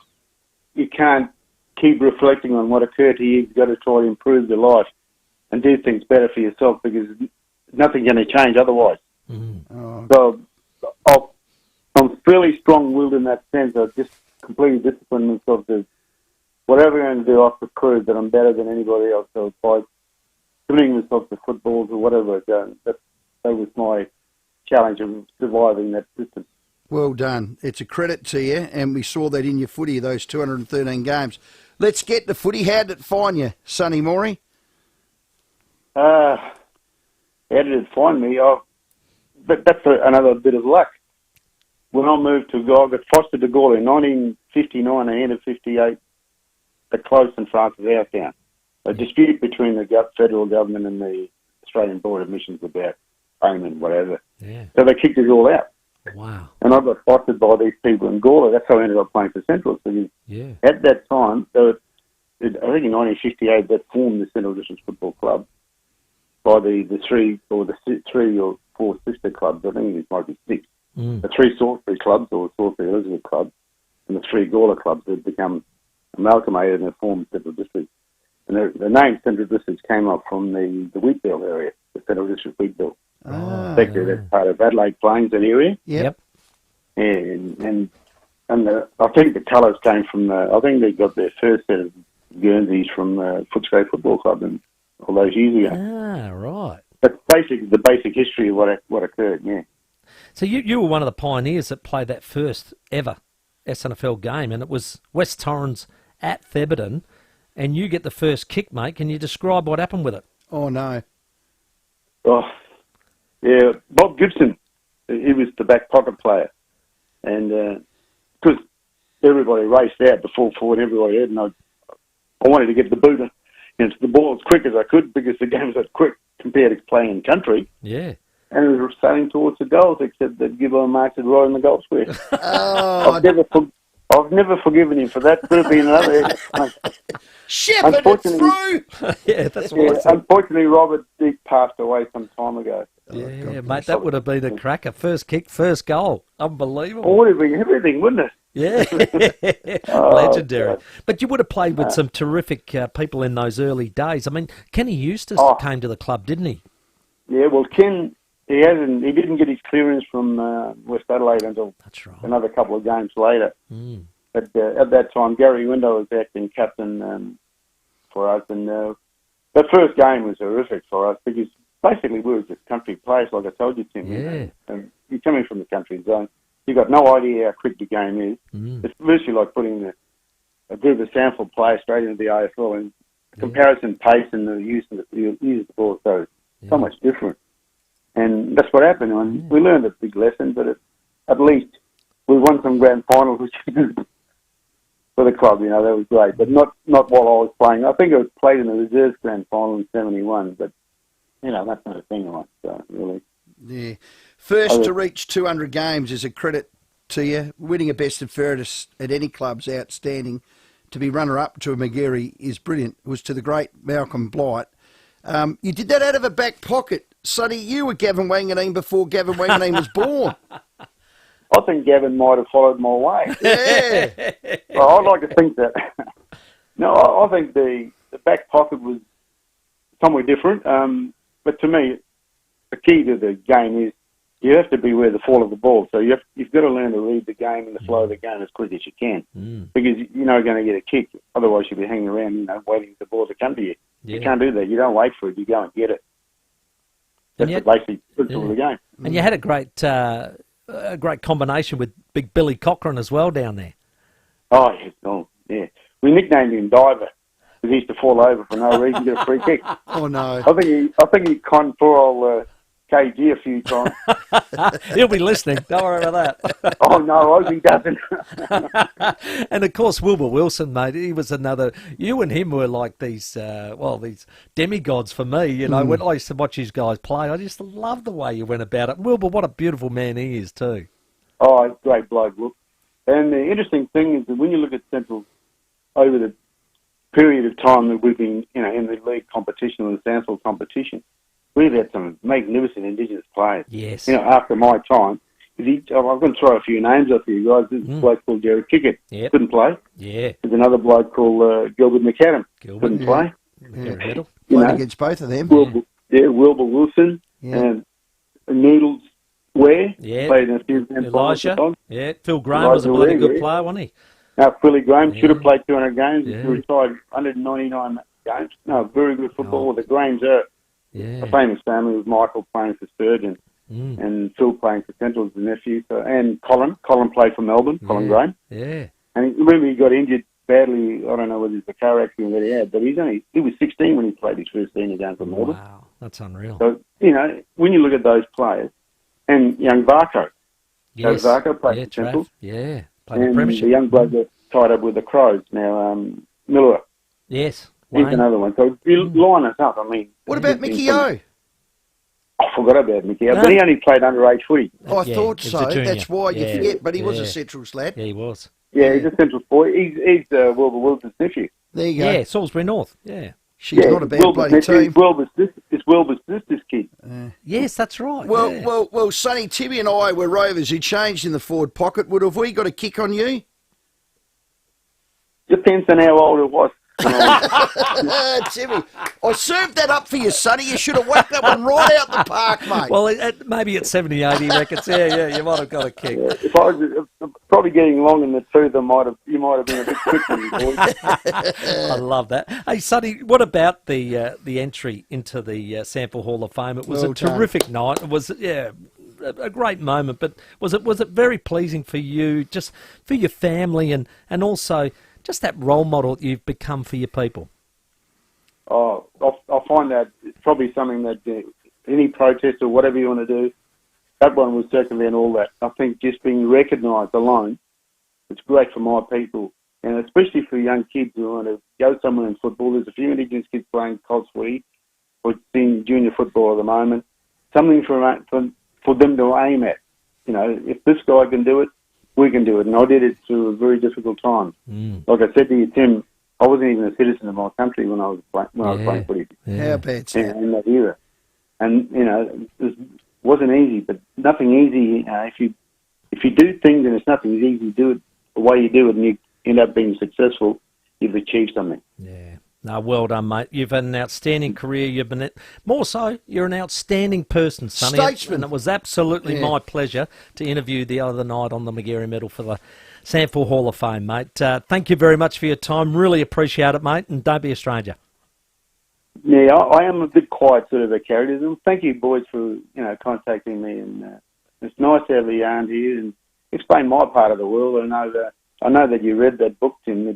you can't keep reflecting on what occurred to you. You've got to try to improve your life and do things better for yourself because nothing's going to change otherwise. So I'm fairly strong-willed in that sense. I just completely disciplined myself to whatever I'm going to do, I have to prove that I'm better than anybody else. So by committing myself to footballs or whatever, that was my challenge of surviving that system.
Well done. It's a credit to you, and we saw that in your footy, those 213 games. Let's get to footy. How did it find you, Sonny Morey?
How did it find me? That's another bit of luck. When I moved to Gawler, I got fostered to Gawler in 1959, the end of 58, the close in Francis Our Town. A dispute between the federal government and the Australian Board of Admissions about payment, whatever.
Yeah.
So they kicked us all out.
Wow.
And I got fostered by these people in Gawler. That's how I ended up playing for Central. So at that time, I think in 1958, they formed the Central District Football Club by the three or four sister clubs. I think it might be six. The three Salisbury clubs or Salisbury Elizabeth clubs and the three Gawler clubs had become amalgamated and formed Central District. And the name Central District came up from the Wheatbelt area, the Central District Wheatbelt. Effectively, that's part of Adelaide Plains and area.
Yep.
And I think the colours came from I think they got their first set of Guernseys from Footscray Football Club all those years ago.
Ah, right.
That's basically the basic history of what occurred, yeah.
So you were one of the pioneers that played that first ever SNFL game, and it was West Torrens at Thebarton, and you get the first kick, mate. Can you describe what happened with it?
Oh, no.
Oh, yeah, Bob Gibson, he was the back pocket player. And because everybody raced out, the full forward, everybody had, and I wanted to get the boot into the ball as quick as I could because the game was that quick compared to playing in country.
Yeah.
And it was sailing towards the goals, except that Gibbo marked it right in the goal square. I've never forgiven him for that. Could have been another.
Shepherd it through!
Yeah, that's awesome.
Unfortunately, Robert Dick passed away some time ago.
Yeah, mate, that would have been a cracker. First kick, first goal. Unbelievable.
Oh, it would have been everything, wouldn't it?
Yeah, legendary. But you would have played with some terrific people in those early days. I mean, Kenny Eustace came to the club, didn't he?
Yeah, well, Ken, he didn't get his clearance from West Adelaide until another couple of games later. But at that time, Gary Window was acting captain for us, and that first game was horrific for us because basically we were just country players, like I told you, Tim.
Yeah.
And you're coming from the country zone. You've got no idea how quick the game is. It's virtually like putting a group of sample players straight into the AFL, and comparison pace and the use of the ball so much different. And that's what happened. And we learned a big lesson, but at least we won some grand finals, which for the club, that was great. But not while I was playing. I think it was played in the reserves grand final in 71, but, that's not a thing like that, really.
Yeah. First to reach 200 games is a credit to you. Winning a best and fairest at any club's outstanding. To be runner-up to a Magarey is brilliant. It was to the great Malcolm Blight. You did that out of a back pocket. Sonny, you were Gavin Wanganeen before Gavin Wanganeen was born.
I think Gavin might have followed my way.
Yeah.
Well, I'd like to think that. No, I think the back pocket was somewhere different. But to me, the key to the game is you have to be where the fall of the ball. So you've got to learn to read the game and the flow of the game as quick as you can. Because you're not going to get a kick. Otherwise, you'll be hanging around, waiting for the ball to come to you.
Yeah.
You can't do that. You don't wait for it. You go and get it. That's the basic principle of the game.
And you had a great combination with Big Billy Cochran as well down there.
Oh, yeah. We nicknamed him Diver because he used to fall over for no reason, get a free kick.
Oh, no.
I think he conned poor old KG a few times.
He'll be listening. Don't worry about that.
Oh, no, I hope he doesn't.
And, of course, Wilbur Wilson, mate, he was another... You and him were like these demigods for me. When I used to watch these guys play, I just loved the way you went about it. Wilbur, what a beautiful man he is too.
Oh, great bloke, look. And the interesting thing is that when you look at Central over the period of time that we've been, in the league competition or the Sansville competition, we've had some magnificent Indigenous players.
Yes.
After my time, I'm going to throw a few names up for you guys. There's a bloke called Jerry Kickett.
Yep.
Couldn't play.
Yeah.
There's another bloke called Gilbert McAdam. Couldn't play.
Yeah. Played against both of them.
Wilbur Wilson and Noodles Ware.
Yeah.
Played in a few
Elijah. Yeah. Phil Graham was a bloody good player, wasn't he?
Philly Graham should have played 200 games. He retired 199 games. No, very good football. The Grahams are a famous family with Michael playing for Sturgeon and Phil playing for Central as the nephew. And Colin played for Melbourne, Colin Graham.
Yeah.
And remember he got injured badly. I don't know whether it's the car accident that he had, but he was 16 when he played his first senior game for Melbourne.
Wow, that's unreal.
So, when you look at those players, and young Varco.
Yes.
So Varco played for Central.
Yeah. Played
And
the Premiership.
the young bloke that tied up with the Crows now, Miller.
Yes.
He's
Wayne.
another one. So you line us up.
What about Mickey O?
I forgot about Mickey O, but he only played underage footy.
I thought so. That's why you forget, but he was a Central's lad.
Yeah, he was.
Yeah, he's a Central boy. He's Wilbur Wilson's nephew.
There you go.
Yeah, Salisbury North. Yeah.
She's not a bad bloody team.
It's Wilbur's sister's kid.
Yes, that's right.
Well, Sonny, Timmy and I were rovers who changed in the forward pocket. Have we got a kick on you?
Depends on how old it was.
Timmy, I served that up for you, Sonny. You should have whacked that one right out the park, mate.
Well, maybe at 78, he reckons. Yeah, you might have got a kick.
If I was probably getting long in the tooth, you might have been a bit quick with you, boys.
I love that. Hey, Sonny, what about the entry into the Sample Hall of Fame? It was a terrific night. It was, a great moment. But was it very pleasing for you, just for your family, and also just that role model that you've become for your people?
Oh, I find that it's probably something that any protest or whatever you want to do, that one will circumvent all that. I think just being recognised alone, it's great for my people, and especially for young kids who want to go somewhere in football. There's a few Indigenous kids playing Colts footy or seeing junior football at the moment. Something for them to aim at. If this guy can do it, we can do it. And I did it through a very difficult time. Like I said to you, Tim, I wasn't even a citizen of my country when I was playing footy.
How bad's that?
In that era. And, it wasn't easy, but nothing easy. If you do things and it's nothing easy, you do it the way you do it and you end up being successful, you've achieved something.
Yeah. No, well done, mate. You've had an outstanding career. You've been more so. You're an outstanding person, Sonny.
Statesman.
And it was absolutely my pleasure to interview the other night on the McGarry Medal for the Sample Hall of Fame, mate. Thank you very much for your time. Really appreciate it, mate. And don't be a stranger.
Yeah, I am a bit quiet sort of a character. Thank you, boys, for contacting me. And it's nice to have a yarn here and explain my part of the world. I know that you read that book, Tim.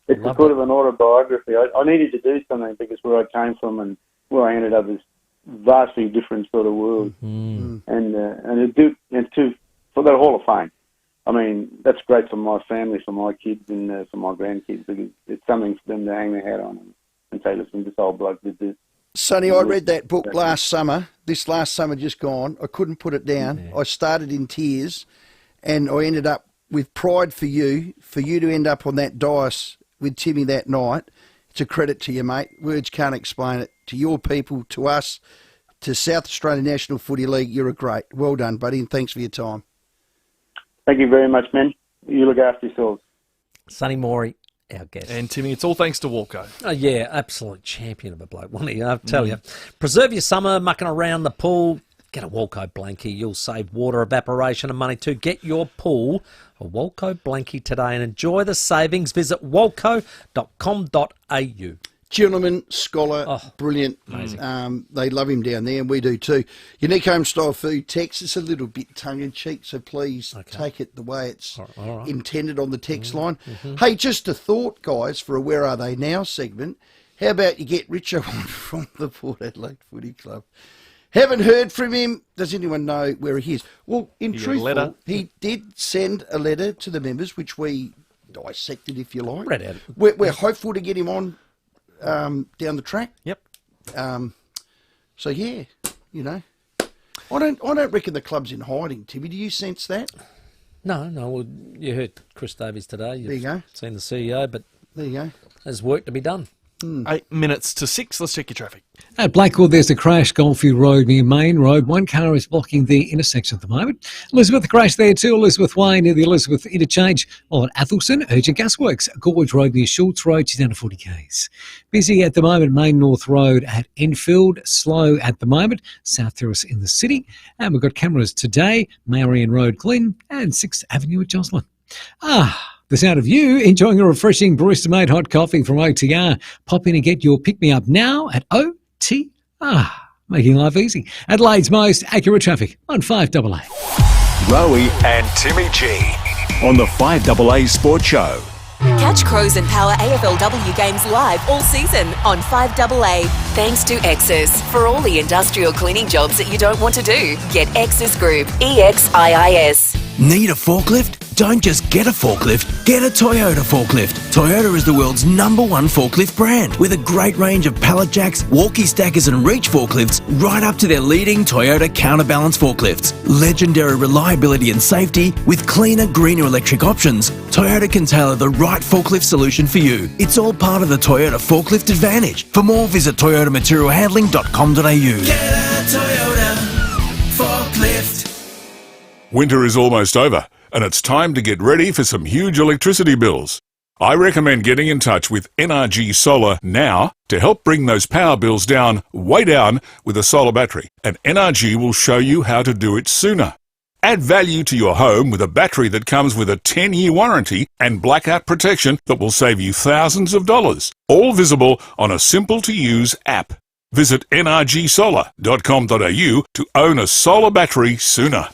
It's a sort of an autobiography. I needed to do something because where I came from and where I ended up is vastly different sort of world. And for the Hall of Fame, I mean, that's great for my family, for my kids, and for my grandkids because it's something for them to hang their hat on and say, listen, this old bloke did this.
Sonny, I read that book last summer. This last summer just gone. I couldn't put it down. I started in tears, and I ended up with pride for you to end up on that dais with Timmy that night. It's a credit to you, mate. Words can't explain it. to your people, to us, to South Australian National Footy League. You're a great. Well done, buddy, and thanks for your time.
Thank you very much, man. You look after yourselves.
Sonny Morey, our guest.
And Timmy, it's all thanks to Walco.
Oh, yeah, absolute champion of a bloke, wasn't he? I tell you. Preserve your summer, mucking around the pool. Get a Walco blankie. You'll save water, evaporation and money too. Get your pool a Walco blankie today and enjoy the savings. Visit walco.com.au.
Gentleman, scholar, brilliant.
Amazing.
They love him down there, and we do too. Unique home-style food text. It's a little bit tongue-in-cheek, so please take it the way it's intended on the text line. Hey, just a thought, guys, for a Where Are They Now segment. How about you get Richard from the Port Adelaide Footy Club? Haven't heard from him. Does anyone know where he is? Well, in truth, he did send a letter to the members, which we dissected, if you like.
Read out.
We're hopeful to get him on down the track.
Yep.
So yeah, you know, I don't reckon the club's in hiding. Timmy, do you sense that?
No. Well, you heard Chris Davies today.
There you go.
Seen the CEO, but
there you go.
There's work to be done.
8 minutes to 6. Let's check your traffic.
At Blackwood, there's a crash, Goldfield Road near Main Road. One car is blocking the intersection at the moment. Elizabeth, the crash there too. Elizabeth Way near the Elizabeth interchange. While at Athelson, urgent gasworks. Gorge Road near Schultz Road, she's down to 40 k's. Busy at the moment, Main North Road at Enfield. Slow at the moment, South Terrace in the city. And we've got cameras today, Marion Road, Glyn, and 6th Avenue at Joslin. The sound of you enjoying a refreshing barista-made hot coffee from OTR. Pop in and get your pick-me-up now at OTR. Making life easy. Adelaide's most accurate traffic on 5AA.
Rowey and Timmy G on the 5AA Sports Show.
Catch Crows and Power AFLW games live all season on 5AA. Thanks to Exis. For all the industrial cleaning jobs that you don't want to do, get Exis Group. EXIIS.
Need a forklift? Don't just get a forklift, get a Toyota forklift. Toyota is the world's #1 forklift brand with a great range of pallet jacks, walkie stackers and reach forklifts right up to their leading Toyota counterbalance forklifts. Legendary reliability and safety with cleaner, greener electric options. Toyota can tailor the right forklift solution for you. It's all part of the Toyota Forklift Advantage. For more, visit toyotamaterialhandling.com.au.
Get a Toyota forklift.
Winter is almost over, and it's time to get ready for some huge electricity bills. I recommend getting in touch with NRG Solar now to help bring those power bills down, way down, with a solar battery, and NRG will show you how to do it sooner. Add value to your home with a battery that comes with a 10-year warranty and blackout protection that will save you thousands of dollars, all visible on a simple-to-use app. Visit nrgsolar.com.au to own a solar battery sooner.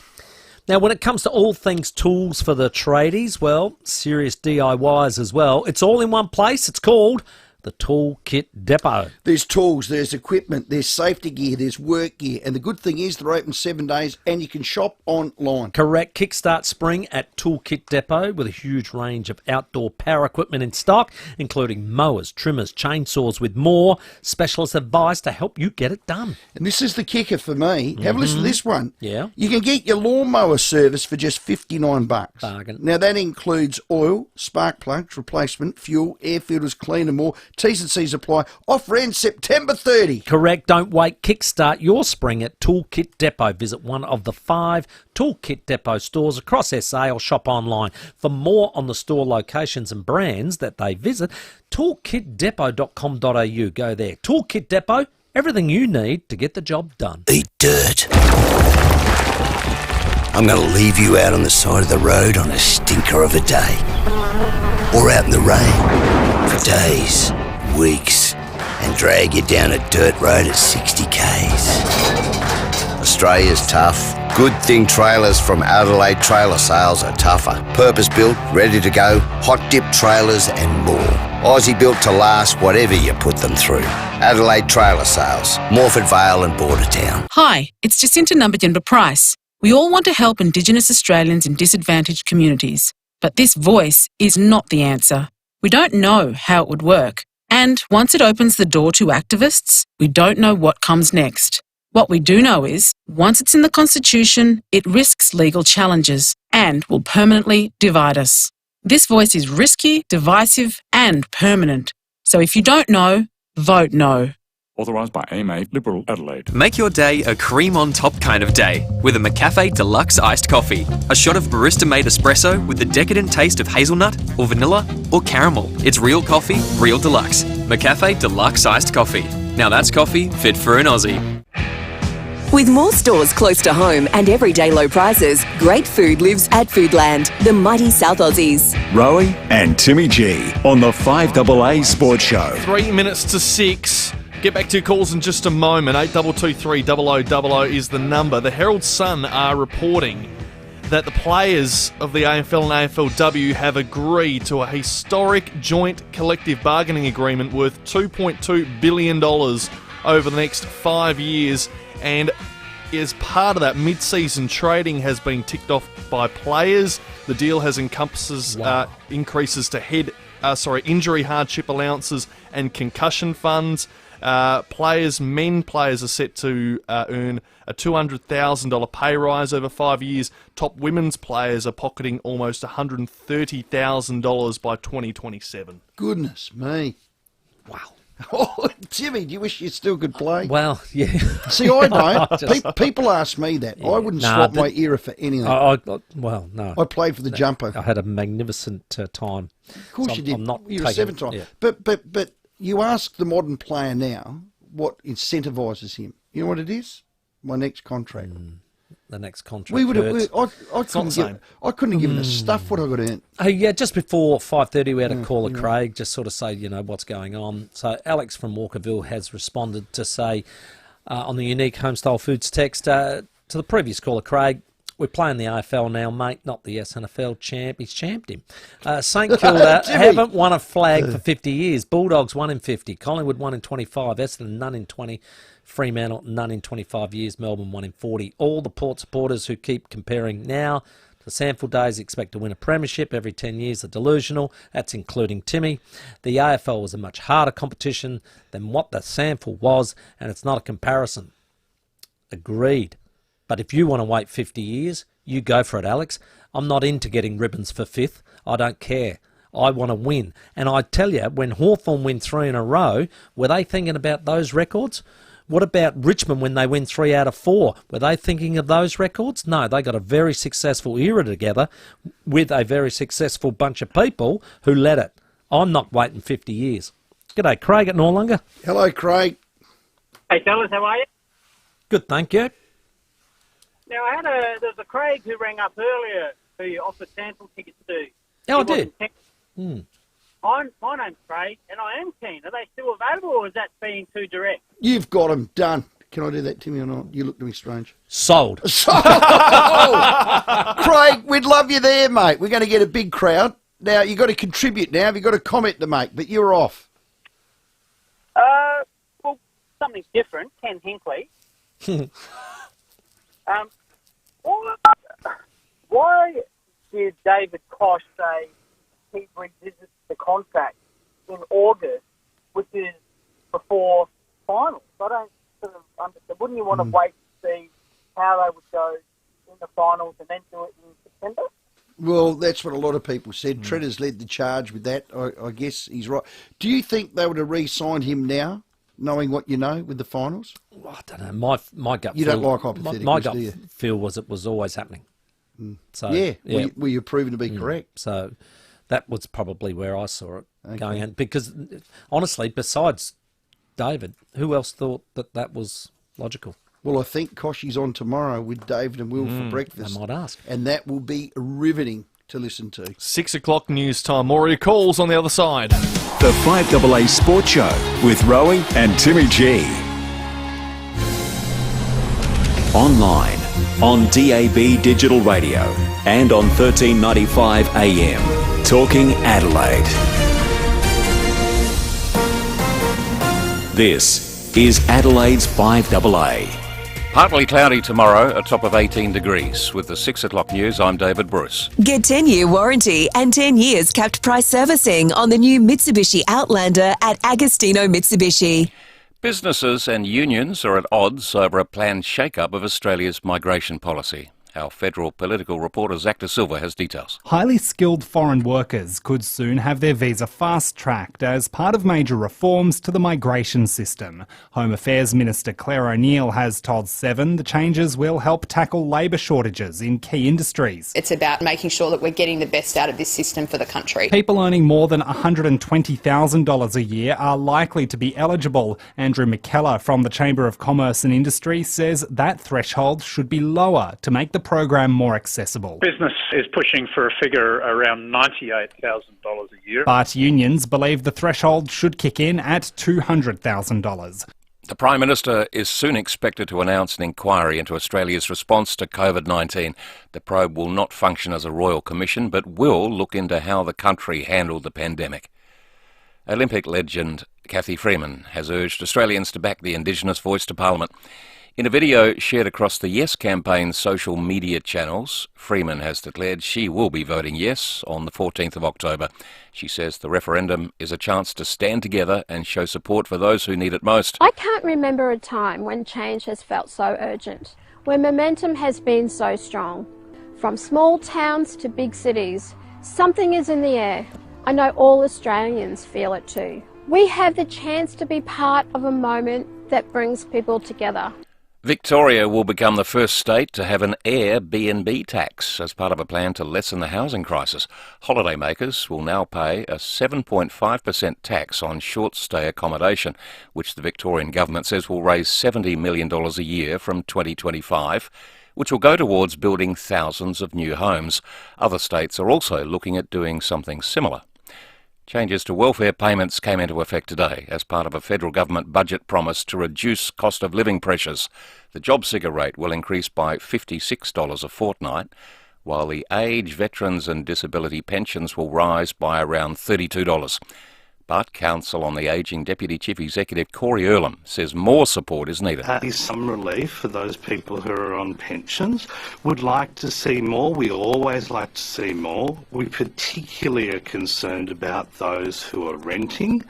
Now, when it comes to all things tools for the tradies, well, serious DIYs as well, it's all in one place. It's called the Toolkit Depot.
There's tools, there's equipment, there's safety gear, there's work gear, and the good thing is they're open 7 days and you can shop online.
Correct. Kickstart spring at Toolkit Depot with a huge range of outdoor power equipment in stock, including mowers, trimmers, chainsaws with more. Specialist advice to help you get it done.
And this is the kicker for me. Have a listen to this one.
Yeah.
You can get your lawnmower service for just $59.
Bargain.
Now that includes oil, spark plugs, replacement, fuel, air filters, clean and more. T's and C's apply. Offer ends September 30.
Correct. Don't wait. Kickstart your spring at Toolkit Depot. Visit one of the 5 Toolkit Depot stores across SA or shop online. For more on the store locations and brands that they visit, toolkitdepot.com.au. Go there. Toolkit Depot, everything you need to get the job done.
Eat dirt. I'm going to leave you out on the side of the road on a stinker of a day. Or out in the rain for days, weeks, and drag you down a dirt road at 60 k's. Australia's tough. Good thing trailers from Adelaide Trailer Sales are tougher. Purpose-built, ready to go, hot-dip trailers and more. Aussie built to last whatever you put them through. Adelaide Trailer Sales, Morford Vale and Bordertown.
Hi, it's Jacinta Numberjimba Price. We all want to help Indigenous Australians in disadvantaged communities, but this voice is not the answer. We don't know how it would work, and once it opens the door to activists, we don't know what comes next. What we do know is, once it's in the Constitution, it risks legal challenges and will permanently divide us. This voice is risky, divisive, and permanent. So if you don't know, vote no.
Authorised by AMA Liberal Adelaide.
Make your day a cream on top kind of day with a McCafe Deluxe Iced Coffee. A shot of barista-made espresso with the decadent taste of hazelnut or vanilla or caramel. It's real coffee, real deluxe. McCafe Deluxe Iced Coffee. Now that's coffee fit for an Aussie.
With more stores close to home and everyday low prices, great food lives at Foodland, the mighty South Aussies.
Rowey and Timmy G on the 5AA Sports Show.
3 minutes to 6. Get back to your calls in just a moment. 8223 0000 is the number. The Herald Sun are reporting that the players of the AFL and AFLW have agreed to a historic joint collective bargaining agreement worth $2.2 billion over the next 5 years. And as part of that, mid-season trading has been ticked off by players. The deal has increases to injury hardship allowances and concussion funds. Men players are set to earn a $200,000 pay rise over 5 years. Top women's players are pocketing almost $130,000 by 2027.
Goodness me. Wow. Oh, Timmy, do you wish you still could play?
Well, yeah.
See, I don't. People ask me that. Yeah. I wouldn't swap my era for anything.
Well, no.
I played for the Jumpo.
I had a magnificent time.
Of course you did.
I'm not
You're a 7-time. Yeah. But you ask the modern player now what incentivises him. You know what it is? My next contract.
The next contract.
We would have. I couldn't have given a stuff what I got earned.
Hey, yeah, just before 5:30, we had a call of Craig, just sort of say, what's going on. So Alex from Walkerville has responded to say on the unique Homestyle Foods text to the previous call of Craig. We're playing the AFL now, mate, not the SNFL champ. He's champed him. St Kilda haven't won a flag for 50 years. Bulldogs won in 50. Collingwood won in 25. Essendon none in 20. Fremantle none in 25 years. Melbourne won in 40. All the Port supporters who keep comparing now to Sample Days expect to win a premiership every 10 years are delusional. That's including Timmy. The AFL was a much harder competition than what the Sample was, and it's not a comparison. Agreed. But if you want to wait 50 years, you go for it, Alex. I'm not into getting ribbons for 5th. I don't care. I want to win. And I tell you, when Hawthorn win 3 in a row, were they thinking about those records? What about Richmond when they win 3 out of 4? Were they thinking of those records? No, they got a very successful era together with a very successful bunch of people who led it. I'm not waiting 50 years. G'day, Craig at Noarlunga.
Hello, Craig.
Hey, fellas, how are you?
Good, thank you.
Now, there was a Craig who rang up earlier who you offered sample tickets to.
Oh, I did.
My name's Craig, and I am keen. Are they still available, or is that being too direct?
You've got them done. Can I do that, Timmy, or not? You look to me strange.
Sold.
Sold! Craig, we'd love you there, mate. We're going to get a big crowd. Now, you've got to contribute now. You've got a comment to make, but you're off.
Well, something different. Ken Hinkley. Why did David Koch say he revisits the contract in August, which is before finals? I don't sort of understand. Wouldn't you want to wait to see how they would go in the finals and then do it in September?
Well, that's what a lot of people said. Treader's led the charge with that. I guess he's right. Do you think they would have re-signed him now, knowing what you know with the finals?
I don't know. My gut.
You
feel,
don't like hypotheticals,
my gut
do you?
feel was it was always happening. So
yeah. Well, you're proven to be correct.
So that was probably where I saw it going in. Because honestly, besides David, who else thought that was logical?
Well, I think Koshy's on tomorrow with David and Will for breakfast.
I might ask.
And that will be riveting to listen to.
6 o'clock news time. More of your calls on the other side.
The 5AA Sports Show with Rowey and Timmy G. Online, on DAB Digital Radio and on 1395 AM. Talking Adelaide. This is Adelaide's 5AA.
Partly cloudy tomorrow, a top of 18 degrees. With the 6 o'clock news, I'm David Bruce.
Get 10-year warranty and 10 years capped price servicing on the new Mitsubishi Outlander at Agostino Mitsubishi.
Businesses and unions are at odds over a planned shake-up of Australia's migration policy. Our federal political reporter Zach De Silva has details.
Highly skilled foreign workers could soon have their visa fast-tracked as part of major reforms to the migration system. Home Affairs Minister Claire O'Neill has told Seven the changes will help tackle labour shortages in key industries.
It's about making sure that we're getting the best out of this system for the country.
People earning more than $120,000 a year are likely to be eligible. Andrew McKellar from the Chamber of Commerce and Industry says that threshold should be lower to make the program more accessible.
Business is pushing for a figure around $98,000 a year.
But unions believe the threshold should kick in at $200,000.
The Prime Minister is soon expected to announce an inquiry into Australia's response to COVID-19. The probe will not function as a royal commission, but will look into how the country handled the pandemic. Olympic legend Cathy Freeman has urged Australians to back the Indigenous voice to Parliament. In a video shared across the Yes campaign's social media channels, Freeman has declared she will be voting yes on the 14th of October. She says the referendum is a chance to stand together and show support for those who need it most.
I can't remember a time when change has felt so urgent, where momentum has been so strong. From small towns to big cities, something is in the air. I know all Australians feel it too. We have the chance to be part of a moment that brings people together.
Victoria will become the first state to have an Airbnb tax as part of a plan to lessen the housing crisis. Holidaymakers will now pay a 7.5% tax on short-stay accommodation, which the Victorian government says will raise $70 million a year from 2025, which will go towards building thousands of new homes. Other states are also looking at doing something similar. Changes to welfare payments came into effect today as part of a federal government budget promise to reduce cost of living pressures. The job seeker rate will increase by $56 a fortnight, while the age, veterans and disability pensions will rise by around $32. But Council on the Ageing Deputy Chief Executive Corey Earlham says more support is needed.
Is some relief for those people who are on pensions. Would like to see more. We always like to see more. We particularly are concerned about those who are renting.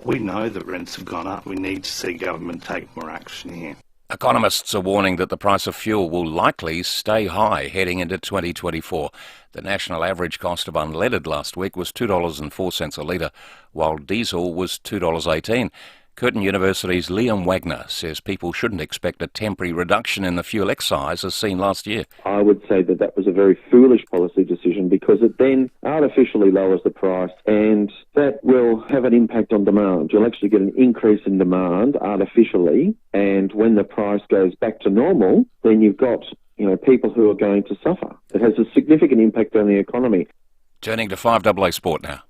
We know that rents have gone up. We need to see government take more action here.
Economists are warning that the price of fuel will likely stay high heading into 2024. The national average cost of unleaded last week was $2.04 a litre, while diesel was $2.18. Curtin University's Liam Wagner says people shouldn't expect a temporary reduction in the fuel excise as seen last year.
I would say that that was a very foolish policy decision because it then artificially lowers the price and that will have an impact on demand. You'll actually get an increase in demand artificially, and when the price goes back to normal, then you've got people who are going to suffer. It has a significant impact on the economy.
Turning to 5AA Sport now.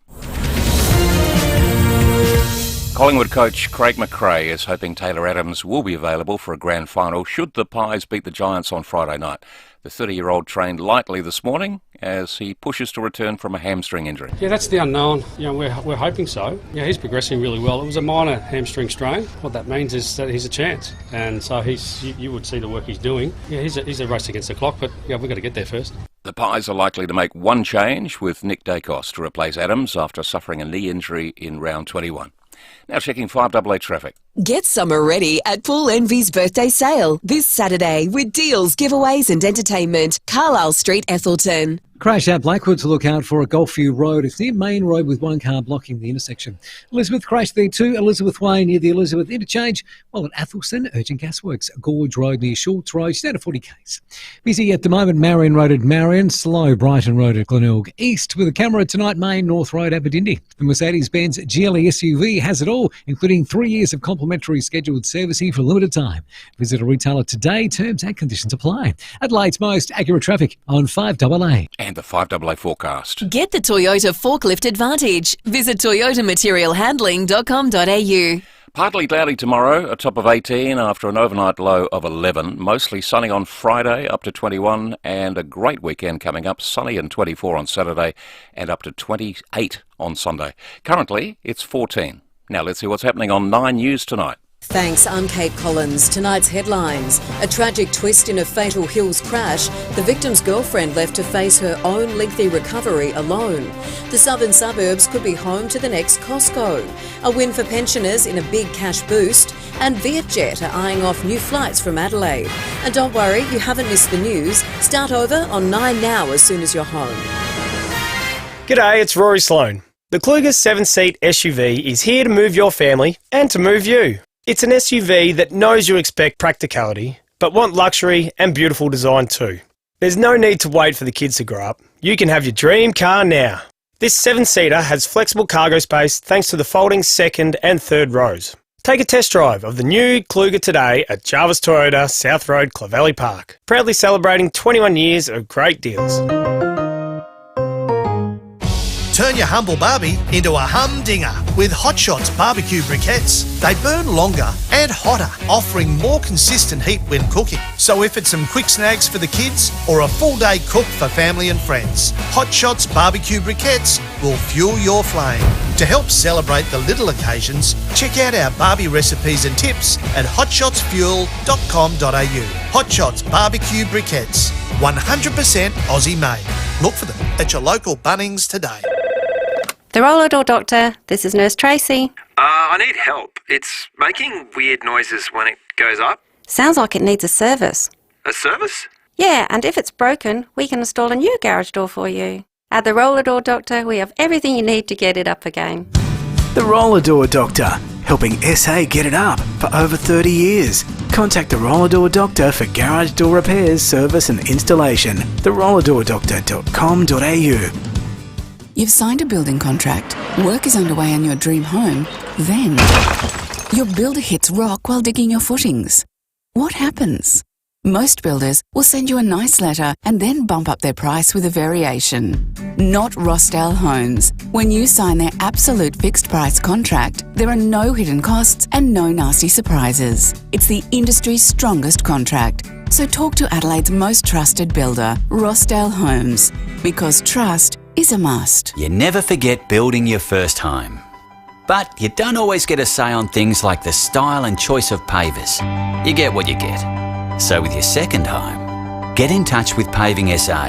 Collingwood coach Craig McRae is hoping Taylor Adams will be available for a grand final should the Pies beat the Giants on Friday night. The 30-year-old trained lightly this morning as he pushes to return from a hamstring injury.
Yeah, that's the unknown. We're hoping so. Yeah, he's progressing really well. It was a minor hamstring strain. What that means is that he's a chance, and so you would see the work he's doing. Yeah, he's a race against the clock, but yeah, we've got to get there first.
The Pies are likely to make one change with Nick Dacos to replace Adams after suffering a knee injury in round 21. Now checking 5AA traffic.
Get summer ready at Pool Envy's birthday sale this Saturday with deals, giveaways and entertainment. Carlisle Street, Ethelton.
Crash at Blackwood to look out for at Gulfview Road. It's near Main Road with one car blocking the intersection. Elizabeth crashed there too. Elizabeth Way near the Elizabeth interchange. While at Athelston, urgent gasworks. Gorge Road near Schultz Road. She's out of 40 Ks. Busy at the moment, Marion Road at Marion. Slow, Brighton Road at Glenelg East. With a camera tonight, Main North Road, Aberdeendy. The Mercedes-Benz GLE SUV has it all, including 3 years of complimentary scheduled servicing for a limited time. Visit a retailer today. Terms and conditions apply. Adelaide's most accurate traffic on 5AA.
And the 5AA forecast.
Get the Toyota Forklift Advantage. Visit toyotamaterialhandling.com.au.
Partly cloudy tomorrow, a top of 18 after an overnight low of 11. Mostly sunny on Friday, up to 21, and a great weekend coming up. Sunny and 24 on Saturday, and up to 28 on Sunday. Currently, it's 14. Now let's see what's happening on 9 News tonight.
Thanks, I'm Kate Collins. Tonight's headlines. A tragic twist in a fatal Hills crash. The victim's girlfriend left to face her own lengthy recovery alone. The southern suburbs could be home to the next Costco. A win for pensioners in a big cash boost. And Vietjet are eyeing off new flights from Adelaide. And don't worry, you haven't missed the news. Start over on 9 now as soon as you're home.
G'day, it's Rory Sloane. The Kluger 7-seat SUV is here to move your family and to move you. It's an SUV that knows you expect practicality, but want luxury and beautiful design too. There's no need to wait for the kids to grow up. You can have your dream car now. This 7-seater has flexible cargo space thanks to the folding second and third rows. Take a test drive of the new Kluger today at Jarvis Toyota, South Road, Clovelly Park. Proudly celebrating 21 years of great deals.
Turn your humble barbie into a humdinger with Hot Shots barbecue briquettes. They burn longer and hotter, offering more consistent heat when cooking. So if it's some quick snags for the kids or a full day cook for family and friends, Hot Shots barbecue briquettes will fuel your flame. To help celebrate the little occasions, check out our Barbie recipes and tips at hotshotsfuel.com.au. Hot Shots barbecue briquettes, 100% Aussie made. Look for them at your local Bunnings today.
The roller door doctor, this is Nurse Tracy.
I need help. It's making weird noises when it goes up.
Sounds like it needs a service.
A service?
Yeah, and if it's broken, we can install a new garage door for you. At the Roller Door Doctor, we have everything you need to get it up again.
The Roller Door Doctor, helping SA get it up for over 30 years. Contact the Roller Door Doctor for garage door repairs, service and installation. therollerdoordoctor.com.au.
You've signed a building contract, work is underway on your dream home, then your builder hits rock while digging your footings. What happens? Most builders will send you a nice letter and then bump up their price with a variation. Not Rossdale Homes. When you sign their absolute fixed price contract, there are no hidden costs and no nasty surprises. It's the industry's strongest contract. So talk to Adelaide's most trusted builder, Rossdale Homes, because trust is a must.
You never forget building your first home. But you don't always get a say on things like the style and choice of pavers. You get what you get. So with your second home, get in touch with Paving SA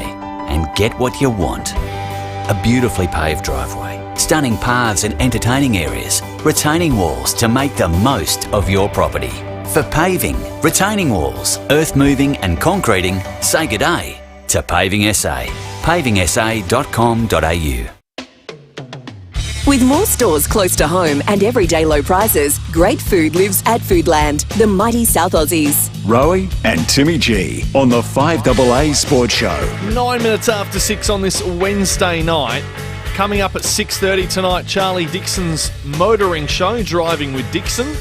and get what you want. A beautifully paved driveway, stunning paths and entertaining areas, retaining walls to make the most of your property. For paving, retaining walls, earth moving and concreting, say good day to Paving SA. pavingsa.com.au.
With more stores close to home and everyday low prices, great food lives at Foodland, the mighty South Aussies.
Rowey and Timmy G on the 5AA Sports Show.
9 minutes after 6 on this Wednesday night. Coming up at 6:30 tonight, Charlie Dixon's motoring show, Driving with Dixon.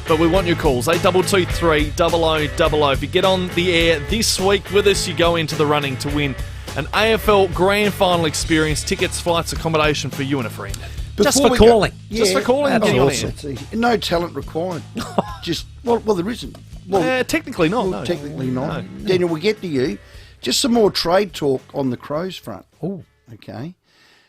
But we want your calls, 8223 0000. If you get on the air this week with us, you go into the running to win an AFL Grand Final experience, tickets, flights, accommodation for you and a friend.
Just for calling.
Just for calling and getting on air.
No talent required. Well, there isn't. Well,
technically not.
Well,
no.
Technically not. Daniel, we'll get to you. Just some more trade talk on the Crows front.
Oh.
Okay.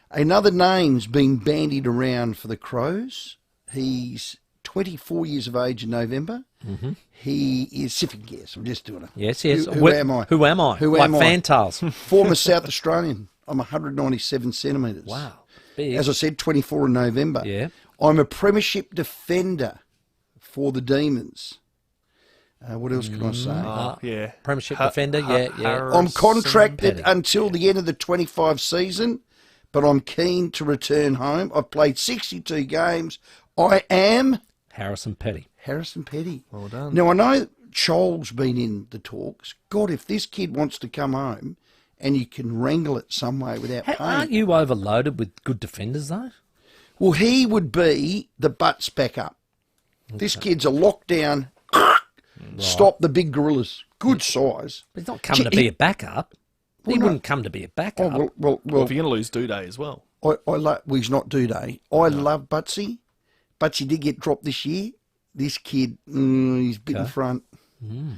Another name's been bandied around for the Crows. He's 24 years of age in November.
Mm-hmm.
He is Siffing Guess. I'm just doing it.
Yes.
Who am I?
Who am I?
Who
like
am I?
Fantails.
Former South Australian. I'm 197 centimetres.
Wow. Big.
As I said, 24 in November.
Yeah.
I'm a premiership defender for the Demons. What else can I say?
Yeah.
Premiership defender, yeah.
I'm contracted until the end of the 25 season, but I'm keen to return home. I've played 62 games. I am...
Harrison Petty.
Well done.
Now, I know Chol's been in the talks. God, if this kid wants to come home and you can wrangle it some way without paying...
Aren't you overloaded with good defenders, though?
Well, he would be the butts back up. Okay. This kid's a lockdown... Stop the big gorillas. Good size.
But he's not coming to be a backup. He wouldn't come to be a backup.
Well,
if you're going to lose Duday as well.
He's not Duday. I love Butsy. Butsy did get dropped this year. This kid, he's a bit in front.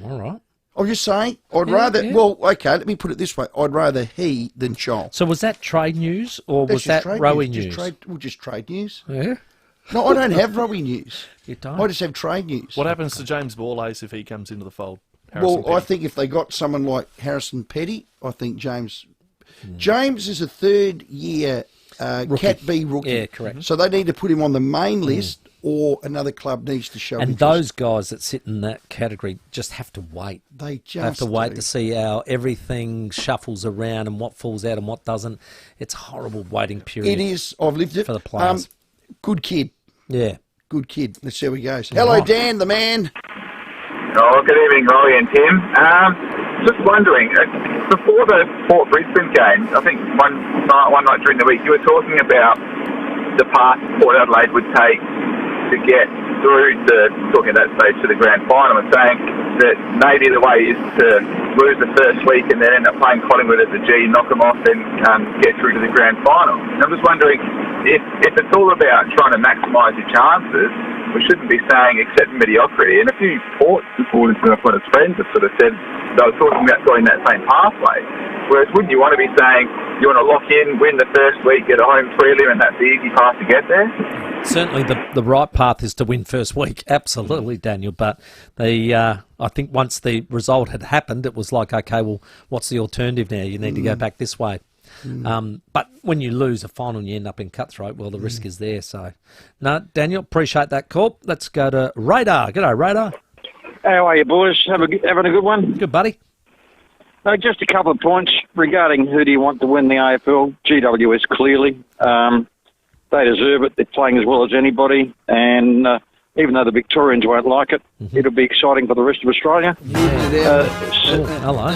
All right.
I'm just saying, I'd rather... Yeah. Well, okay, let me put it this way. I'd rather he than Chol.
So was that trade news or was that Rowey news?
Just trade news.
Yeah.
No, I don't have Rowey news.
You don't?
I just have trade news.
What happens to James Borlase if he comes into the fold?
I think if they got someone like Harrison Petty, I think James is a third-year Cat B rookie.
Yeah, correct.
So they need to put him on the main list or another club needs to show
And
interest.
those guys that sit in that category just have to wait.
They just
have to wait
do.
to see how everything shuffles around and what falls out and what doesn't. It's a horrible waiting period.
It is. I've lived it.
For the players.
Good kid.
Yeah.
Good kid. Let's see how he goes. Hello, Dan, the man.
Oh, good evening, Rowey and Tim. Just wondering, before the Port Brisbane game, I think one night during the week, you were talking about the path Port Adelaide would take to get through to, talking at that stage, to the grand final, and saying that maybe the way is to lose the first week and then end up playing Collingwood at the G, knock them off, and get through to the grand final. And I'm just wondering, if it's all about trying to maximise your chances, we shouldn't be saying accept mediocrity. And a few Port supporters, one of his friends, have sort of said they were talking about going that same pathway. Whereas wouldn't you want to be saying you want to lock in, win the first week, get a home prelim, and that's the easy path to get there?
Certainly the right path is to win first week. Absolutely, Daniel. But I think once the result had happened, it was like, okay, well, what's the alternative now? You need to go back this way. But when you lose a final and you end up in cutthroat, well, the risk is there. So, no, Daniel, appreciate that call. Let's go to Radar. G'day, Radar.
How are you, boys? Having a good one?
Good, buddy.
Just a couple of points regarding who do you want to win the AFL. GWS, clearly. They deserve it. They're playing as well as anybody. And even though the Victorians won't like it, it'll be exciting for the rest of Australia.
Hello.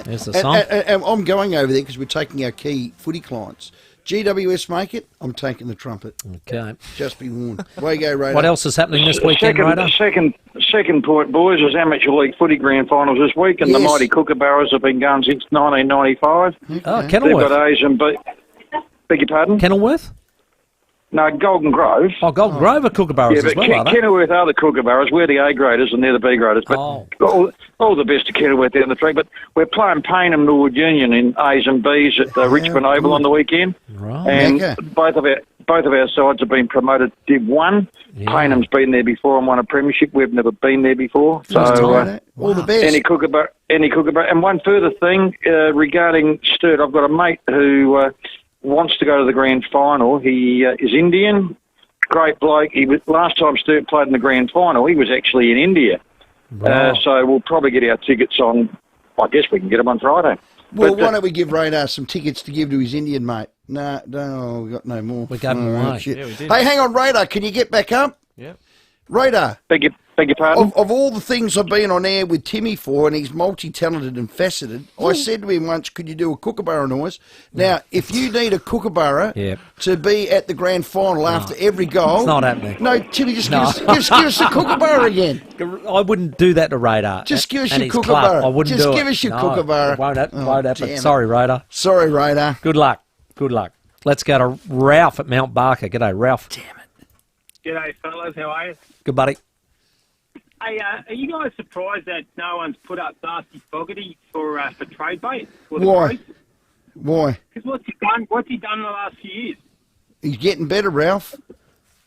There's the song.
And I'm going over there because we're taking our key footy clients. GWS make it, I'm taking the trumpet.
Okay.
Just be warned. Way go, Radar.
What else is happening this weekend, Radar?
Second point, boys, is Amateur League footy grand finals this week, and the mighty Kookaburras have been going since 1995.
Oh, Kenilworth.
They've got A's and B. Beg your pardon?
Kenilworth?
No, Golden Grove.
Oh, Golden Grove are Kookaburras as well, are they?
Kenilworth are the Kookaburras. We're the A graders and they're the B graders. But all the best to Kenilworth down the track. But we're playing Payneham Norwood Union in A's and B's at Richmond Oval on the weekend.
Right.
And both of our sides have been promoted to Div 1. Yeah. Paynham's been there before and won a premiership. We've never been there before. So
all the best.
Any Kookaburra. And one further thing regarding Sturt, I've got a mate who wants to go to the grand final. He is Indian, great bloke. Last time Sturt played in the grand final, he was actually in India.
Wow.
So we'll probably get our tickets on. I guess we can get them on Friday.
Well, why don't we give Radar some tickets to give to his Indian mate? No, we've got no more.
We gave them away.
Yeah, we did. Hey, hang on, Radar. Can you get back up?
Yeah.
Radar.
Beg your pardon?
Of all the things I've been on air with Timmy for, and he's multi-talented and faceted, I said to him once, could you do a Kookaburra noise? Now, if you need a Kookaburra to be at the grand final after every goal...
It's not happening.
No, Timmy, just give us a Kookaburra again.
I wouldn't do that to Radar.
Just give us
and
your
his
Kookaburra.
club. I wouldn't
just
do
give
it.
us your
No,
Kookaburra.
It won't happen.
Damn
Sorry,
it.
Radar.
Sorry, Radar.
Good luck. Let's go to Ralph at Mount Barker. G'day, Ralph.
Damn it.
G'day, fellas. How are you?
Good, buddy.
Hey, are you guys surprised that no one's put up Darcy Fogarty for trade bait?
Why? Why?
Because what's he done in the last few years?
He's getting better, Ralph.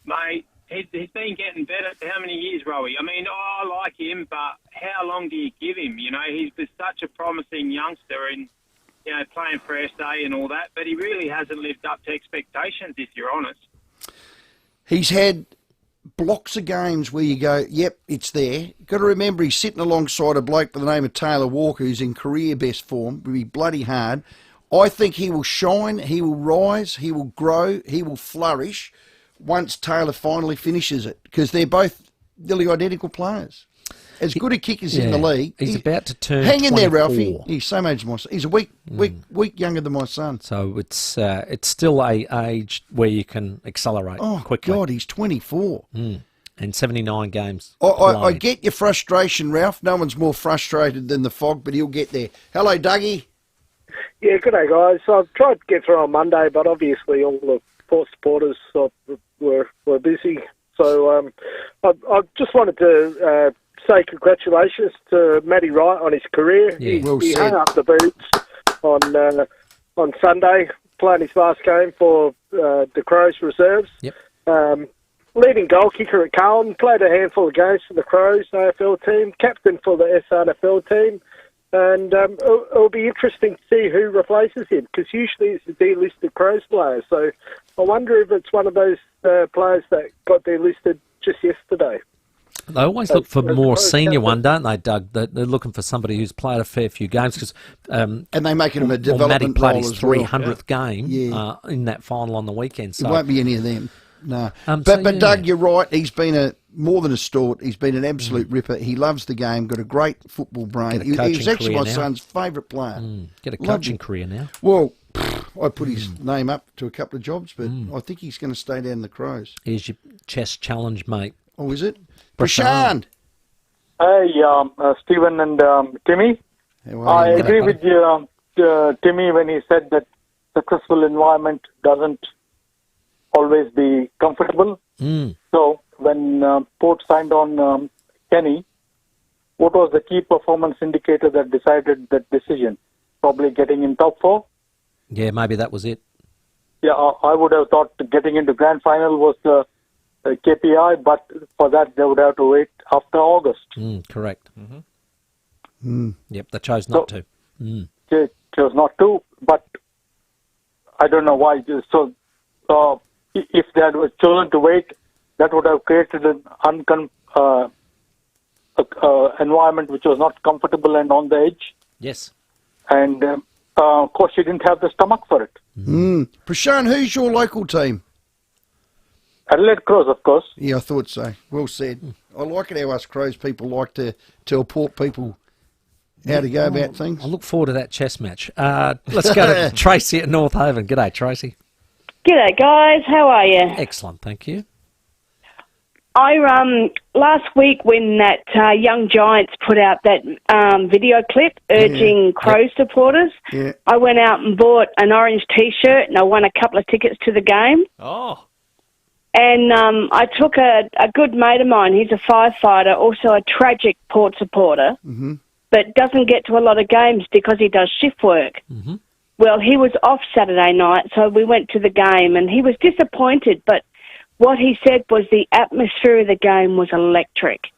Mate, he's been getting better for how many years, Rowey? I mean, I like him, but how long do you give him? You know, he's such a promising youngster and, you know, playing for SA and all that, but he really hasn't lived up to expectations, if you're honest.
He's had blocks of games where you go, yep, it's there. Got to remember he's sitting alongside a bloke by the name of Taylor Walker who's in career best form. Will be bloody hard. I think he will shine, he will rise, he will grow, he will flourish once Taylor finally finishes it, because they're both nearly identical players. As good a kickers in the league.
He's about to turn
Hang in
24.
there, Ralphie. He's same age as my son. He's a week younger than my son.
So it's still a age where you can accelerate quickly.
God, he's 24.
And 79 games.
I get your frustration, Ralph. No one's more frustrated than the Fog, but he'll get there. Hello, Dougie.
Yeah, good day, guys. So I've tried to get through on Monday, but obviously all the Port supporters were busy. So I just wanted to say congratulations to Matty Wright on his career.
Yeah,
he hung up the boots on Sunday, playing his last game for the Crows reserves.
Yep.
Leading goal kicker at Carlton, played a handful of games for the Crows AFL team, captain for the SRFL team. And it'll be interesting to see who replaces him, because usually it's a delisted Crows player. So I wonder if it's one of those players that got delisted just yesterday.
They always look for more senior one, don't they, Doug? They're looking for somebody who's played a fair few games. Cause,
and they make him a development
Matty played
role
his
as well.
300th game in that final on the weekend. So.
It won't be any of them, no.
So,
but Doug, you're right. He's been more than a stalwart. He's been an absolute ripper. He loves the game, got a great football brain. He was actually my son's favourite player.
Get a coaching career now.
Well, I put his name up to a couple of jobs, but I think he's going to stay down the Crows.
Here's your chess challenge, mate.
Oh, is it? Prashant.
Hey, Stephen and Timmy. I agree with you, Timmy, when he said that successful environment doesn't always be comfortable. So when Port signed on Kenny, what was the key performance indicator that decided that decision? Probably getting in top 4?
Yeah, maybe that was it.
Yeah, I would have thought getting into grand final was the KPI, but for that they would have to wait after August.
Correct. Yep, they chose not to.
They chose not to, but I don't know why. So if they had chosen to wait, that would have created an environment which was not comfortable and on the edge.
Yes.
And of course, she didn't have the stomach for it.
Prashant, who's your local team?
Adelaide Crows, of course.
Yeah, I thought so. Well said. I like it how us Crows people like to tell Port people how to go about things.
I look forward to that chess match. Let's go to Tracy at North Haven. G'day, Tracy.
G'day, guys. How are you?
Excellent, thank you.
I last week when that Young Giants put out that video clip urging Crow supporters, I went out and bought an orange T-shirt and I won a couple of tickets to the game.
Oh.
And I took a good mate of mine, he's a firefighter, also a tragic Port supporter, but doesn't get to a lot of games because he does shift work. Well, he was off Saturday night, so we went to the game and he was disappointed, but what he said was the atmosphere of the game was electric.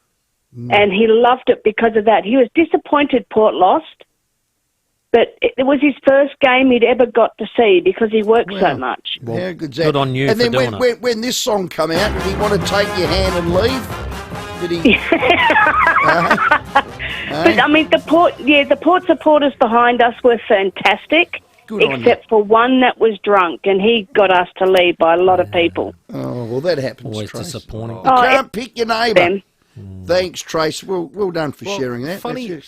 And he loved it because of that. He was disappointed Port lost, but it was his first game he'd ever got to see because he worked so much.
Well, how good's that?
Good on you
and
for
then
doing it.
When this song come out, did he want to take your hand and leave? Did he?
But I mean, the Port supporters behind us were fantastic.
Good on
except for one that was drunk, and he got us to leave by a lot of people.
Oh, well, that happens,
Always
Trace.
disappointing.
You can't pick your neighbour. Thanks, Trace. Well done for sharing that.
Funny,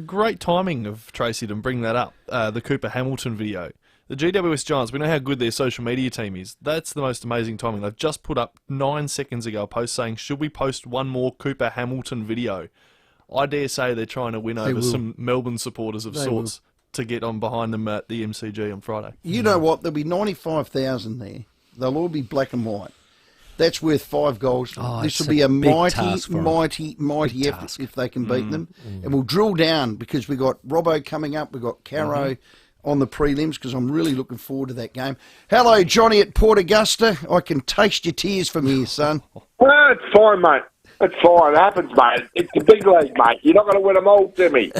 great timing of Tracy to bring that up, the Cooper Hamilton video. The GWS Giants, we know how good their social media team is. That's the most amazing timing. They've just put up 9 seconds ago a post saying, should we post one more Cooper Hamilton video? I dare say they're trying to win over some Melbourne supporters of sorts to get on behind them at the MCG on Friday.
You know what? There'll be 95,000 there. They'll all be black and white. That's worth 5 goals. This will be a mighty effort if they can beat them. And we'll drill down because we've got Robbo coming up. We've got Caro on the prelims because I'm really looking forward to that game. Hello, Johnny at Port Augusta. I can taste your tears from here, son.
Well, it's fine, mate. It's fine. It happens, mate. It's the big league, mate. You're not going to win them all, Timmy.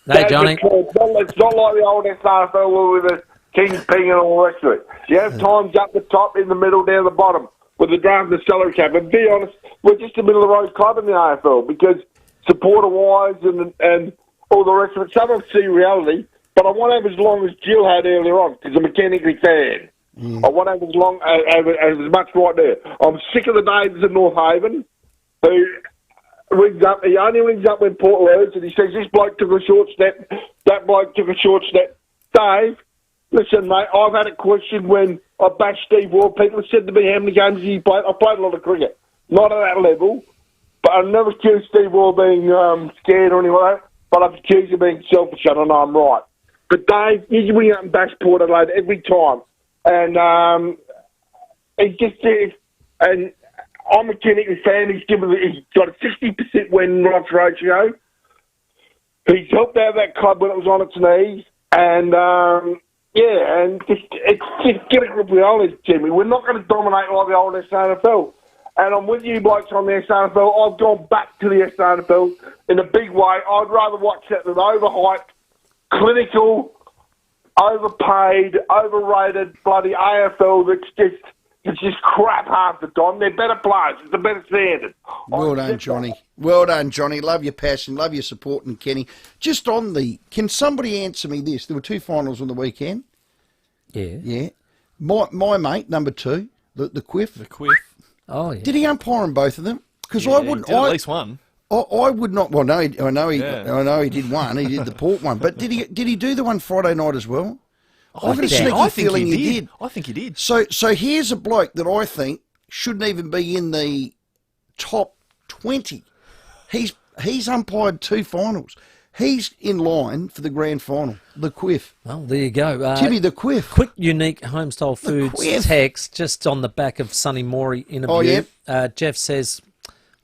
Hey, Johnny.
It's not like the old SRFL with the Kingpin and all the rest of it. You have times up the top, in the middle, down the bottom, with the draft and the salary cap. And be honest, we're just a middle-of-the-road club in the AFL because supporter-wise and all the rest of it, some of us see reality, but I want to have as long as Jill had earlier on because I'm a mechanically fan. I want to have as long as much right there. I'm sick of the Davies in North Haven who rings up. He only rings up when Port loses, and he says, this bloke took a short step, that bloke took a short step. Dave, listen, mate, I've had a question when I bashed Steve Ward. People have said to me, how many games has he played? I played a lot of cricket. Not at that level, but I've never accused Steve Ward being scared or anything like that, but I've accused him being selfish, and I know I'm right. But Dave, he's ringing up and bash Port Adelaide every time. And he's just... and I'm a Kennedy fan. He's got a 60% win-loss ratio. He's helped out that club when it was on its knees. And, and just get a grip of reality, Jimmy. We're not going to dominate like the old SNFL. And I'm with you blokes on the SNFL. I've gone back to the SNFL in a big way. I'd rather watch that than overhyped clinical, overpaid, overrated bloody AFL it's just crap half the time. They're better players. It's a better standard.
Well done, Johnny. Well done, Johnny. Love your passion. Love your support, and Kenny. Just on can somebody answer me this? There were 2 finals on the weekend.
Yeah.
Yeah. My mate, number 2, the Quiff.
The Quiff.
Oh, yeah.
Did he umpire in both of them? Because
I wouldn't. At least one.
I would not. Well, no, I know he did one. He did the Port one. But did he do the one Friday night as well? I've got a sneaky feeling he did.
I think he did.
So here's a bloke that I think shouldn't even be in the top 20. He's umpired 2 finals. He's in line for the grand final, the Quiff.
Well, there you go.
Timmy, the Quiff.
Quick, unique homestyle foods text just on the back of Sonny Morey interview.
Oh, yeah.
Jeff says,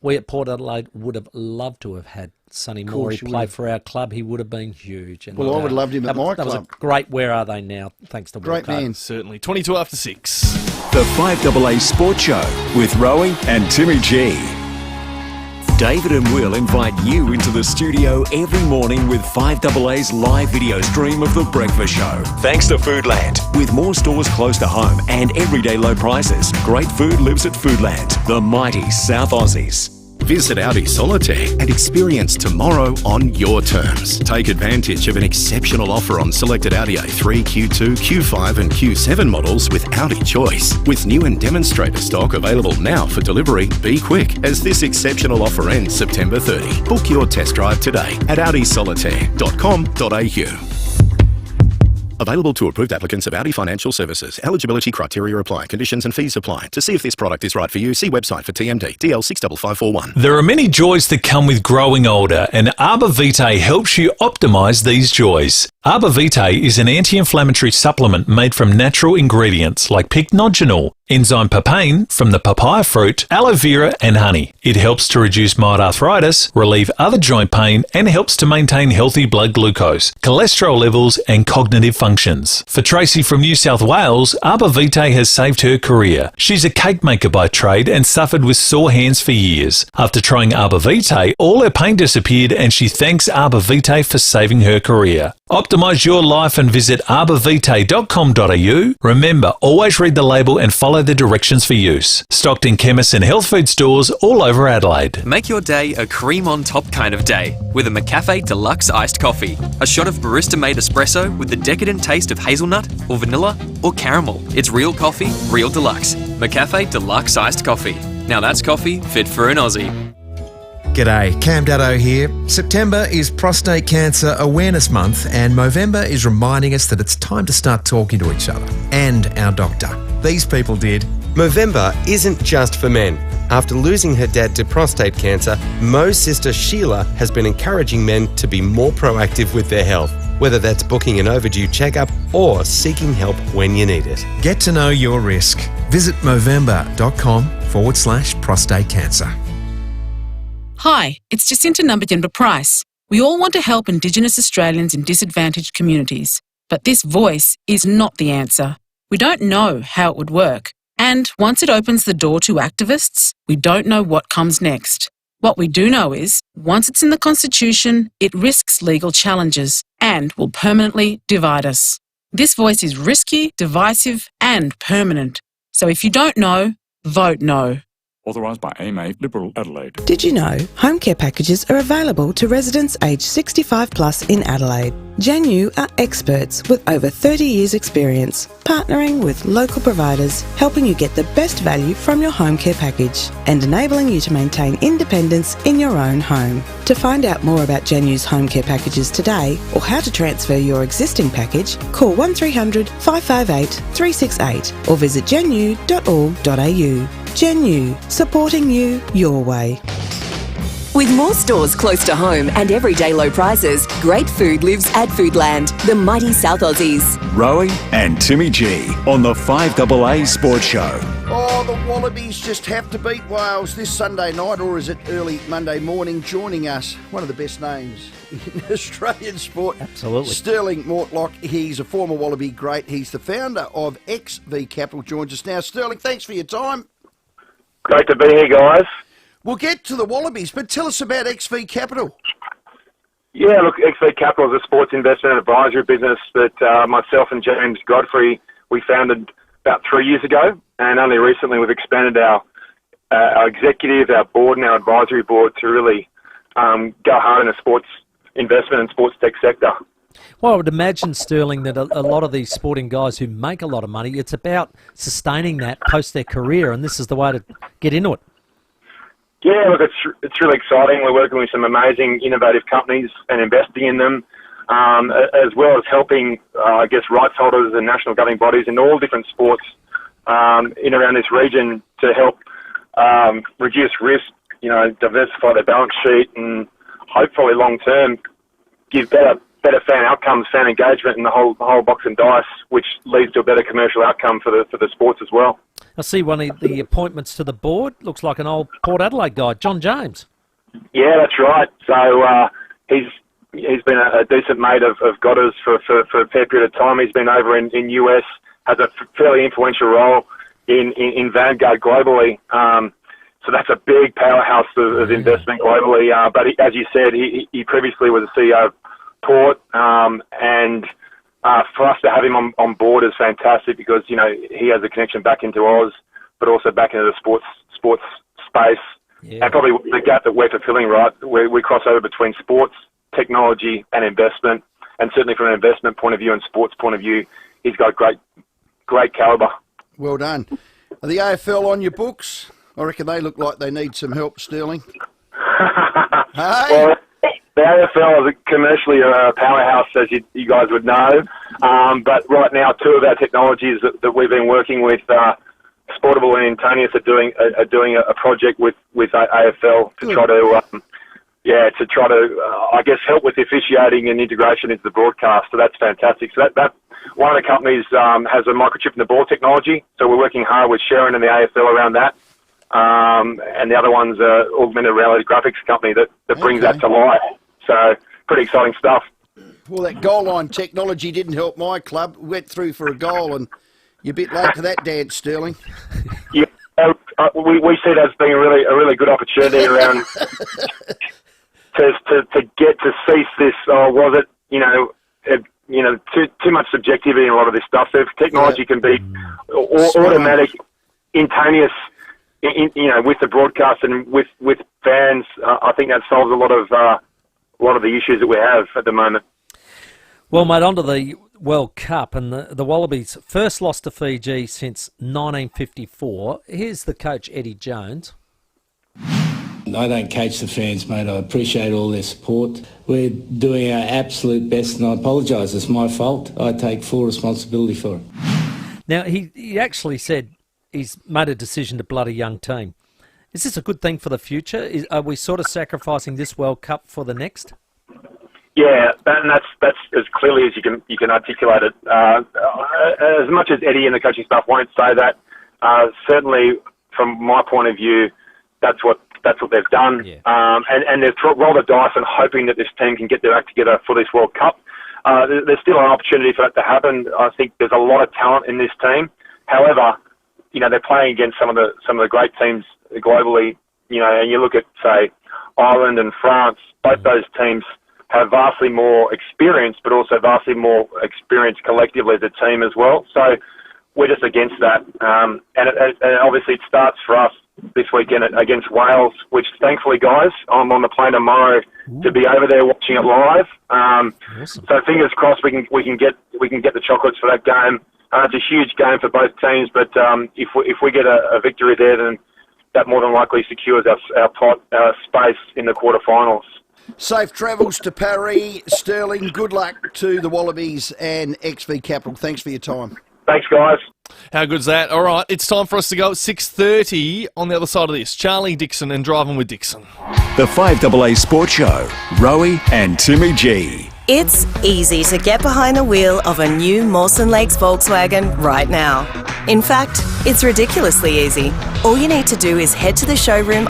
we at Port Adelaide would have loved to have had Sonny Morey play for our club. He would have been huge. And
well, I would have loved him at my club.
That was a great Where Are They Now, thanks to
Great man.
Certainly. 22 after 6.
The 5AA Sports Show with Rowey and Timmy G. David and Will invite you into the studio every morning with 5AA's live video stream of The Breakfast Show. Thanks to Foodland. With more stores close to home and everyday low prices, great food lives at Foodland, the mighty South Aussies.
Visit Audi Solitaire and experience tomorrow on your terms. Take advantage of an exceptional offer on selected Audi A3, Q2, Q5 and Q7 models with Audi Choice. With new and demonstrator stock available now for delivery, be quick as this exceptional offer ends September 30. Book your test drive today at audisolitaire.com.au. Available to approved applicants of Audi Financial Services. Eligibility criteria apply. Conditions and fees apply. To see if this product is right for you, see website for TMD. DL 65541.
There are many joys that come with growing older, and Arbor Vitae helps you optimise these joys. Arbor Vitae is an anti-inflammatory supplement made from natural ingredients like pycnogenol, enzyme papain from the papaya fruit, aloe vera and honey. It helps to reduce mild arthritis, relieve other joint pain and helps to maintain healthy blood glucose, cholesterol levels and cognitive functions. For Tracy from New South Wales, Arbor Vitae has saved her career. She's a cake maker by trade and suffered with sore hands for years. After trying Arbor Vitae, all her pain disappeared and she thanks Arbor Vitae for saving her career. Optimise your life and visit arborvitae.com.au. Remember, always read the label and follow the directions for use. Stocked in chemists and health food stores all over Adelaide.
Make your day a cream on top kind of day with a McCafe Deluxe Iced Coffee. A shot of barista-made espresso with the decadent taste of hazelnut or vanilla or caramel. It's real coffee, real deluxe. McCafe Deluxe Iced Coffee. Now that's coffee fit for an Aussie.
G'day, Cam Daddo here. September is Prostate Cancer Awareness Month and Movember is reminding us that it's time to start talking to each other and our doctor. These people did.
Movember isn't just for men. After losing her dad to prostate cancer, Mo's sister Sheila has been encouraging men to be more proactive with their health, whether that's booking an overdue checkup or seeking help when you need it.
Get to know your risk. Visit movember.com/prostate cancer.
Hi, it's Jacinta Numbajimba Price. We all want to help Indigenous Australians in disadvantaged communities, but this voice is not the answer. We don't know how it would work, and once it opens the door to activists, we don't know what comes next. What we do know is, once it's in the Constitution, it risks legal challenges and will permanently divide us. This voice is risky, divisive and permanent. So if you don't know, vote no.
Authorised by AMA Liberal Adelaide.
Did you know home care packages are available to residents aged 65 plus in Adelaide? Janu are experts with over 30 years experience, partnering with local providers, helping you get the best value from your home care package and enabling you to maintain independence in your own home. To find out more about Janu's home care packages today or how to transfer your existing package, call 1300 558 368 or visit janu.org.au. Janu, supporting you your way.
With more stores close to home and everyday low prices, great food lives at Foodland, the mighty South Aussies.
Rowey and Timmy G on the 5AA Sports Show.
Oh, the Wallabies just have to beat Wales this Sunday night, or is it early Monday morning? Joining us, one of the best names in Australian sport.
Absolutely.
Sterling Mortlock. He's a former Wallaby great. He's the founder of XV Capital. Joins us now. Sterling, thanks for your time.
Great to be here, guys.
We'll get to the Wallabies, but tell us about XV Capital.
Yeah, look, XV Capital is a sports investment and advisory business that myself and James Godfrey, we founded about 3 years ago, and only recently we've expanded our executive, our board and our advisory board to really go hard in the sports investment and sports tech sector.
Well, I would imagine, Sterling, that a lot of these sporting guys who make a lot of money, it's about sustaining that post their career, and this is the way to get into it.
Yeah, look, it's really exciting. We're working with some amazing, innovative companies and investing in them, as well as helping, rights holders and national governing bodies in all different sports in around this region to help reduce risk, diversify their balance sheet, and hopefully long term give better fan outcomes, fan engagement, and the whole box and dice, which leads to a better commercial outcome for the sports as well.
I see one of the appointments to the board looks like an old Port Adelaide guy, John James.
Yeah, that's right. So he's been a decent mate of Goddard's for a fair period of time. He's been over in US, has a fairly influential role in Vanguard globally. So that's a big powerhouse of investment globally. But as you said, he previously was the CEO of Port, and for us to have him on board is fantastic because he has a connection back into Oz, but also back into the sports space, and probably the gap that we're fulfilling. Right, we cross over between sports, technology, and investment, and certainly from an investment point of view and sports point of view, he's got great calibre.
Well done. Are the AFL on your books? I reckon they look like they need some help, Sterling. Hey?
Well, the AFL is commercially a powerhouse, as you guys would know. But right now, two of our technologies that we've been working with, Sportable and Intonius, are doing a project with AFL to try to help with the officiating and integration into the broadcast. So that's fantastic. So that one of the companies has a microchip in the ball technology. So we're working hard with Sharon and the AFL around that. And the other one's an augmented reality graphics company that brings that to life. So pretty exciting stuff.
Well, that goal line technology didn't help my club. We went through for a goal and you're a bit late to that dance, Sterling.
Yeah, we see that as being a really good opportunity around to get to cease this. Was it too much subjectivity in a lot of this stuff? So if technology can be automatic, instantaneous, with the broadcast and with fans, I think that solves a lot of the issues that we have at the moment.
Well, mate, on to the World Cup, and the Wallabies first lost to Fiji since 1954. Here's the coach, Eddie Jones.
I don't coach the fans, mate. I appreciate all their support. We're doing our absolute best, and I apologise. It's my fault. I take full responsibility for it.
Now, he actually said he's made a decision to blood a young team. Is this a good thing for the future? Are we sort of sacrificing this World Cup for the next?
Yeah, and that's as clearly as you can articulate it. As much as Eddie and the coaching staff won't say that, certainly from my point of view, that's what they've done. Yeah. And they've rolled the dice and hoping that this team can get their act together for this World Cup. There's still an opportunity for that to happen. I think there's a lot of talent in this team. However, they're playing against some of the great teams globally. And you look at, say, Ireland and France. Both those teams have vastly more experience, but also vastly more experience collectively as a team as well. So we're just against that. And obviously it starts for us this weekend against Wales, which thankfully, guys, I'm on the plane tomorrow to be over there watching it live. Awesome. So fingers crossed we can get the chocolates for that game. It's a huge game for both teams, but if we get a victory there, then that more than likely secures our space in the quarterfinals.
Safe travels to Paris, Sterling. Good luck to the Wallabies and XV Capital. Thanks for your time.
Thanks, guys.
How good's that? All right, it's time for us to go at 6:30 on the other side of this. Charlie Dixon and Driving with Dixon.
The 5AA Sports Show, Rowey and Timmy G.
It's easy to get behind the wheel of a new Mawson Lakes Volkswagen right now. In fact, it's ridiculously easy. All you need to do is head to the showroom